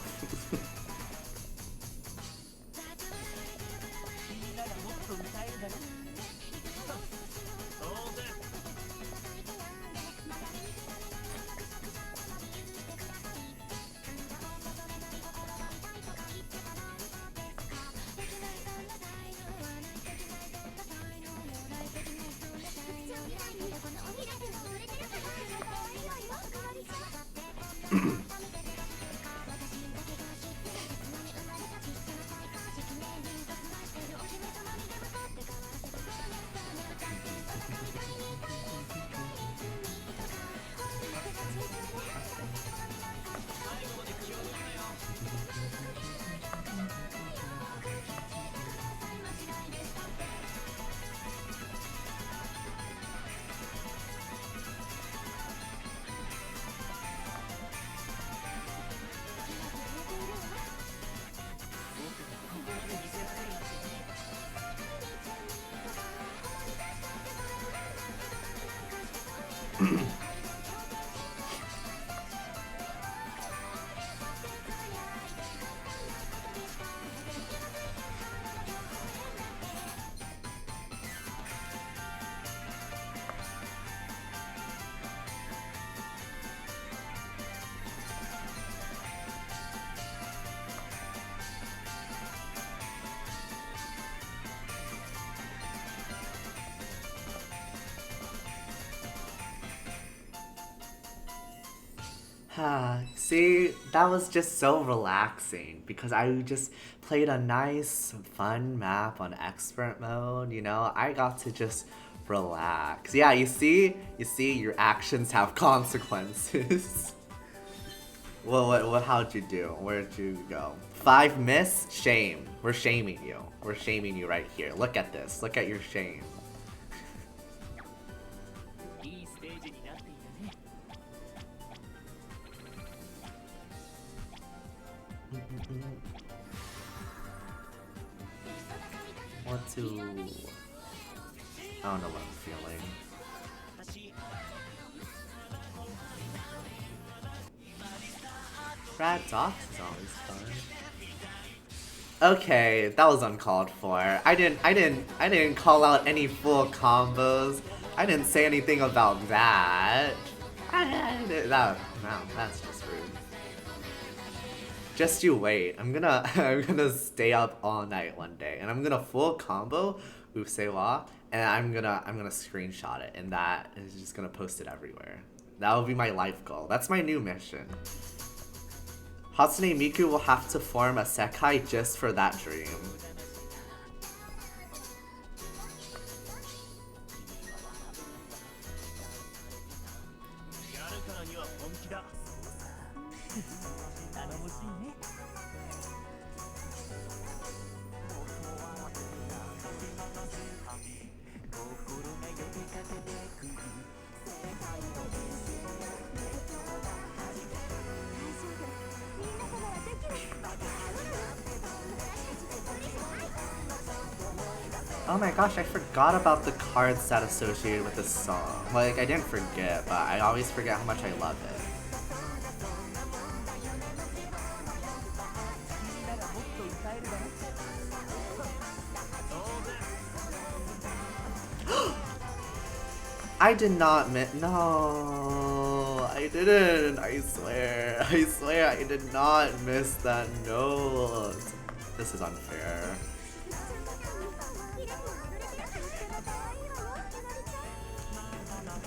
See, that was just so relaxing because I just played a nice, fun map on expert mode, you know? I got to just relax. Yeah, you see, your actions have consequences. Well, how'd you do? Where'd you go? 5 miss? Shame. We're shaming you. We're shaming you right here. Look at this. Look at your shame. What to... I don't know what I'm feeling. Rat Docs is always fun. Okay, that was uncalled for. I didn't call out any full combos. I didn't say anything about that. That's just rude. Just you wait. I'm gonna stay up all night one day, and I'm gonna full combo Usewa, and I'm gonna screenshot it, and that is just gonna post it everywhere. That will be my life goal. That's my new mission. Hatsune Miku will have to form a Sekai just for that dream. Oh my gosh, I forgot about the cards that associated with this song. Like, I didn't forget, but I always forget how much I love it. I did not no, I didn't, I swear I did not miss that note. This is unfair.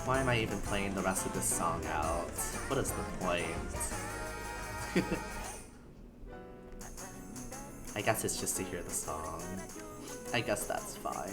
Why am I even playing the rest of this song out? What is the point? I guess it's just to hear the song. I guess that's fine.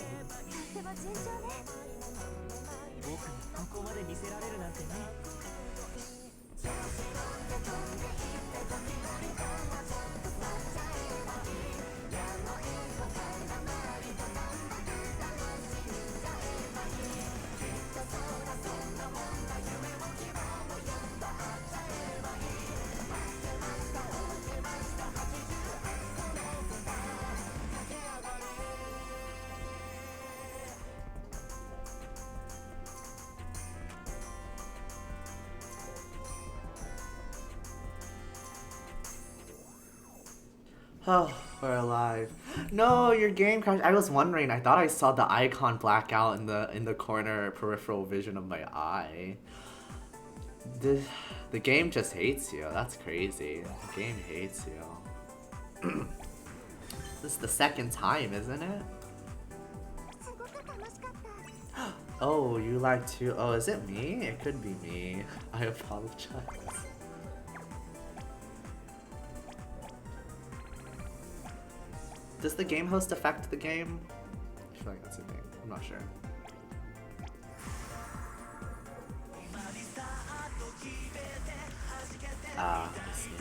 Oh, we're alive. No, your game crashed. I was wondering. I thought I saw the icon black out in the corner peripheral vision of my eye. The game just hates you. That's crazy. The game hates you. This is the second time, isn't it? Oh, you like too? Oh, is it me? It could be me. I apologize. Does the game host affect the game? I feel like that's a thing. I'm not sure. Ah, I see.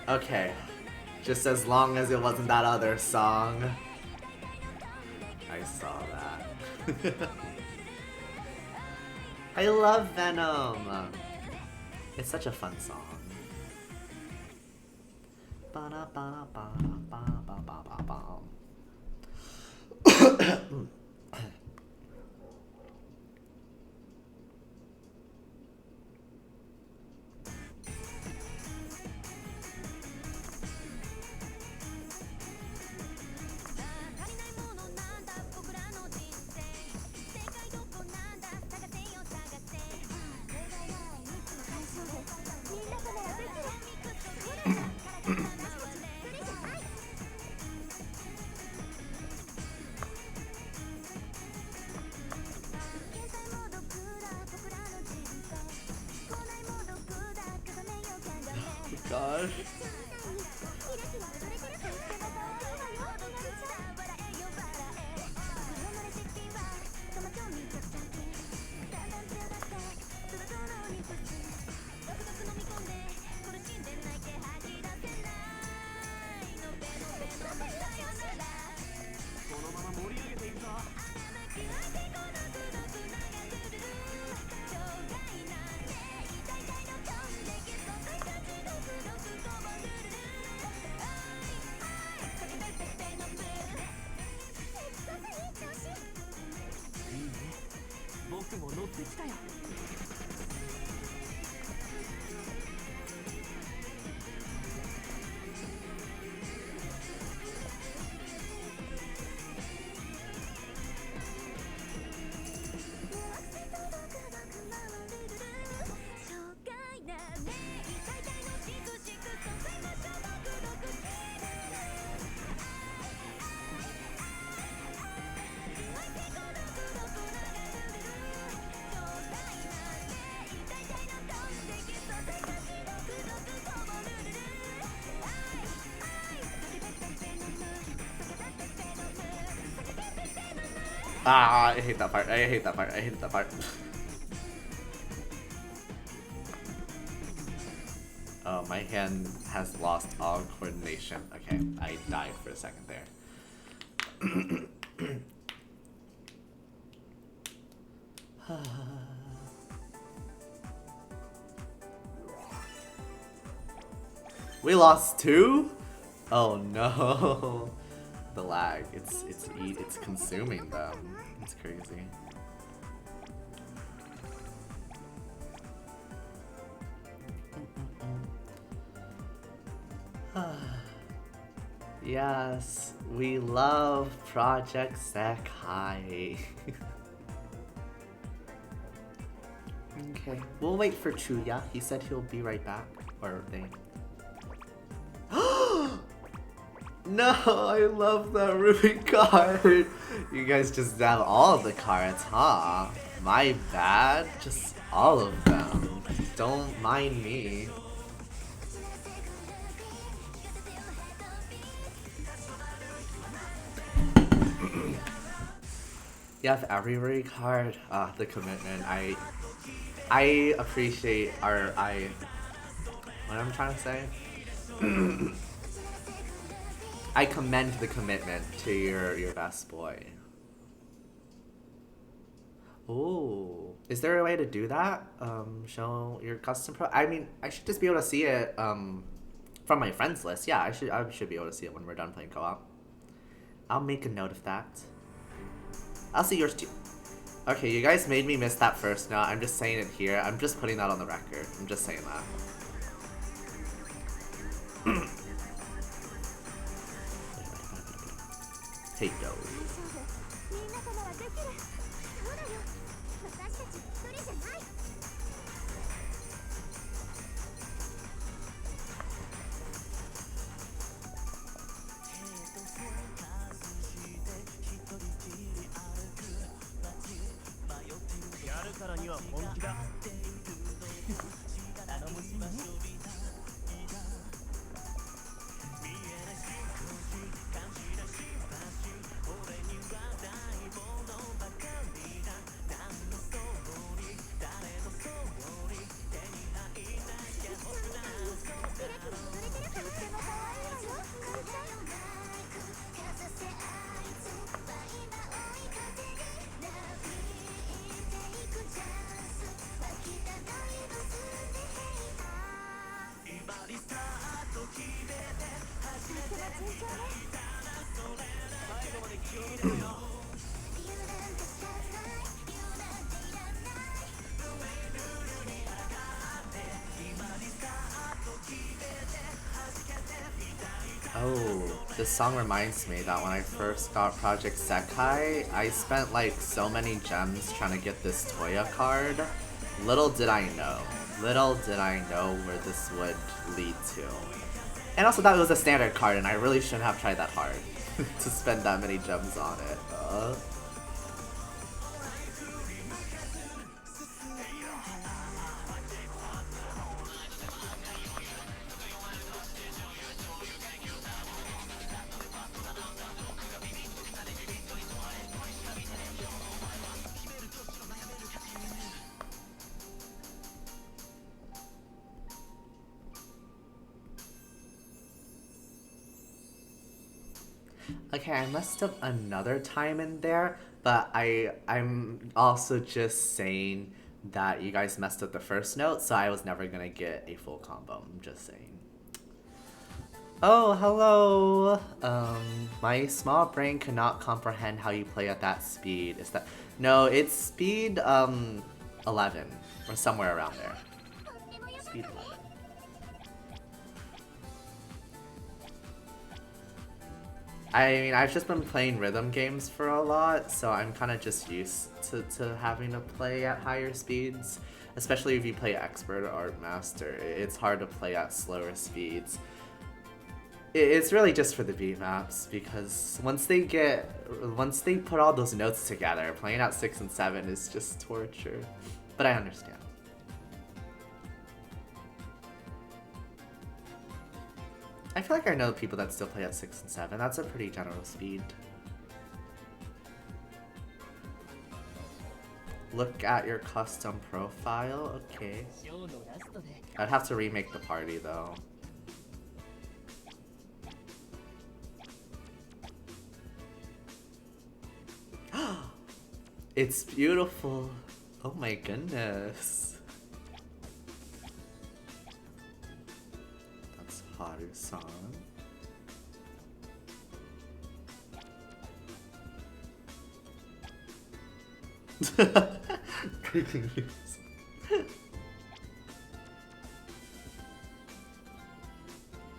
Okay. Just as long as it wasn't that other song. I saw that. I love Venom! It's such a fun song. Gosh. Ah, I hate that part. I hate that part. I hate that part. Oh, my hand has lost all coordination. Okay, I died for a second there. We lost two? Oh no. The lag. It's consuming them. It's crazy. Yes, we love Project Sekai. Okay, we'll wait for Chuya. He said he'll be right back. Or they. No, I love that Ruby card. You guys just have all of the cards, huh? My bad. Just all of them. Don't mind me. You have every Ruby card. The commitment. I appreciate what I'm trying to say. I commend the commitment to your best boy. Oh, is there a way to do that? Show your custom pro. I mean, I should just be able to see it from my friends list. Yeah, I should be able to see it when we're done playing co-op. I'll make a note of that. I'll see yours too. Okay, you guys made me miss that first note. I'm just saying it here. I'm just putting that on the record. I'm just saying that. Take those. Oh, this song reminds me that when I first got Project Sekai, I spent like so many gems trying to get this Toya card. Little did I know where this would lead to. And also that it was a standard card and I really shouldn't have tried that hard to spend that many gems on it. Okay, I messed up another time in there, but I'm also just saying that you guys messed up the first note, so I was never gonna get a full combo. I'm just saying. Oh, hello! My small brain cannot comprehend how you play at that speed. Is that... No, it's speed, 11. Or somewhere around there. Speed 11. I mean, I've just been playing rhythm games for a lot, so I'm kind of just used to having to play at higher speeds. Especially if you play Expert or Art Master, it's hard to play at slower speeds. It's really just for the beat maps, because once they put all those notes together, playing at 6 and 7 is just torture. But I understand. I feel like I know people that still play at 6 and 7. That's a pretty general speed. Look at your custom profile. Okay. I'd have to remake the party though. It's beautiful. Oh my goodness. Haru-san. Breaking news.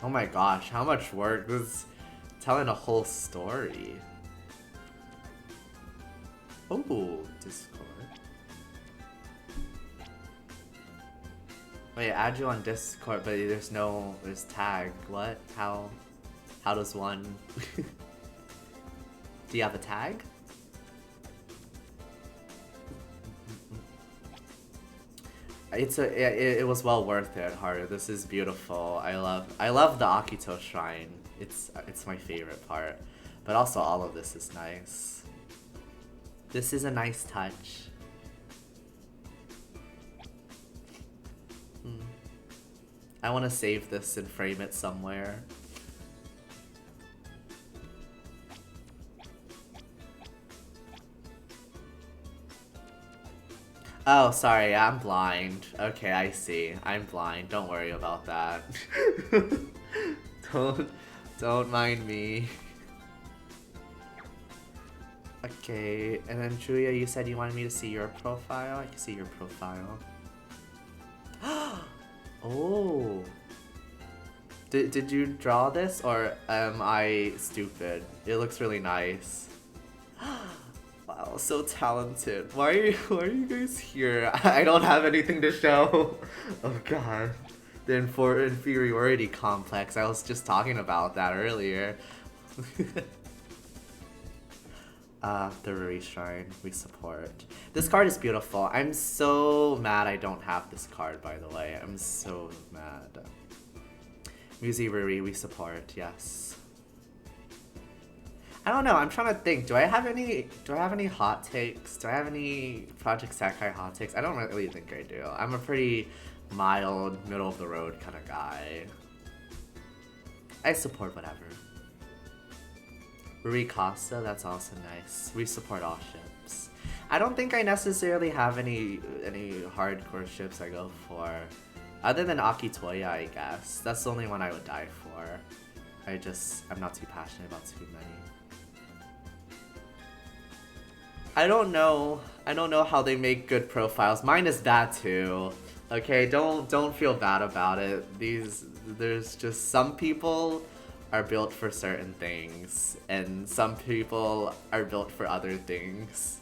Oh my gosh, how much work was telling a whole story. Oh, Discord. Wait, add you on Discord, but there's tag. What? How does one? Do you have a tag? It was well worth it, Haru. This is beautiful. I love the Akito shrine. It's my favorite part. But also all of this is nice. This is a nice touch. I want to save this and frame it somewhere. Oh, sorry, I'm blind. Okay, I see. I'm blind. Don't worry about that. Don't mind me. Okay, and then Julia, you said you wanted me to see your profile. I can see your profile. Oh. Did you draw this, or am I stupid? It looks really nice. Wow, so talented. Why are you guys here? I don't have anything to show. Oh god. The inferiority complex. I was just talking about that earlier. The Rui Shrine, we support. This card is beautiful. I'm so mad I don't have this card, by the way. I'm so mad. Musi Rui, we support, yes. I don't know, I'm trying to think. Do I have any hot takes? Do I have any Project Sekai hot takes? I don't really think I do. I'm a pretty mild, middle of the road kind of guy. I support whatever. Rui Costa, that's also nice. We support all ships. I don't think I necessarily have any hardcore ships I go for. Other than Akitoya, I guess. That's the only one I would die for. I'm not too passionate about too many. I don't know how they make good profiles. Mine is bad too. Okay, don't feel bad about it. There's just some people are built for certain things, and some people are built for other things.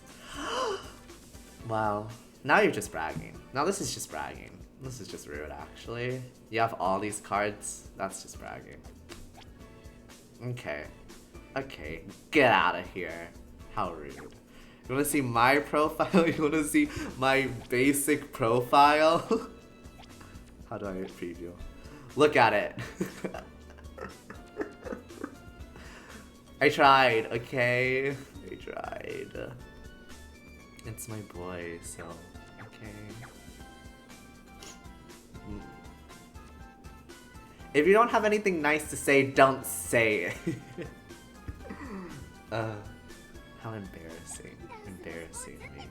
Wow. Now you're just bragging. Now this is just bragging. This is just rude, actually. You have all these cards? That's just bragging. Okay. Okay, get out of here. How rude. You wanna see my profile? You wanna see my basic profile? How do I preview? Look at it. I tried, okay? I tried. It's my boy, so, okay. If you don't have anything nice to say, don't say it. How embarrassing. Embarrassing me.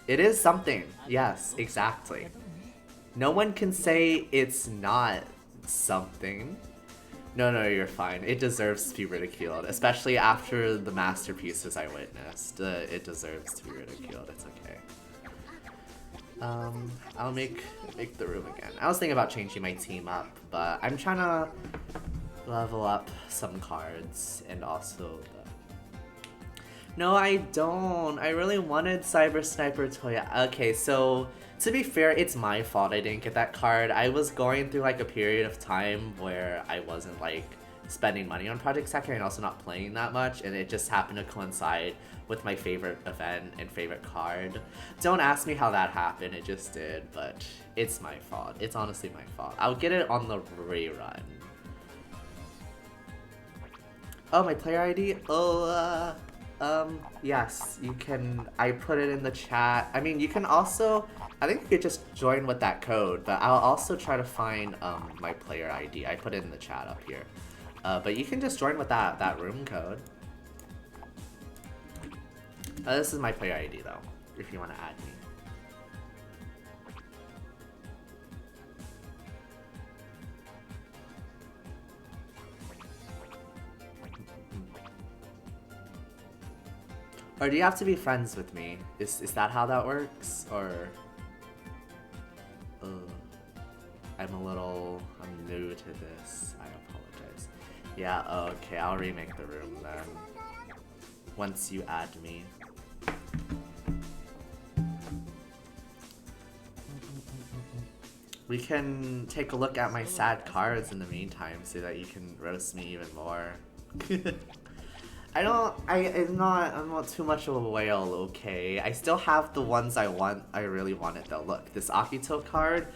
It is something. Yes, exactly. No one can say it's not something. No, you're fine. It deserves to be ridiculed, especially after the masterpieces I witnessed. It deserves to be ridiculed. It's okay. I'll make the room again. I was thinking about changing my team up, but I'm trying to level up some cards and also No, I don't. I really wanted Cyber Sniper Toya. Okay, so to be fair, it's my fault I didn't get that card. I was going through like a period of time where I wasn't like spending money on Project Sekai and also not playing that much, and it just happened to coincide with my favorite event and favorite card. Don't ask me how that happened, it just did, but it's my fault. It's honestly my fault. I'll get it on the rerun. Oh, my player ID? Oh, yes, you can, I put it in the chat. I mean, you can also, I think you could just join with that code, but I'll also try to find, my player ID. I put it in the chat up here. But you can just join with that room code. This is my player ID though, if you want to add me. Or do you have to be friends with me? Is that how that works? Or... I'm new to this. I apologize. Yeah, okay, I'll remake the room then. Once you add me. We can take a look at my sad cards in the meantime so that you can roast me even more. I'm not too much of a whale, okay? I still have the ones I really wanted though. Look, this Akito card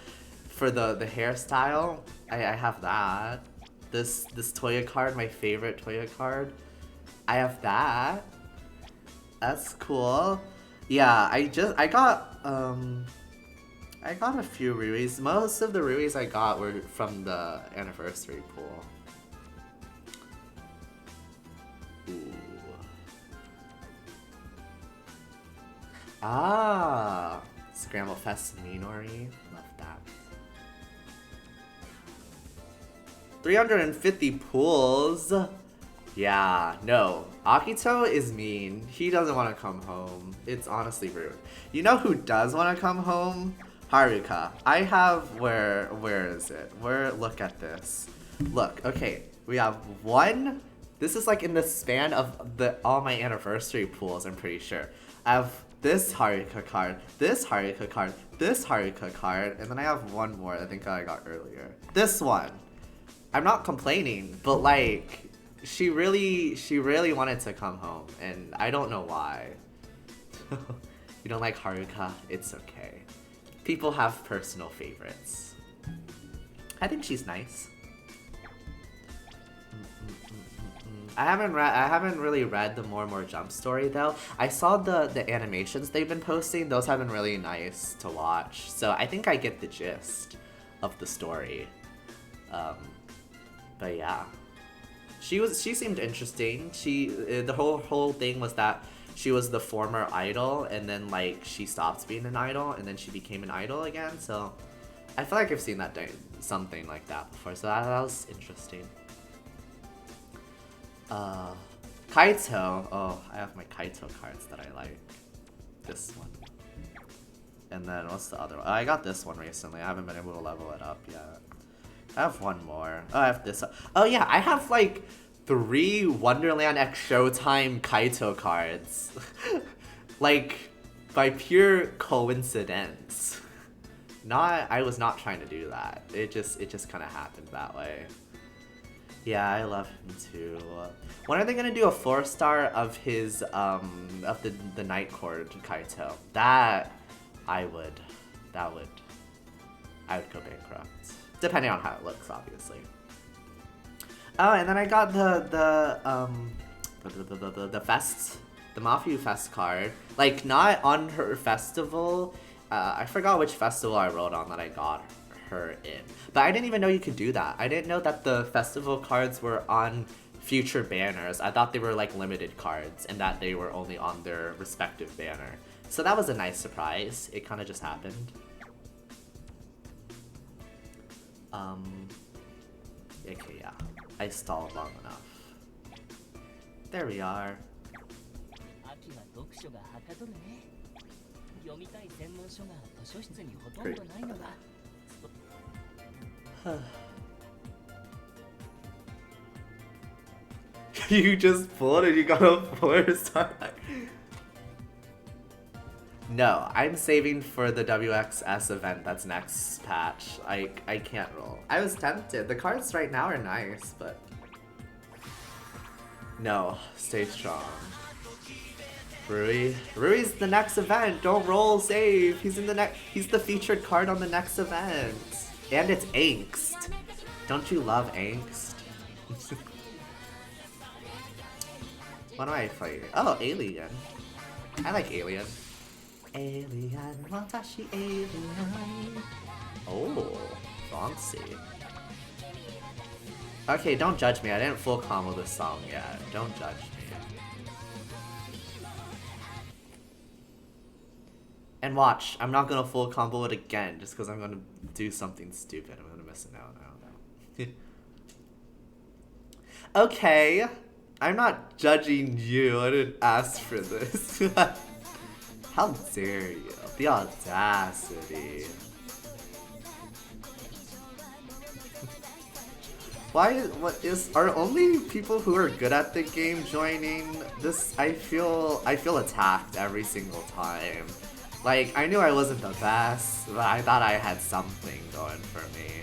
for the hairstyle, I have that. This Toya card, my favorite Toya card, I have that. That's cool. Yeah, I got a few Ruis. Most of the Ruis I got were from the anniversary pool. Ooh. Ah, Scramble Fest Minori. Love that. 350 pools. Yeah, no. Akito is mean. He doesn't want to come home. It's honestly rude. You know who does want to come home? Haruka. I have where is it? Look at this. Look, okay. We have one. This is like in the span of all my anniversary pools, I'm pretty sure. I have this Haruka card, this Haruka card, this Haruka card, and then I have one more I think I got earlier. This one. I'm not complaining, but like she really wanted to come home, and I don't know why. You don't like Haruka? It's okay. People have personal favorites. I think she's nice. I haven't really read the More Jump story though. I saw the animations they've been posting. Those have been really nice to watch. So I think I get the gist of the story. But yeah, she seemed interesting. The whole thing was that she was the former idol, and then like she stopped being an idol, and then she became an idol again. So I feel like I've seen that something like that before. So that was interesting. Kaito. Oh, I have my Kaito cards that I like. This one. And then what's the other one? I got this one recently. I haven't been able to level it up yet. I have one more. Oh, I have this. Oh yeah, I have like 3 Wonderland X Showtime Kaito cards. Like, by pure coincidence. I was not trying to do that. It just kind of happened that way. Yeah, I love him too. When are they gonna do a 4-star of his of the Night Court Kaito? I would go bankrupt. Depending on how it looks, obviously. Oh, and then I got the fest, the Mafu Fest card. Like, not on her festival. I forgot which festival I wrote on that I got her in. But I didn't even know you could do that. I didn't know that the festival cards were on future banners. I thought they were like limited cards and that they were only on their respective banner. So that was a nice surprise. It kind of just happened. Okay, yeah. I stalled long enough. There we are. Great. You just pulled and you got a 4-star. No, I'm saving for the WXS event that's next patch. I can't roll. I was tempted. The cards right now are nice, but... No, stay strong. Rui's the next event. Don't roll, save. He's the featured card on the next event. And it's angst. Don't you love angst? What am I fighting? Oh, Alien. I like Alien. Alien, watashi alien. Oh, fancy. Okay, don't judge me. I didn't full combo this song yet. Don't judge me. And watch, I'm not gonna full combo it again just because I'm gonna do something stupid. I'm gonna miss it now. Okay, I'm not judging you. I didn't ask for this. How dare you? The audacity. Are only people who are good at the game joining this? I feel attacked every single time. Like, I knew I wasn't the best, but I thought I had something going for me.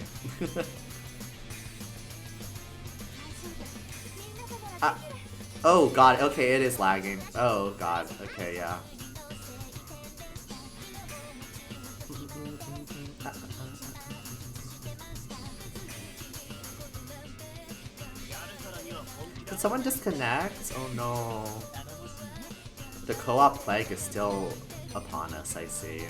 Oh god, okay, it is lagging. Oh god, okay, yeah. Did someone disconnect? Oh no. The co-op plague is still upon us, I see.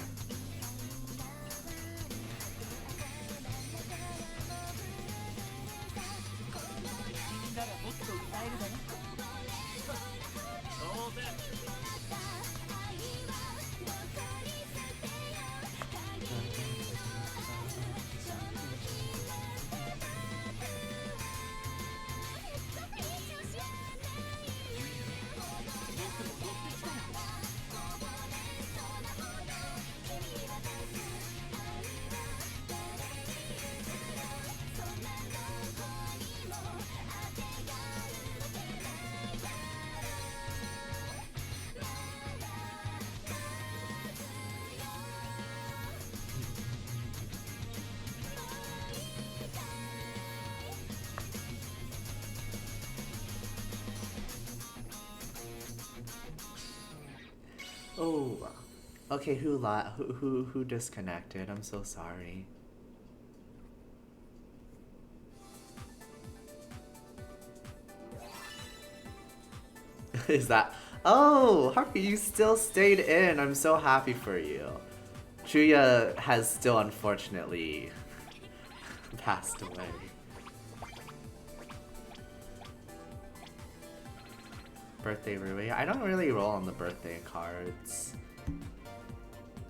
Oh, okay. Who disconnected? I'm so sorry. Is that? Oh, Harvey, you still stayed in. I'm so happy for you. Chuya has still unfortunately passed away. Birthday Rui. I don't really roll on the birthday cards.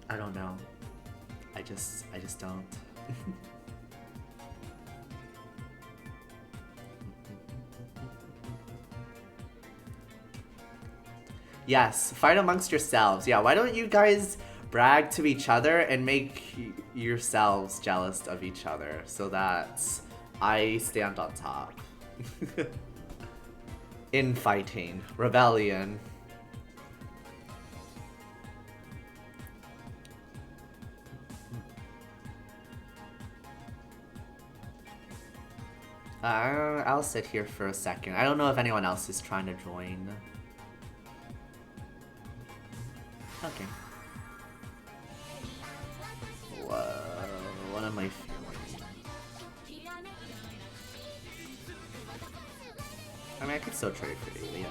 I don't know. I just don't. Yes, fight amongst yourselves. Yeah, why don't you guys brag to each other and make yourselves jealous of each other so that I stand on top. Infighting, rebellion. I'll sit here for a second. I don't know if anyone else is trying to join. Okay. Whoa, what am I feeling? I mean, I could still trade for Alien.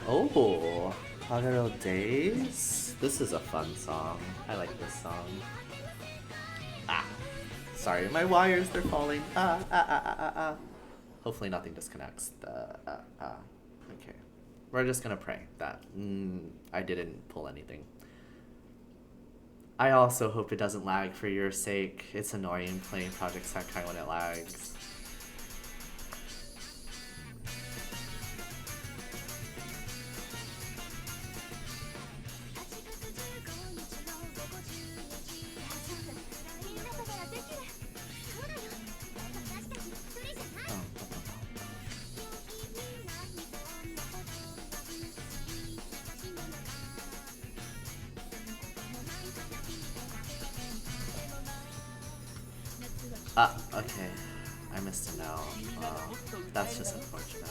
Oh, Kagero Days? This is a fun song. I like this song. Ah, sorry, my wires, they're falling. Hopefully nothing disconnects. Okay. We're just gonna pray that I didn't pull anything. I also hope it doesn't lag for your sake. It's annoying playing Project Sekai when it lags. Okay. I missed a no. That's just unfortunate.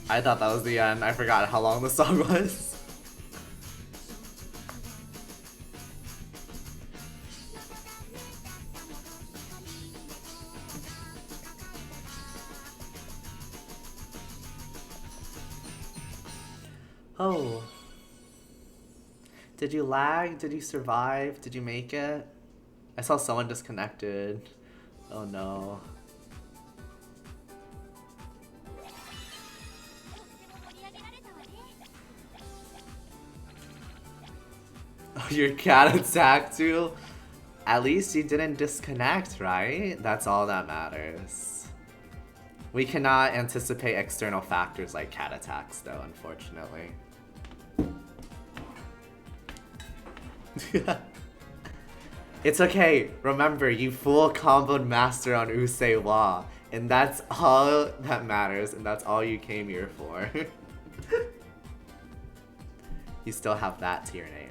I thought that was the end. I forgot how long the song was. Oh. Did you lag? Did you survive? Did you make it? I saw someone disconnected. Oh no. Oh, your cat attacked you? At least you didn't disconnect, right? That's all that matters. We cannot anticipate external factors like cat attacks, though, unfortunately. It's okay. Remember, you full comboed master on Usei Wa. And that's all that matters, and that's all you came here for. You still have that to your name.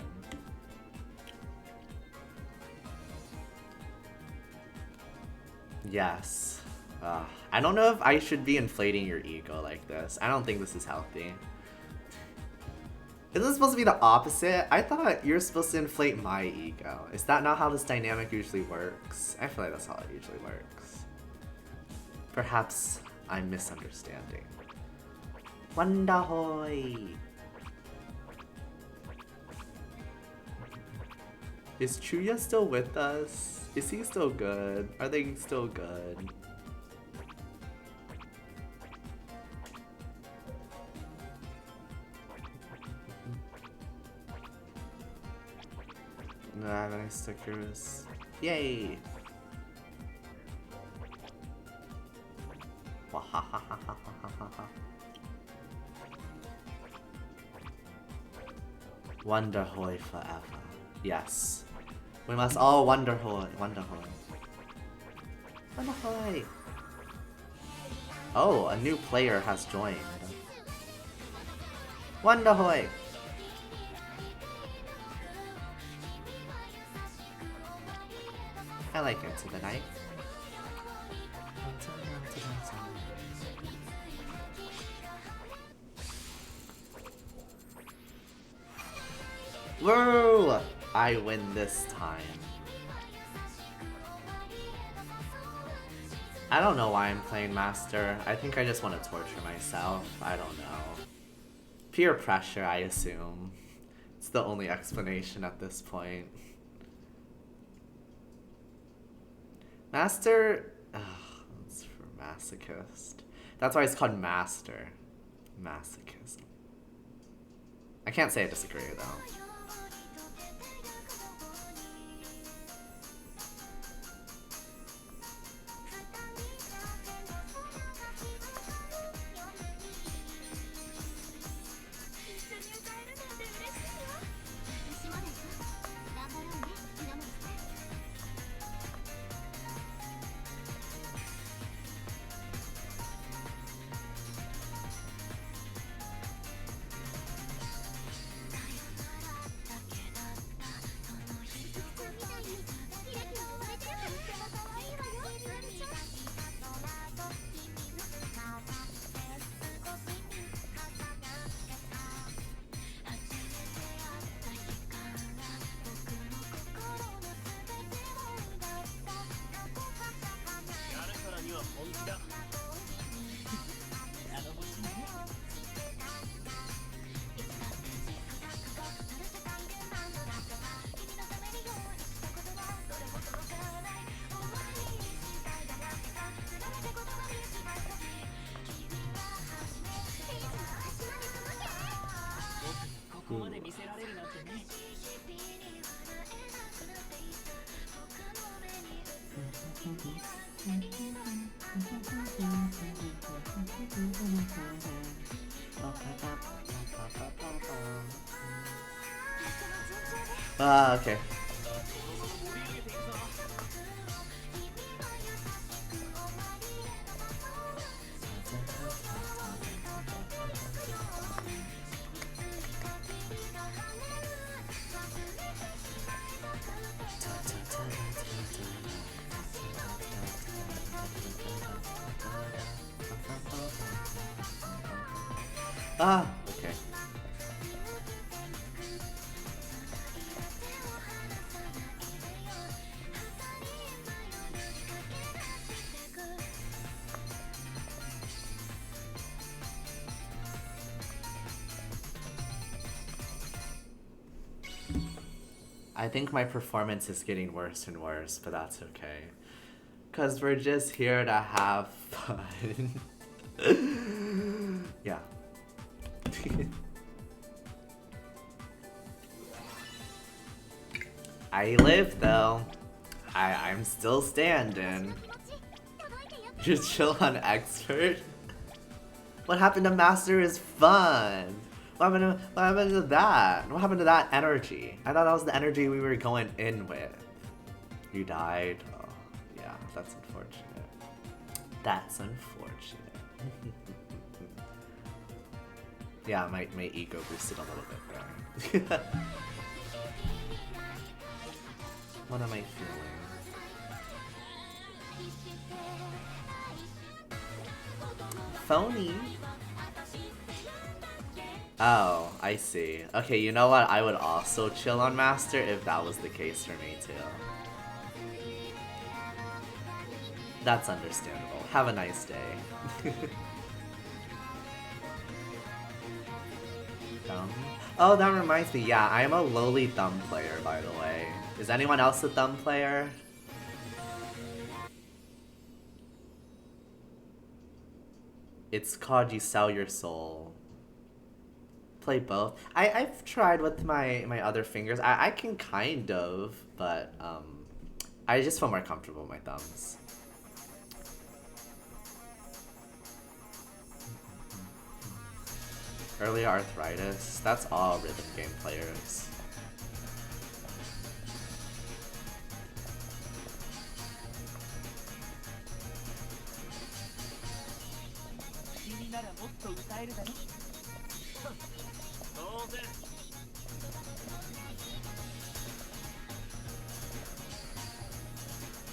Yes. I don't know if I should be inflating your ego like this. I don't think this is healthy. Isn't this supposed to be the opposite? I thought you're supposed to inflate my ego. Is that not how this dynamic usually works? I feel like that's how it usually works. Perhaps I'm misunderstanding. Wandahoy! Is Chuya still with us? Is he still good? Are they still good? No, I have any stickers. Yay! Wonderhoy forever. Yes. We must all Wonderhoy. Wonderhoy. Wonderhoy! Oh, a new player has joined. Wonderhoy! I like Into the Night. Whoa! I win this time. I don't know why I'm playing Master. I think I just want to torture myself. I don't know. Peer pressure, I assume. It's the only explanation at this point. Master... Ugh, that's for masochist. That's why it's called Master. Masochism. I can't say I disagree, though. Okay. Okay. I think my performance is getting worse and worse, but that's okay. 'Cause we're just here to have fun. Yeah. I live though. I'm still standing. You chill on expert? What happened to Master is fun. What happened to that? What happened to that energy? I thought that was the energy we were going in with. You died? Oh, yeah, that's unfortunate. That's unfortunate. Yeah, my ego boosted a little bit there. What am I feeling? Phony? Oh, I see. Okay, you know what? I would also chill on Master if that was the case for me too. That's understandable. Have a nice day. Thumb? Oh, that reminds me. Yeah, I am a lowly thumb player, by the way. Is anyone else a thumb player? It's called You Sell Your Soul. Play both. I've tried with my other fingers. I can kind of, but I just feel more comfortable with my thumbs. Early arthritis. That's all rhythm game players.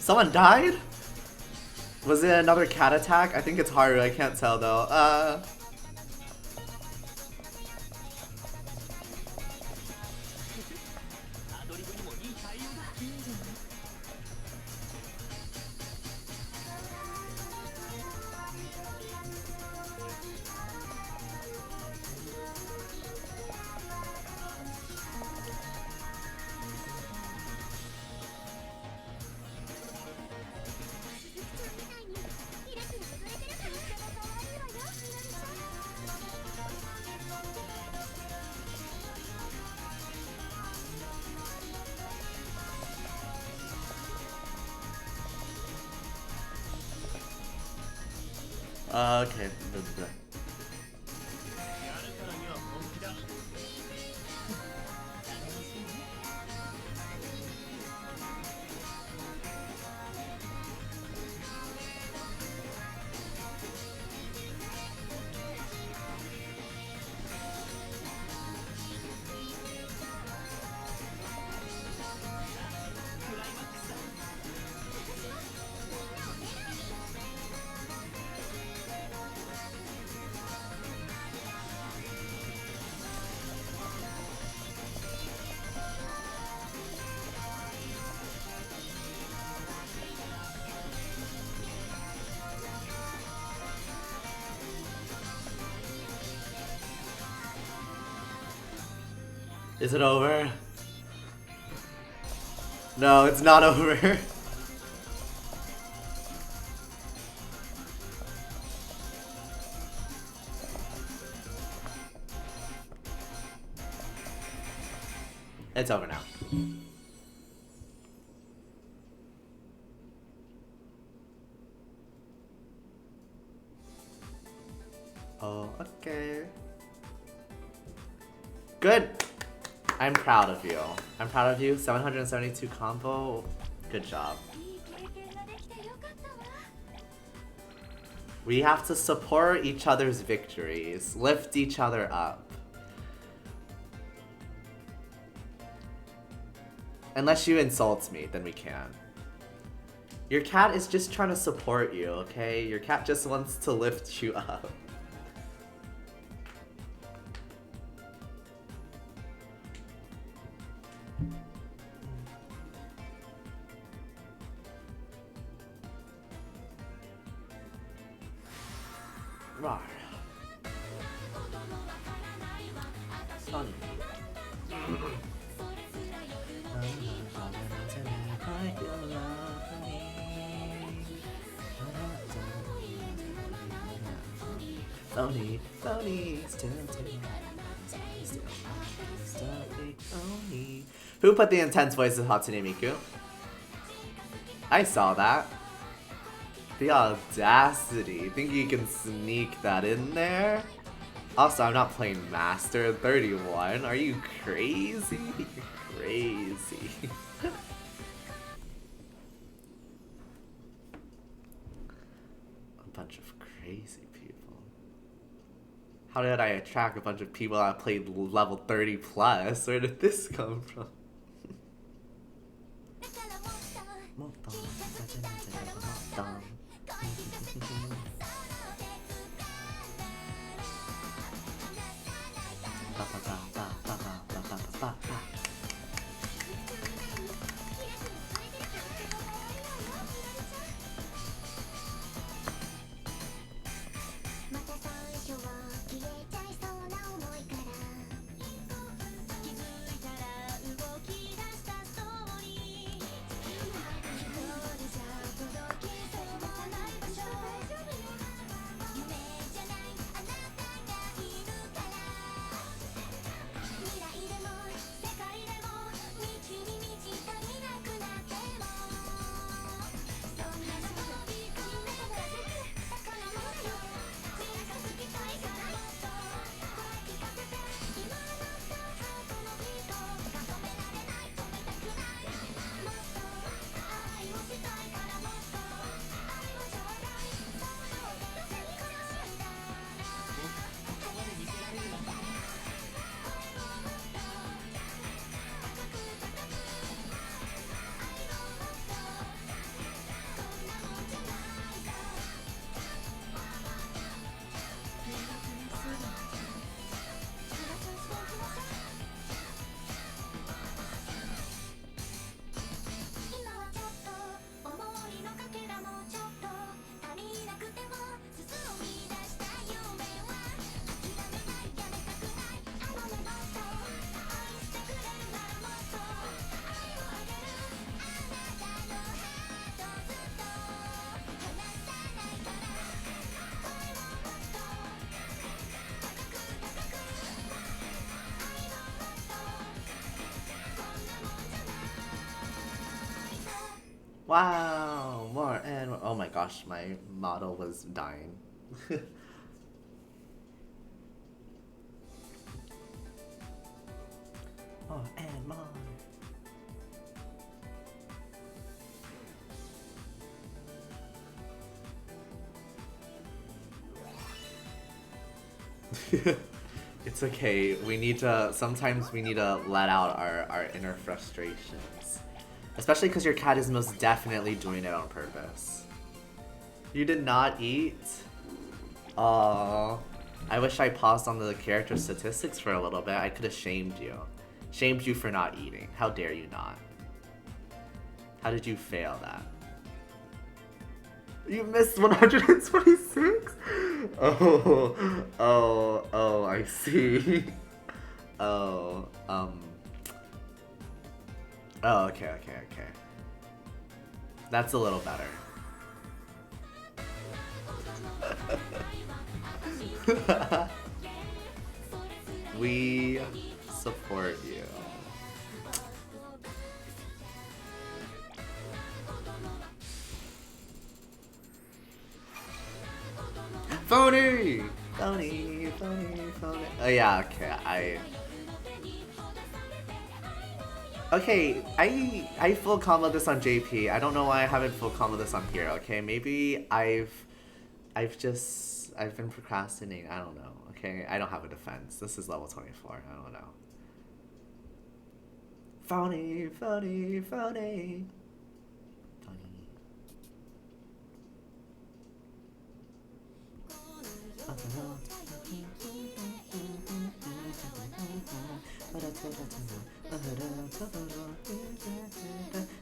Someone died? Was it another cat attack? I think it's Haru, I can't tell though. Okay. Is it over? No, it's not over. It's over now. Oh, okay. Good. I'm proud of you. I'm proud of you. 772 combo. Good job. We have to support each other's victories. Lift each other up. Unless you insult me, then we can. Your cat is just trying to support you, okay? Your cat just wants to lift you up. Rawr. Sunny. Phony, phony, still phony. Who put the intense voice of Hatsune Miku? I saw that. The audacity. Think you can sneak that in there? Also, I'm not playing Master 31. Are you crazy? Crazy. bunch of crazy people. How did I attract a bunch of people that played level 30 plus? Where did this come from? Wow, more and more. Oh my gosh, my model was dying. More and more. It's okay. Sometimes we need to let out our inner frustrations. Especially because your cat is most definitely doing it on purpose. You did not eat? Aww. I wish I paused on the character statistics for a little bit. I could have shamed you. Shamed you for not eating. How dare you not? How did you fail that? You missed 126? Oh, I see. Oh, okay. That's a little better. We support you. Phony! Oh yeah, okay, Okay, I full combo this on JP. I don't know why I haven't full combo this on here, okay? Maybe I've been procrastinating. I don't know, okay? I don't have a defense. This is level 24. I don't know. Phony.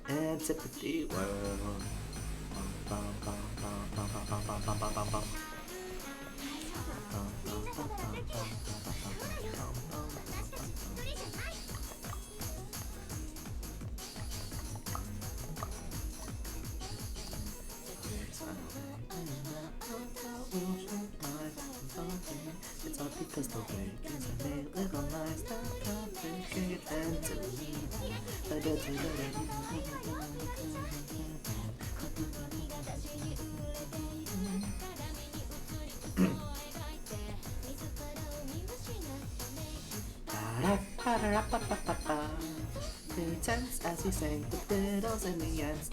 Antipathy world. It's all because the way things are made, little lies that complicate and Too tense as we sang the riddles in the ends.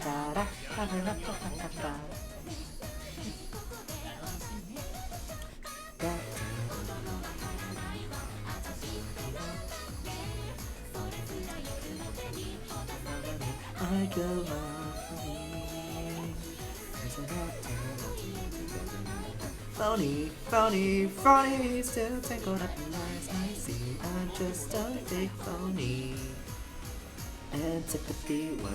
like a love for me. Phony, phony, phony, still tangled up in lies I see. I'm just a fake phony. Antipathy will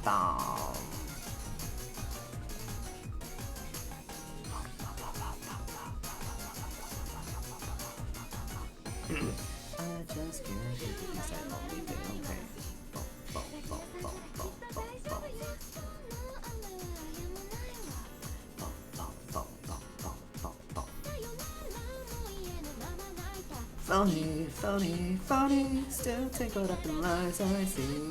bomb. I just can't get it because I only feel pain. Phony, phony, phony, still tangled up in lies I see.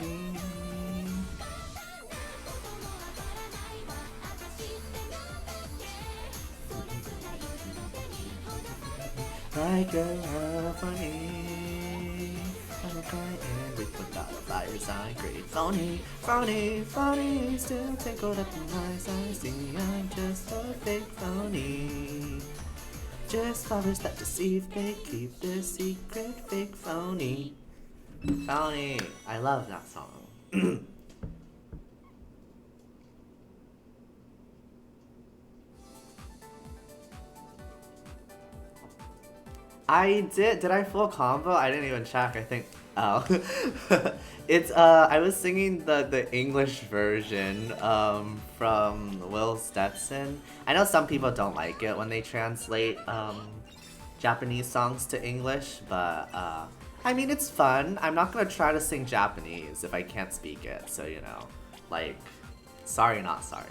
Like a love for me. I'm a cry and with without a fire sign. Great phony, phony, phony, still tangled up in lies I see. I'm just a fake phony. Just flowers that deceive, they keep the secret, fake phony. Phony. I love that song. I did. Did I full combo? I didn't even check. I think. Oh, it's I was singing the English version from Will Stetson. I know some people don't like it when they translate Japanese songs to English, but I mean it's fun. I'm not gonna try to sing Japanese if I can't speak it. So you know, like, sorry, not sorry.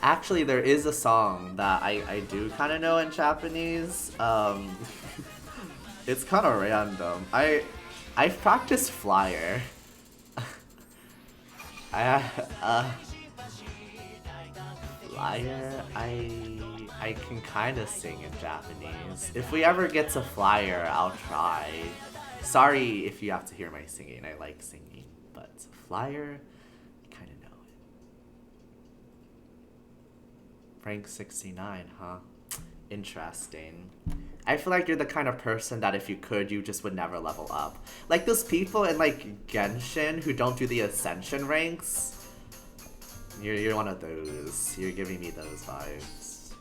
Actually, there is a song that I do kind of know in Japanese. It's kind of random. I've practiced Flyer. Flyer. I can kind of sing in Japanese. If we ever get to Flyer, I'll try. Sorry if you have to hear my singing. I like singing, but Flyer. Rank 69, huh? Interesting. I feel like you're the kind of person that if you could, you just would never level up. Like those people in like Genshin who don't do the ascension ranks. You're one of those. You're giving me those vibes.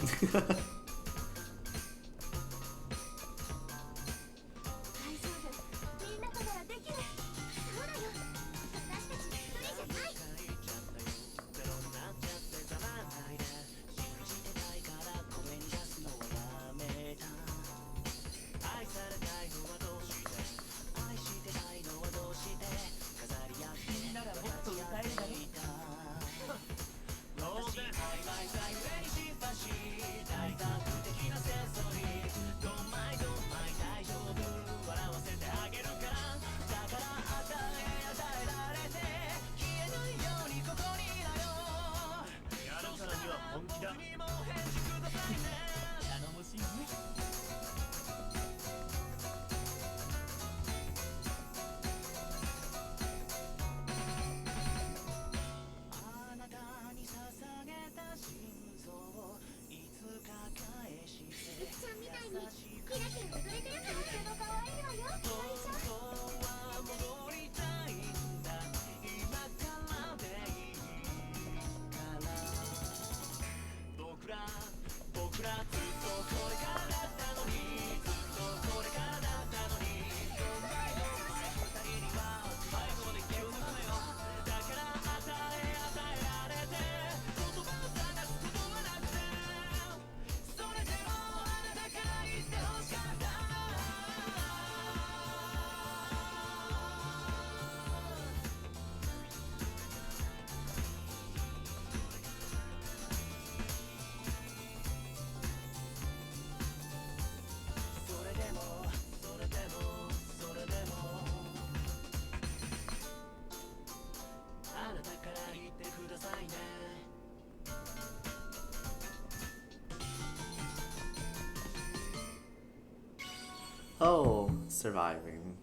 Oh, surviving.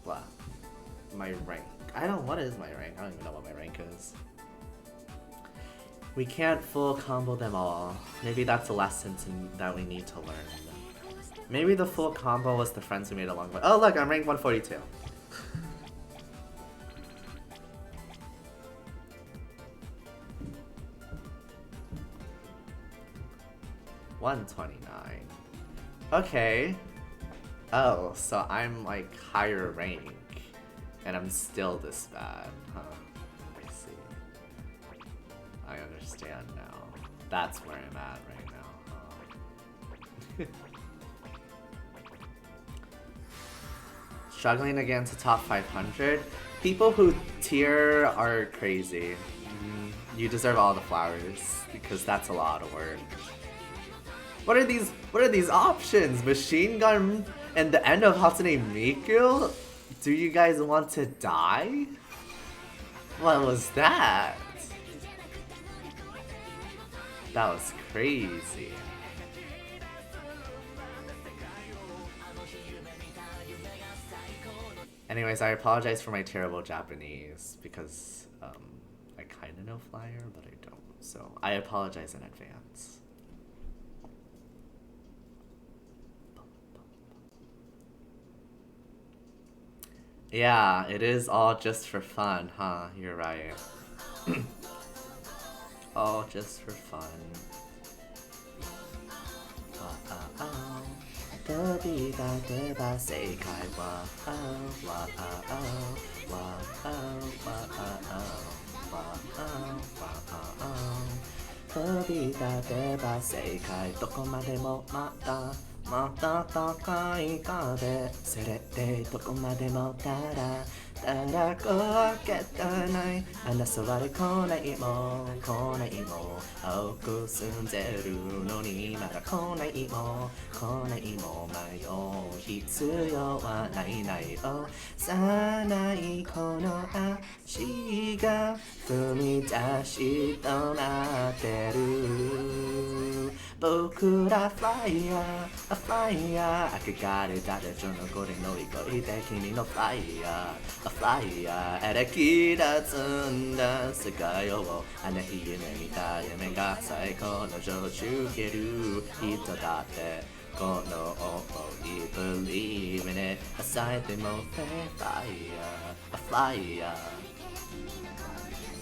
Blah. My rank. What is my rank? I don't even know what my rank is. is. We can't full combo them all. Maybe that's a lesson that we need to learn. Maybe the full combo was the friends we made along the way. Oh look, I'm ranked 142. 129. Okay. Oh, so I'm like higher rank. And I'm still this bad, huh? I see. I understand now. That's where I'm at right now, huh? Struggling against the top 500? People who tier are crazy. You deserve all the flowers, because that's a lot of work. What are these options? Machine Gun and the end of Hatsune Miku? Do you guys want to die? What was that? That was crazy. Anyways, I apologize for my terrible Japanese because I kind of know Flyer, but I don't. So I apologize in advance. Yeah, it is all just for fun, huh? You're right. All just for fun. A flyer, 憧れ誰しのこれ乗り越えて君のフライヤー A flyer, 描き出すんだ世界をあの日夢見た夢が最高の上中ける人だってこの想い Believe in it 朝えても Flyer, a flyer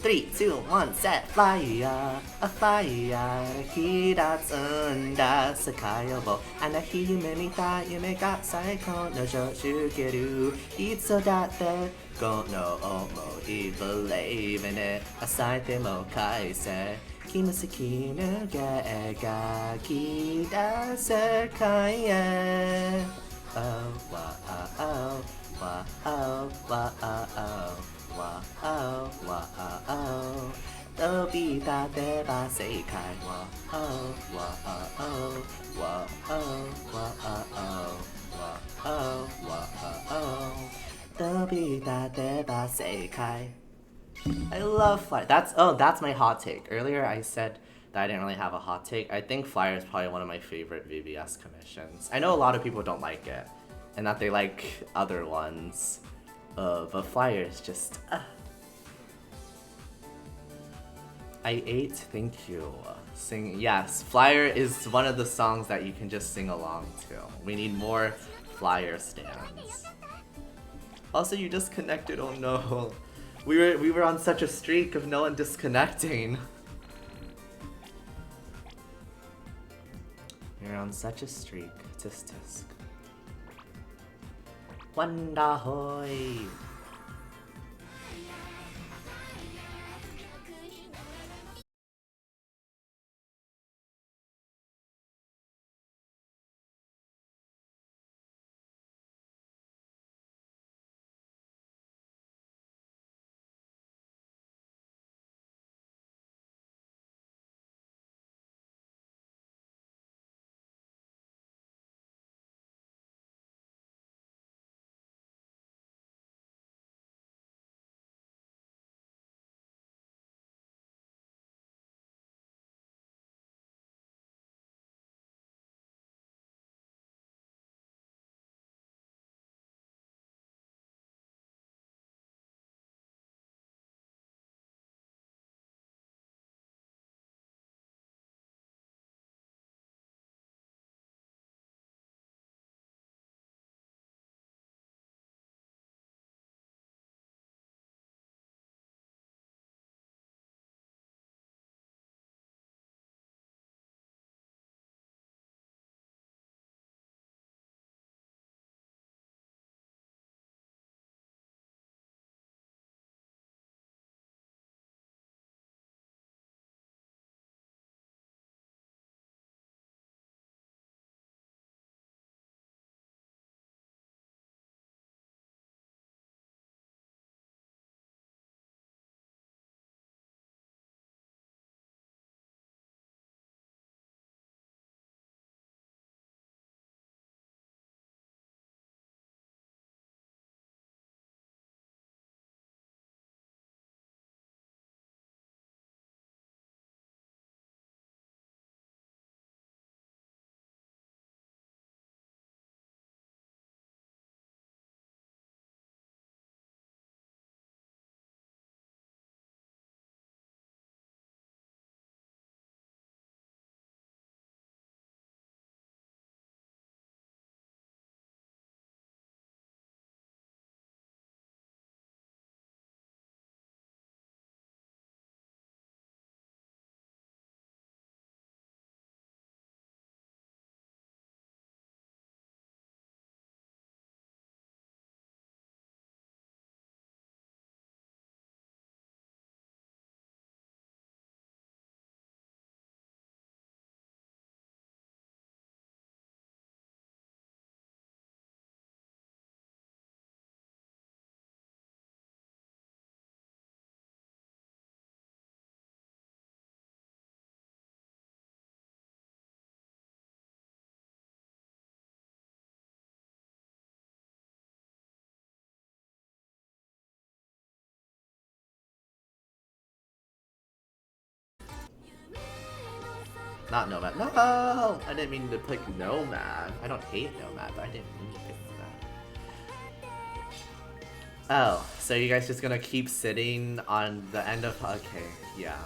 Three, two, one, set, flyer, a flyer 引き出すんだ世界をあの日夢見た夢が最高の上手けるいつだってこの想い Believe in it 朝えても快晴君好きなが描き出す世界へ Oh, wow, wow, wow, wow Wow, wow, 飛び立てば世界を Wow, wow, wow, wow, 飛び立てば世界 I love Flyer. That's my hot take. Earlier I said that I didn't really have a hot take. I think Flyer is probably one of my favorite VBS commissions. I know a lot of people don't like it, and that they like other ones. But Flyer is just... I ate, thank you. Sing, yes, Flyer is one of the songs that you can just sing along to. We need more Flyer stands. Also, you disconnected, oh no. We were on such a streak of no one disconnecting. We were on such a streak. Tisk tisk. Wandahoy! Not Nomad. No! I didn't mean to pick Nomad. I don't hate Nomad, but I didn't mean to pick that. Oh, so you guys just gonna keep sitting on the end of... Okay, yeah.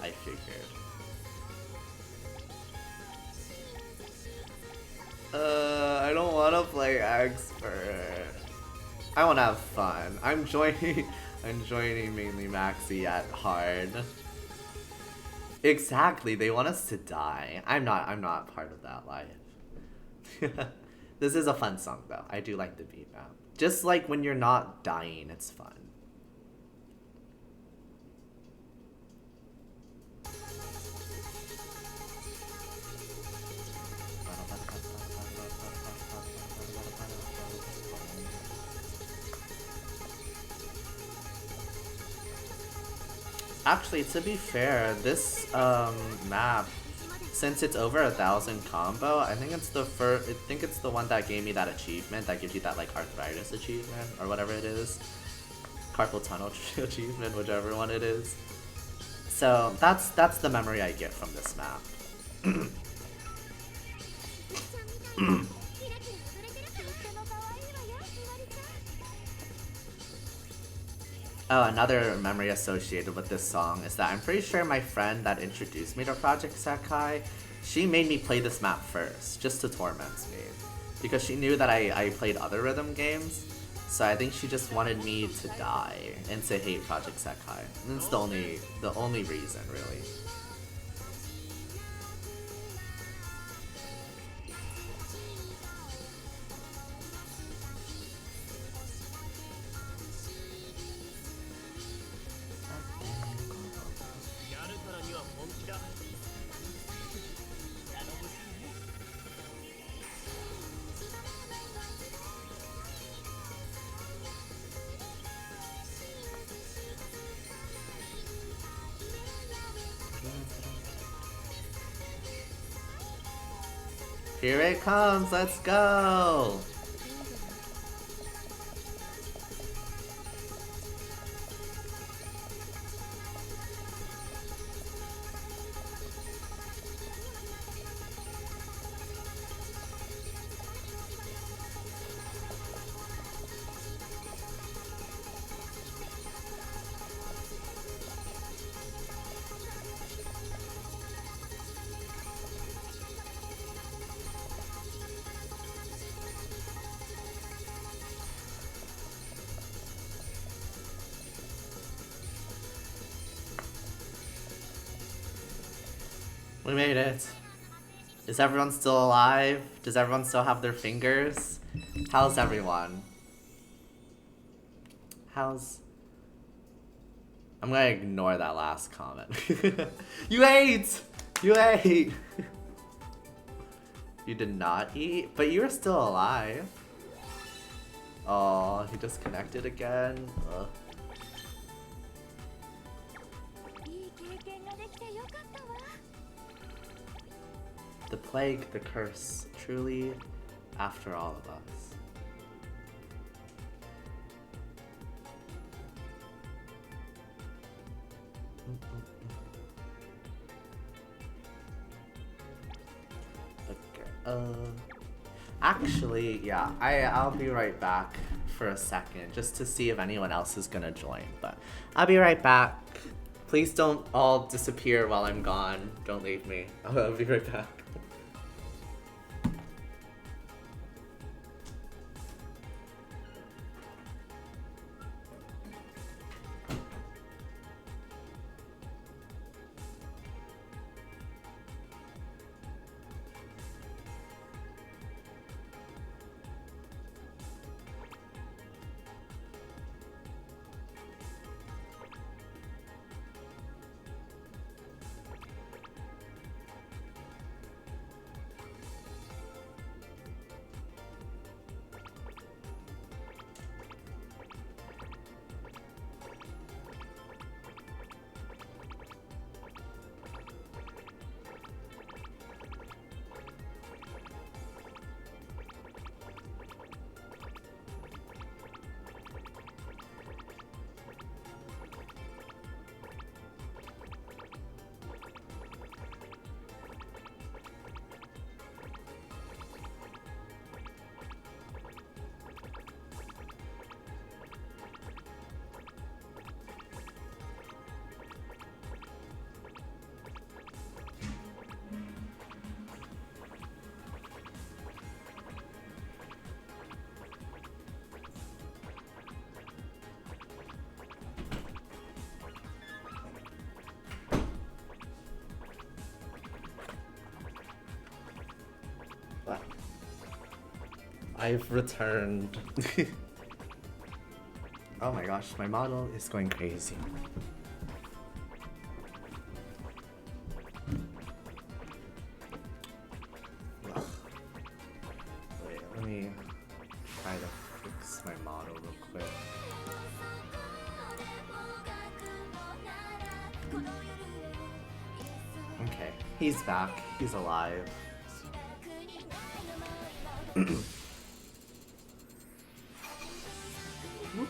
I figured. I don't wanna play expert. I wanna have fun. I'm joining mainly Maxi at hard. Exactly, they want us to die. I'm not part of that life. This is a fun song though. I do like the beat map. Just like when you're not dying, it's fun. Actually, to be fair, this map, since it's over 1,000 combo, I think it's the first. I think it's the one that gave me that achievement, that gives you that like arthritis achievement or whatever it is, carpal tunnel achievement, whichever one it is. So that's the memory I get from this map. Oh, another memory associated with this song is that I'm pretty sure my friend that introduced me to Project Sekai, she made me play this map first, just to torment me. Because she knew that I played other rhythm games, so I think she just wanted me to die and to hate Project Sekai. And it's the only reason, really. Here it comes, let's go! We made it. Is everyone still alive? Does everyone still have their fingers? How's everyone? How's... I'm gonna ignore that last comment. You ate! You ate! You did not eat? But you're still alive. Oh, he disconnected again? Ugh. The plague, the curse, truly after all of us. Okay, actually, yeah, I'll be right back for a second just to see if anyone else is gonna join, but I'll be right back. Please don't all disappear while I'm gone. Don't leave me. I'll be right back. I've returned. Oh my gosh, my model is going crazy. Ugh. Wait, let me try to fix my model real quick. Okay, he's back. He's alive.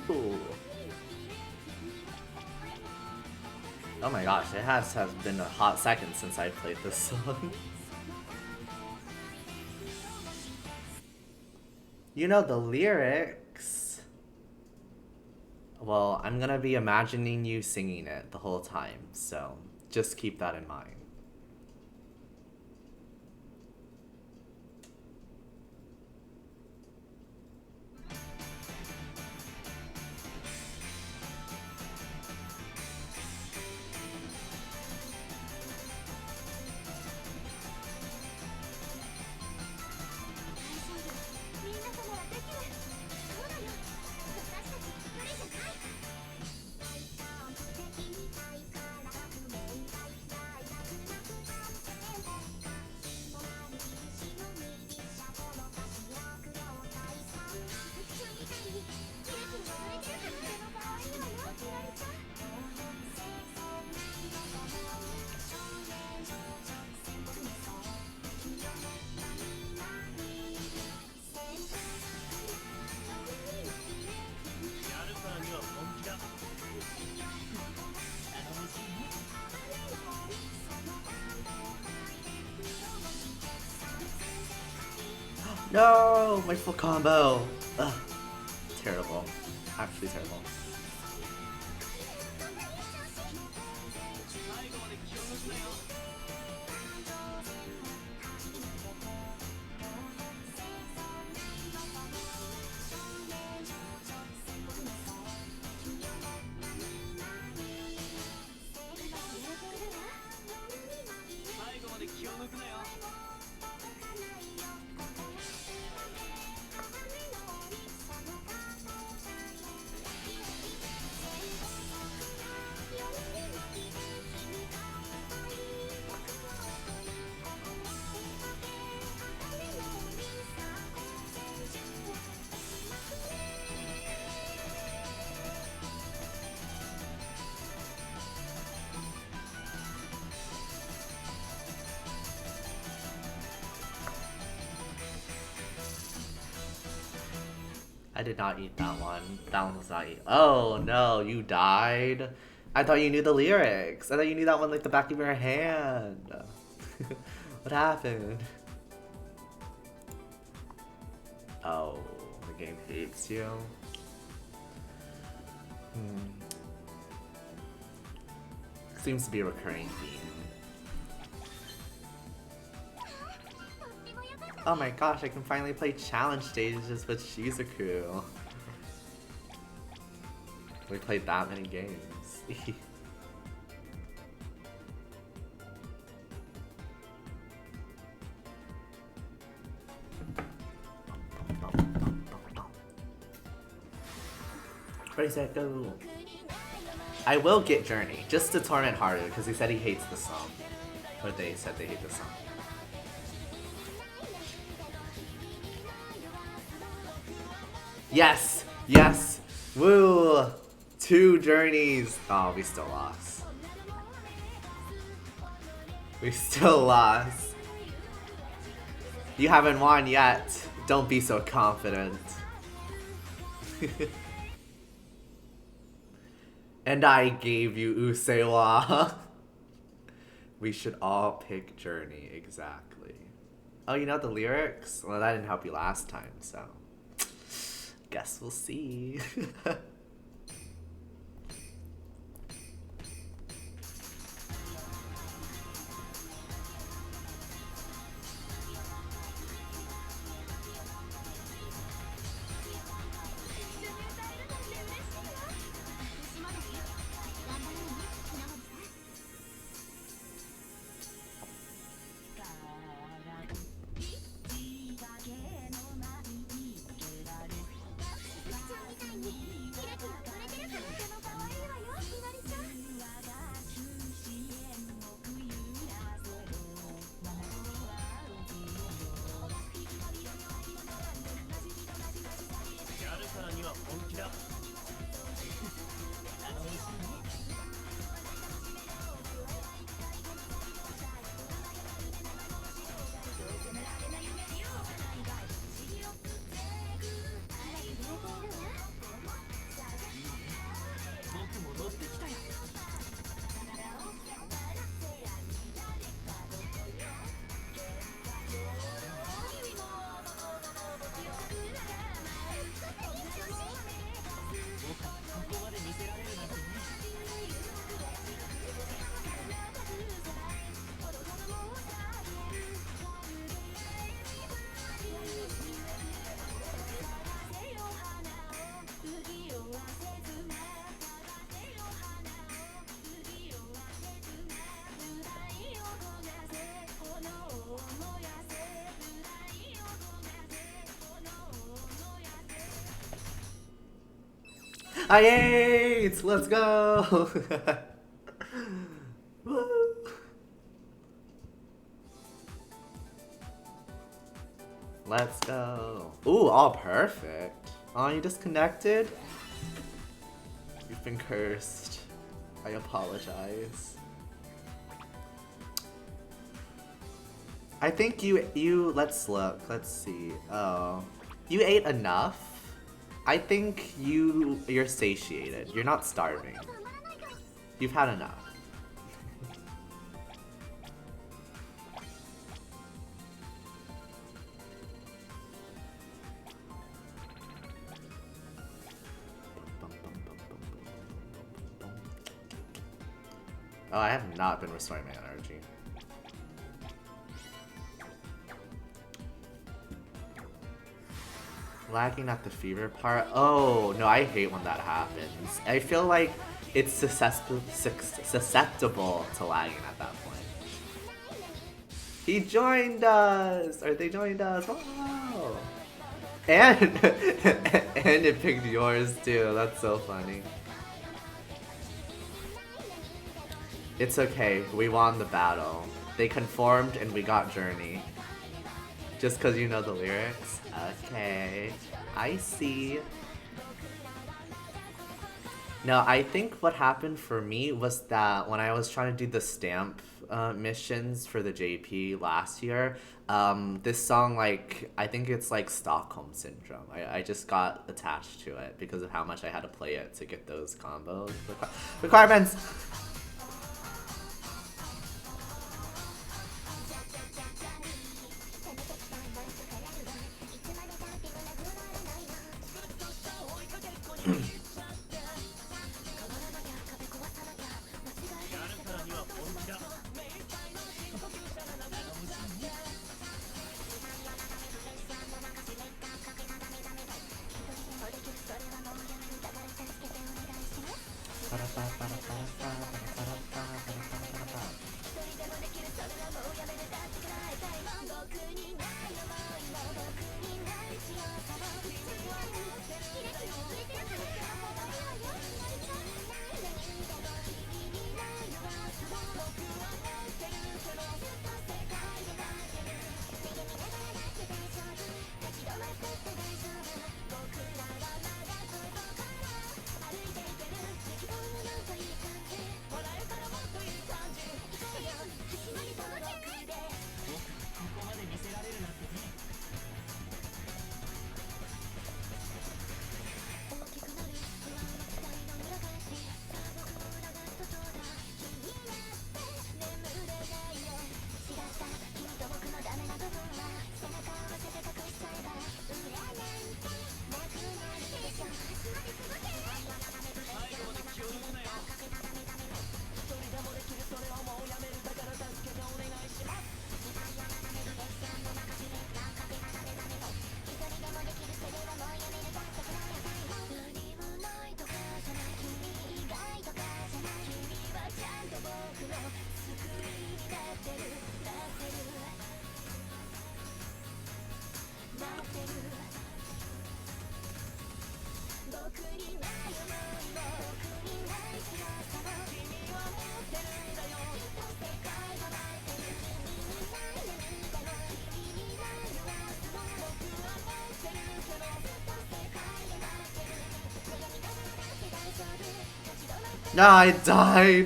Ooh. Oh my gosh, it has been a hot second since I played this song. You know the lyrics. Well, I'm gonna be imagining you singing it the whole time, so just keep that in mind. No, my full combo. Ugh, terrible. Actually terrible. I did not eat that one. That one was not eat. Oh no, you died? I thought you knew the lyrics. I thought you knew that one like the back of your hand. What happened? Oh, the game hates you? Seems to be a recurring theme. Oh my gosh, I can finally play challenge stages with Shizuku. We played that many games. Ready, set, go. I will get Journey, just to torment Haru, because he said he hates the song. Or they said they hate the song. Yes! Yes! Woo! 2 journeys! Oh, we still lost. We still lost. You haven't won yet. Don't be so confident. And I gave you Usewa. We should all pick Journey, exactly. Oh, you know the lyrics? Well, that didn't help you last time, so... Guess we'll see. I ate! Let's go! Woo! Let's go. Ooh, all perfect. Oh, you disconnected? You've been cursed. I apologize. I think let's look, let's see. Oh, you ate enough? I think you're satiated. You're not starving. You've had enough. Oh, I have not been restoring my energy. Lagging at the fever part? Oh, no, I hate when that happens. I feel like it's susceptible to lagging at that point. He joined us! Or they joined us! Wow! And, and it picked yours too, that's so funny. It's okay, we won the battle. They conformed and we got Journey. Just cause you know the lyrics? Okay, I see. No, I think what happened for me was that when I was trying to do the stamp missions for the JP last year, this song, like, I think it's like Stockholm Syndrome. I just got attached to it because of how much I had to play it to get those combos. Requirements! No, I died!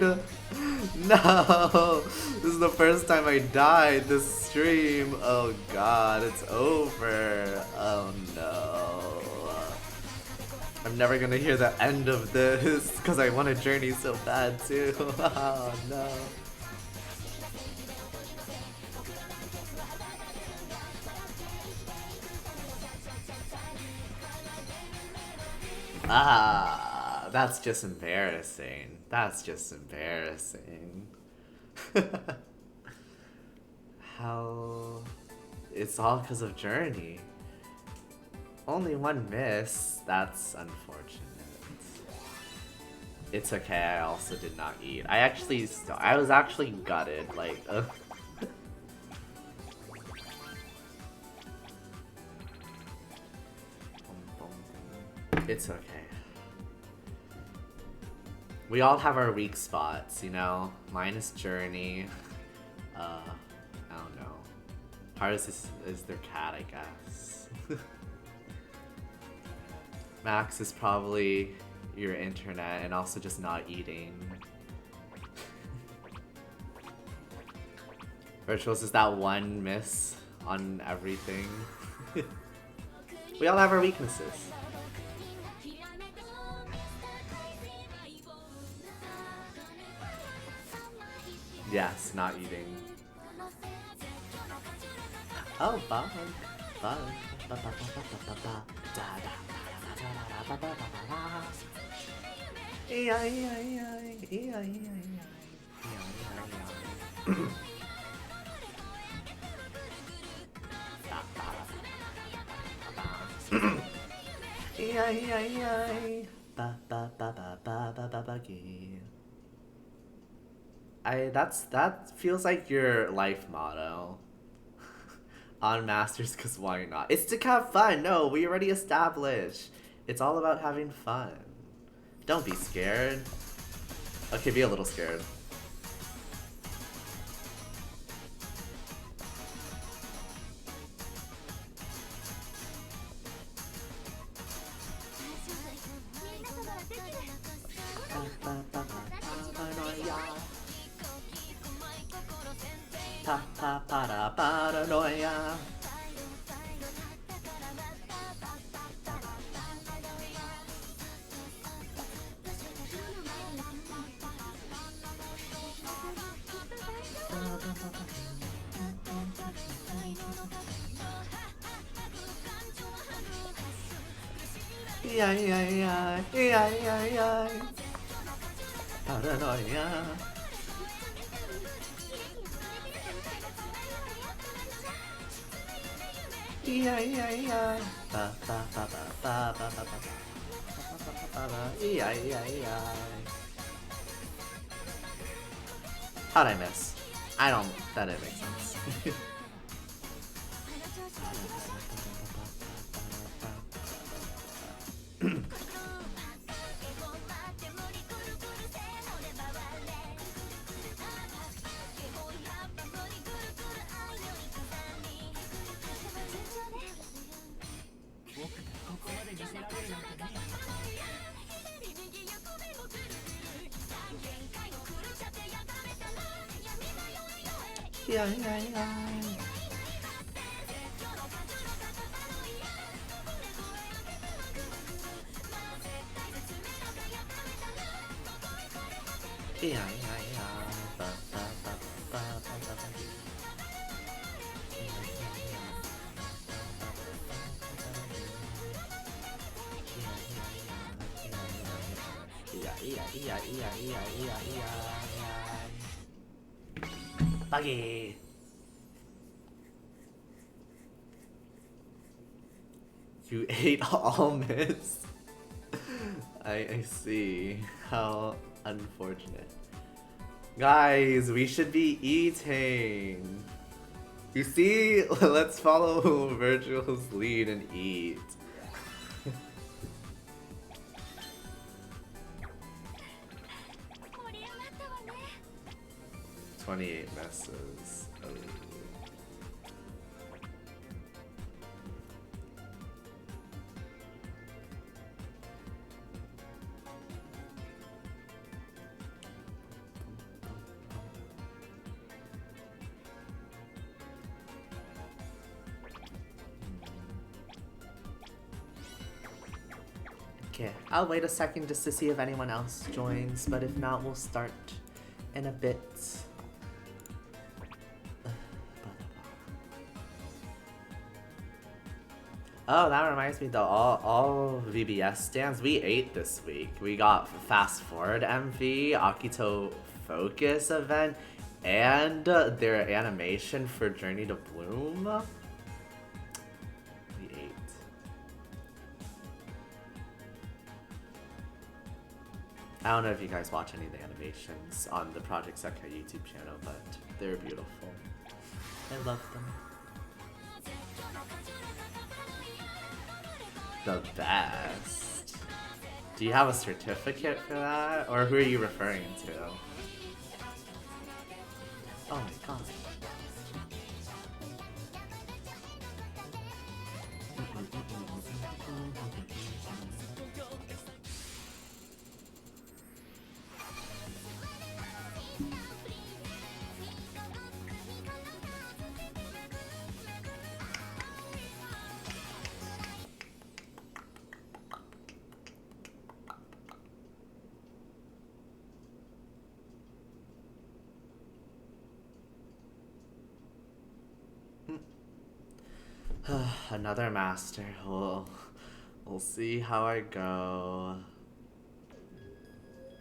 No! This is the first time I died this stream. Oh god, it's over. Oh no. I'm never gonna hear the end of this because I want a journey so bad too. Oh no. Ah, that's just embarrassing. That's just embarrassing. How... It's all because of Journey. Only one miss. That's unfortunate. It's okay, I also did not eat. I was actually gutted, like, It's okay. We all have our weak spots, you know? Mine is Journey. I don't know. Hers is their cat, I guess. Max is probably your internet and also just not eating. Virtuals is that one miss on everything. We all have our weaknesses. Yes, not eating. Oh, bug. Bug. That feels like your life motto. On Masters, cause why not? It's to have fun. No, we already established. It's all about having fun. Don't be scared. Okay, be a little scared. Paranoia. Paranoia. How'd I miss? I don't. That didn't make sense. Buggy. You ate almonds. I see. How unfortunate. Guys, we should be eating. You see? Let's follow Virtual's lead and eat. 28 messes. Oh. Okay, I'll wait a second just to see if anyone else joins, but if not, we'll start in a bit. Oh, that reminds me though, all VBS stands, we ate this week. We got Fast Forward MV, Akito Focus event, and their animation for Journey to Bloom. We ate. I don't know if you guys watch any of the animations on the Project Sekai YouTube channel, but they're beautiful. I love them. The best. Do you have a certificate for that? Or who are you referring to? Oh my god. Another master. We'll see how I go.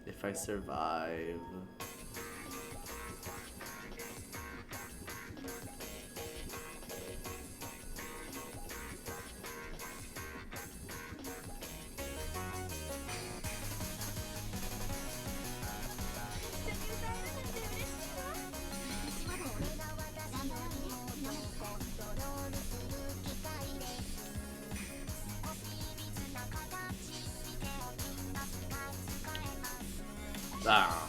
If I survive. Ah.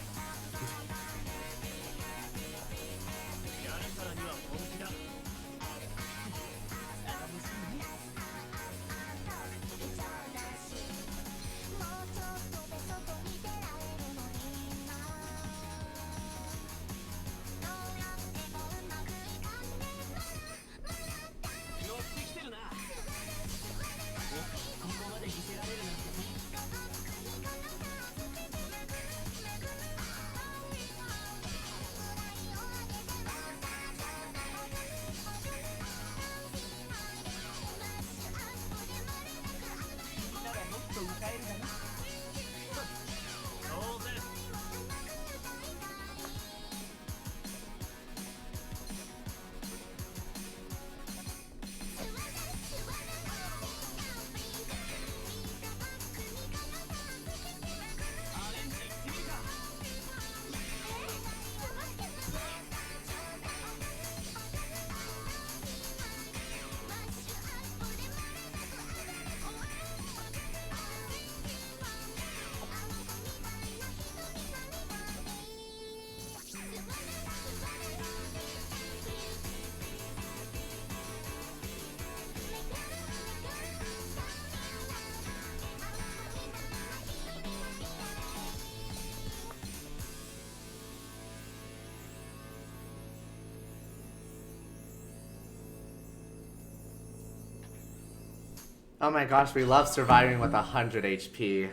Oh my gosh, we love surviving with 100 HP.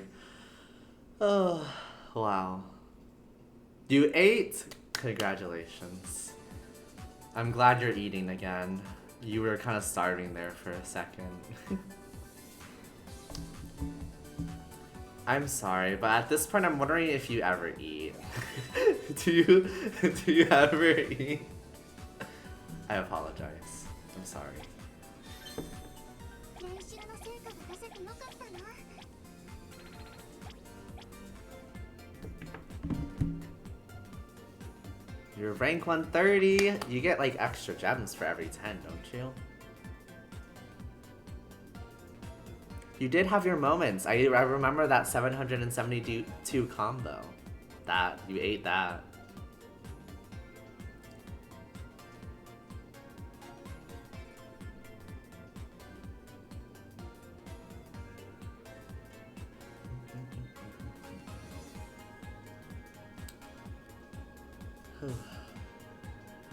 Oh, wow. You ate? Congratulations. I'm glad you're eating again. You were kind of starving there for a second. I'm sorry, but at this point I'm wondering if you ever eat. do you ever eat? I apologize. I'm sorry. You're rank 130. You get like extra gems for every 10, don't you? You did have your moments. I remember that 772 combo. That, you ate that.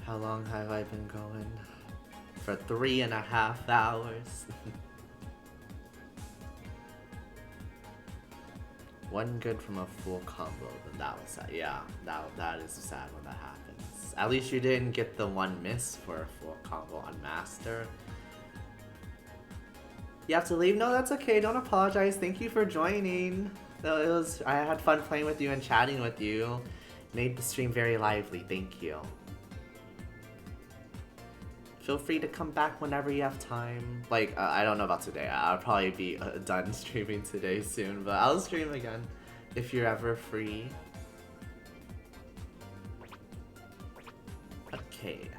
How long have I been going? For 3.5 hours. One good from a full combo, then that was sad. Yeah, that is sad when that happens. At least you didn't get the one miss for a full combo on Master. You have to leave? No, that's okay. Don't apologize. Thank you for joining. I had fun playing with you and chatting with you. Made the stream very lively. Thank you. Feel free to come back whenever you have time. Like, I don't know about today. I'll probably be done streaming today soon, but I'll stream again if you're ever free. Okay.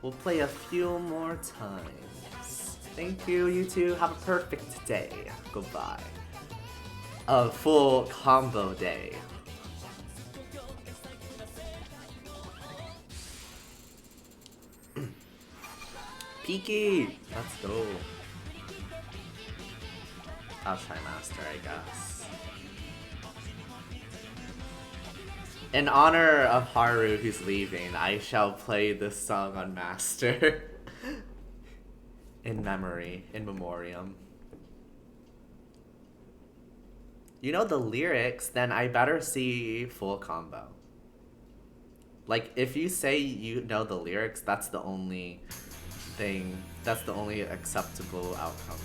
We'll play a few more times. Thank you, you two. Have a perfect day. Goodbye. A full combo day. Peaky! Let's go. I'll try Master, I guess. In honor of Haru, who's leaving, I shall play this song on Master. In memory, in memoriam. You know the lyrics, then I better see full combo. Like, if you say you know the lyrics, that's the only thing, that's the only acceptable outcome.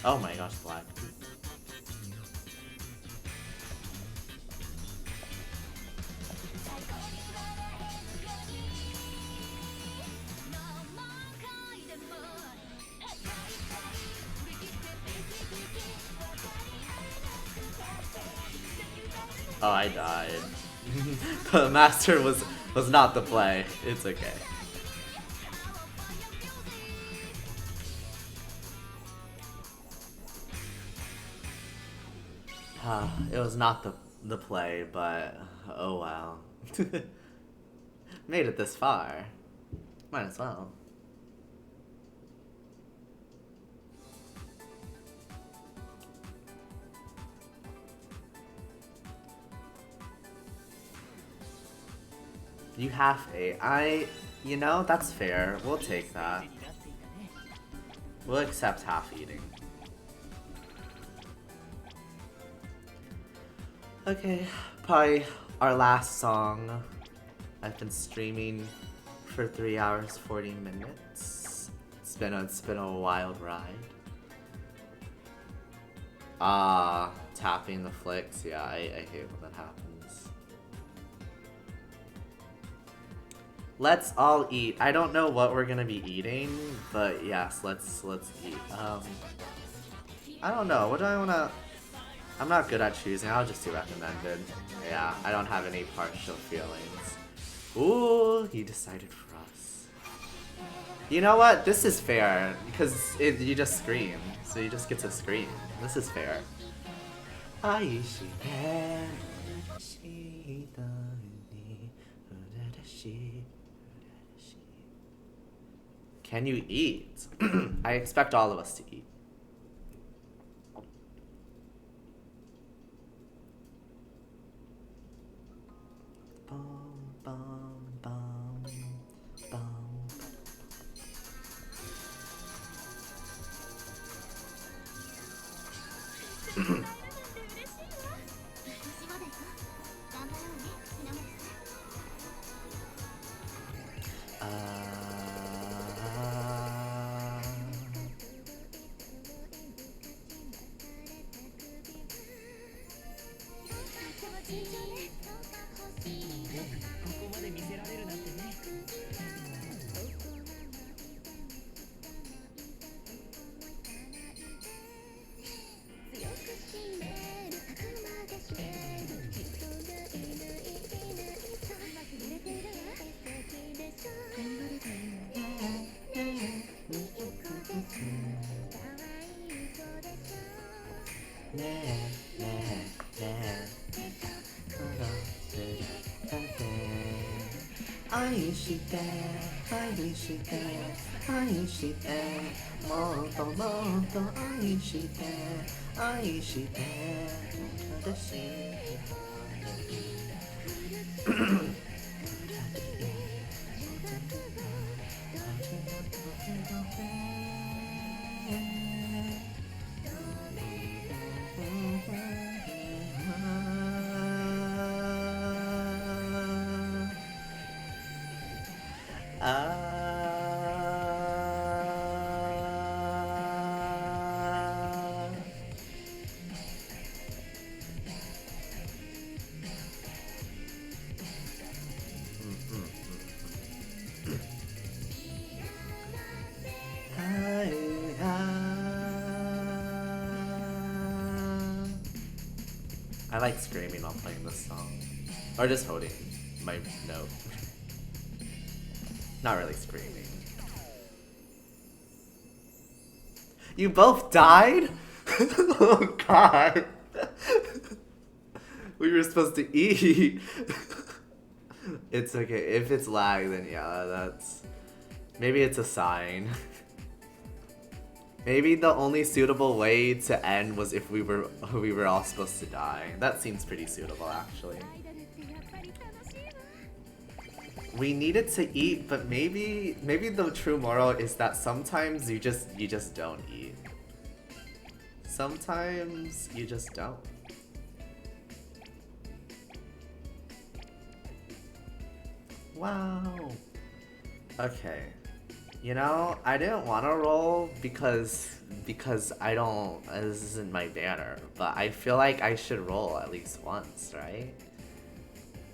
Oh my gosh, black. Oh, I died. The master was not the play. It's okay. It was not the play, but oh wow. Made it this far. Might as well. You have a. You know, that's fair. We'll take that. We'll accept half eating. Okay, probably our last song. I've been streaming for 3 hours 40 minutes. It's been a wild ride. Tapping the flicks. Yeah, I hate when that happens. Let's all eat. I don't know what we're gonna be eating, but yes, let's eat. I don't know. What do I wanna? I'm not good at choosing. I'll just do recommended. Yeah, I don't have any partial feelings. Ooh, he decided for us. You know what? This is fair because you just scream, so you just get to scream. This is fair. Can you eat? I expect all of us to eat. 愛して愛して愛してもっともっと愛して愛して私I like screaming while playing this song. Or just holding my note. Not really screaming. You both died? Oh god. We were supposed to eat. It's okay. If it's lag, then yeah, that's... Maybe it's a sign. Maybe the only suitable way to end was if we were all supposed to die. That seems pretty suitable, actually. We needed to eat, but maybe the true moral is that sometimes you just don't eat. Sometimes you just don't. Wow. Okay. You know, I didn't want to roll because I don't, this isn't my banner, but I feel like I should roll at least once, right?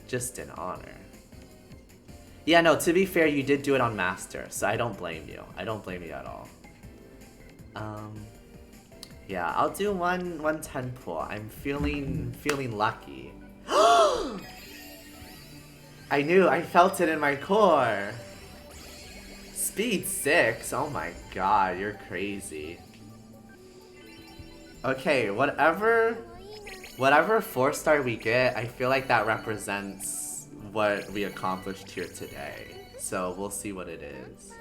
Just in honor. Yeah, no, to be fair, you did do it on Master, so I don't blame you. I don't blame you at all. Yeah, I'll do one 10 pull. I'm feeling lucky. I knew, I felt it in my core. Speed 6? Oh my god, you're crazy. Okay, whatever 4-star we get, I feel like that represents what we accomplished here today. So we'll see what it is.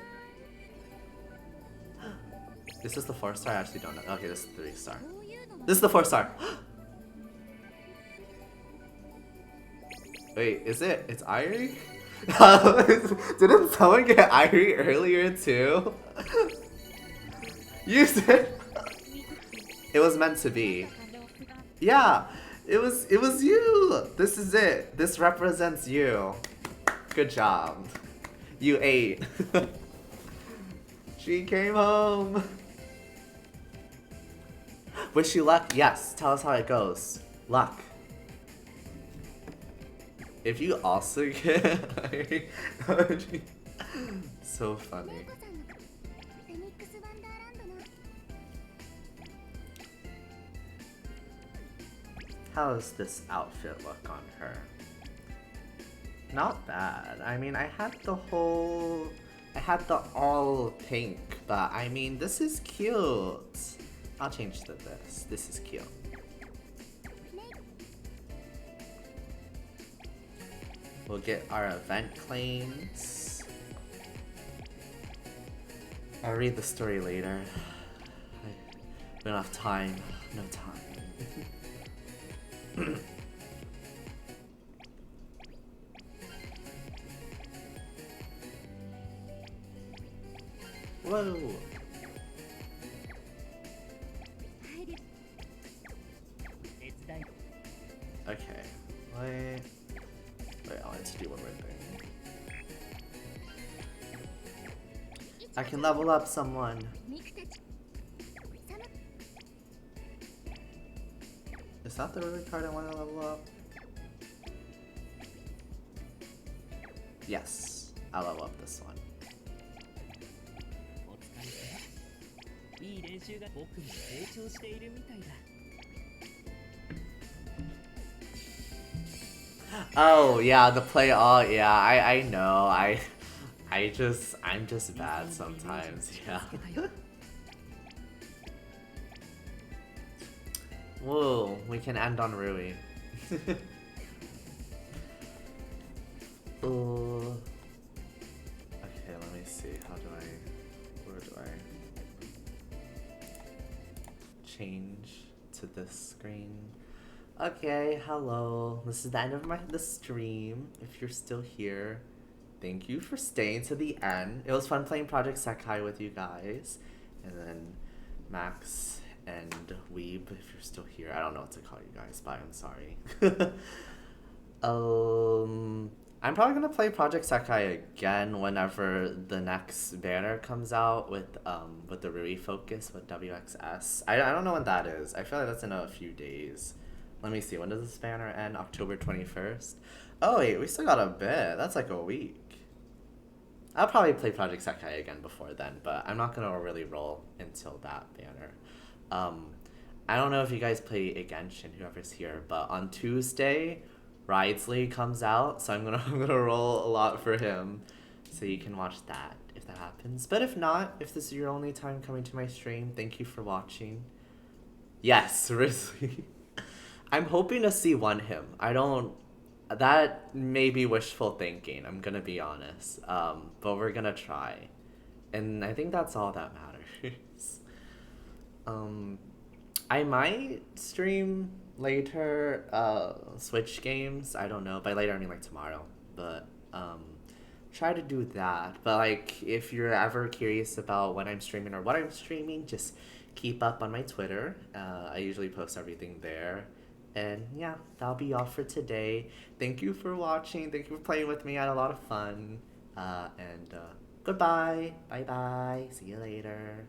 This is the 4-star? I actually don't know. Okay, this is the 3-star. This is the 4-star! Wait, is it? It's Irie? Didn't someone get Irie earlier too? You said it was meant to be. Yeah, it was you. This is it. This represents you. Good job. You ate. She came home. Wish you luck. Yes, tell us how it goes. Luck. If you also get Irie, that would be so funny. How does this outfit look on her? Not bad. I mean, I had the all pink, but I mean, this is cute. I'll change to this. This is cute. We'll get our event claims. I'll read the story later. We don't have time. No time. Whoa. Okay. Wait, I wanted to do one more thing. I can level up someone. Is that the really card I want to level up? Yes, I'll level up this one. Oh yeah, the play all, yeah, I know, I'm just bad sometimes, yeah. Whoa, we can end on Rui. change to this screen. Okay, hello. This is the end of the stream. If you're still here, thank you for staying to the end. It was fun playing Project Sekai with you guys. And then Max and Weeb, if you're still here. I don't know what to call you guys, but I'm sorry. I'm probably gonna play Project Sekai again whenever the next banner comes out with the Rui focus with WXS. I don't know when that is. I feel like that's in a few days. Let me see. When does this banner end? October 21st. Oh wait, we still got a bit. That's like a week. I'll probably play Project Sekai again before then, but I'm not gonna really roll until that banner. I don't know if you guys play Genshin, whoever's here, but on Tuesday, Ridesley comes out, so I'm gonna roll a lot for him, so you can watch that if that happens. But if not, if this is your only time coming to my stream, thank you for watching. Yes, Risley. I'm hoping to see one him. That may be wishful thinking, I'm gonna be honest. But we're gonna try. And I think that's all that matters. I might stream later, Switch games. I don't know. By later, I mean like tomorrow. But, try to do that. But, like, if you're ever curious about when I'm streaming or what I'm streaming, just keep up on my Twitter. I usually post everything there. And yeah, that'll be all for today. Thank you for watching. Thank you for playing with me. I had a lot of fun. And goodbye. Bye bye. See you later.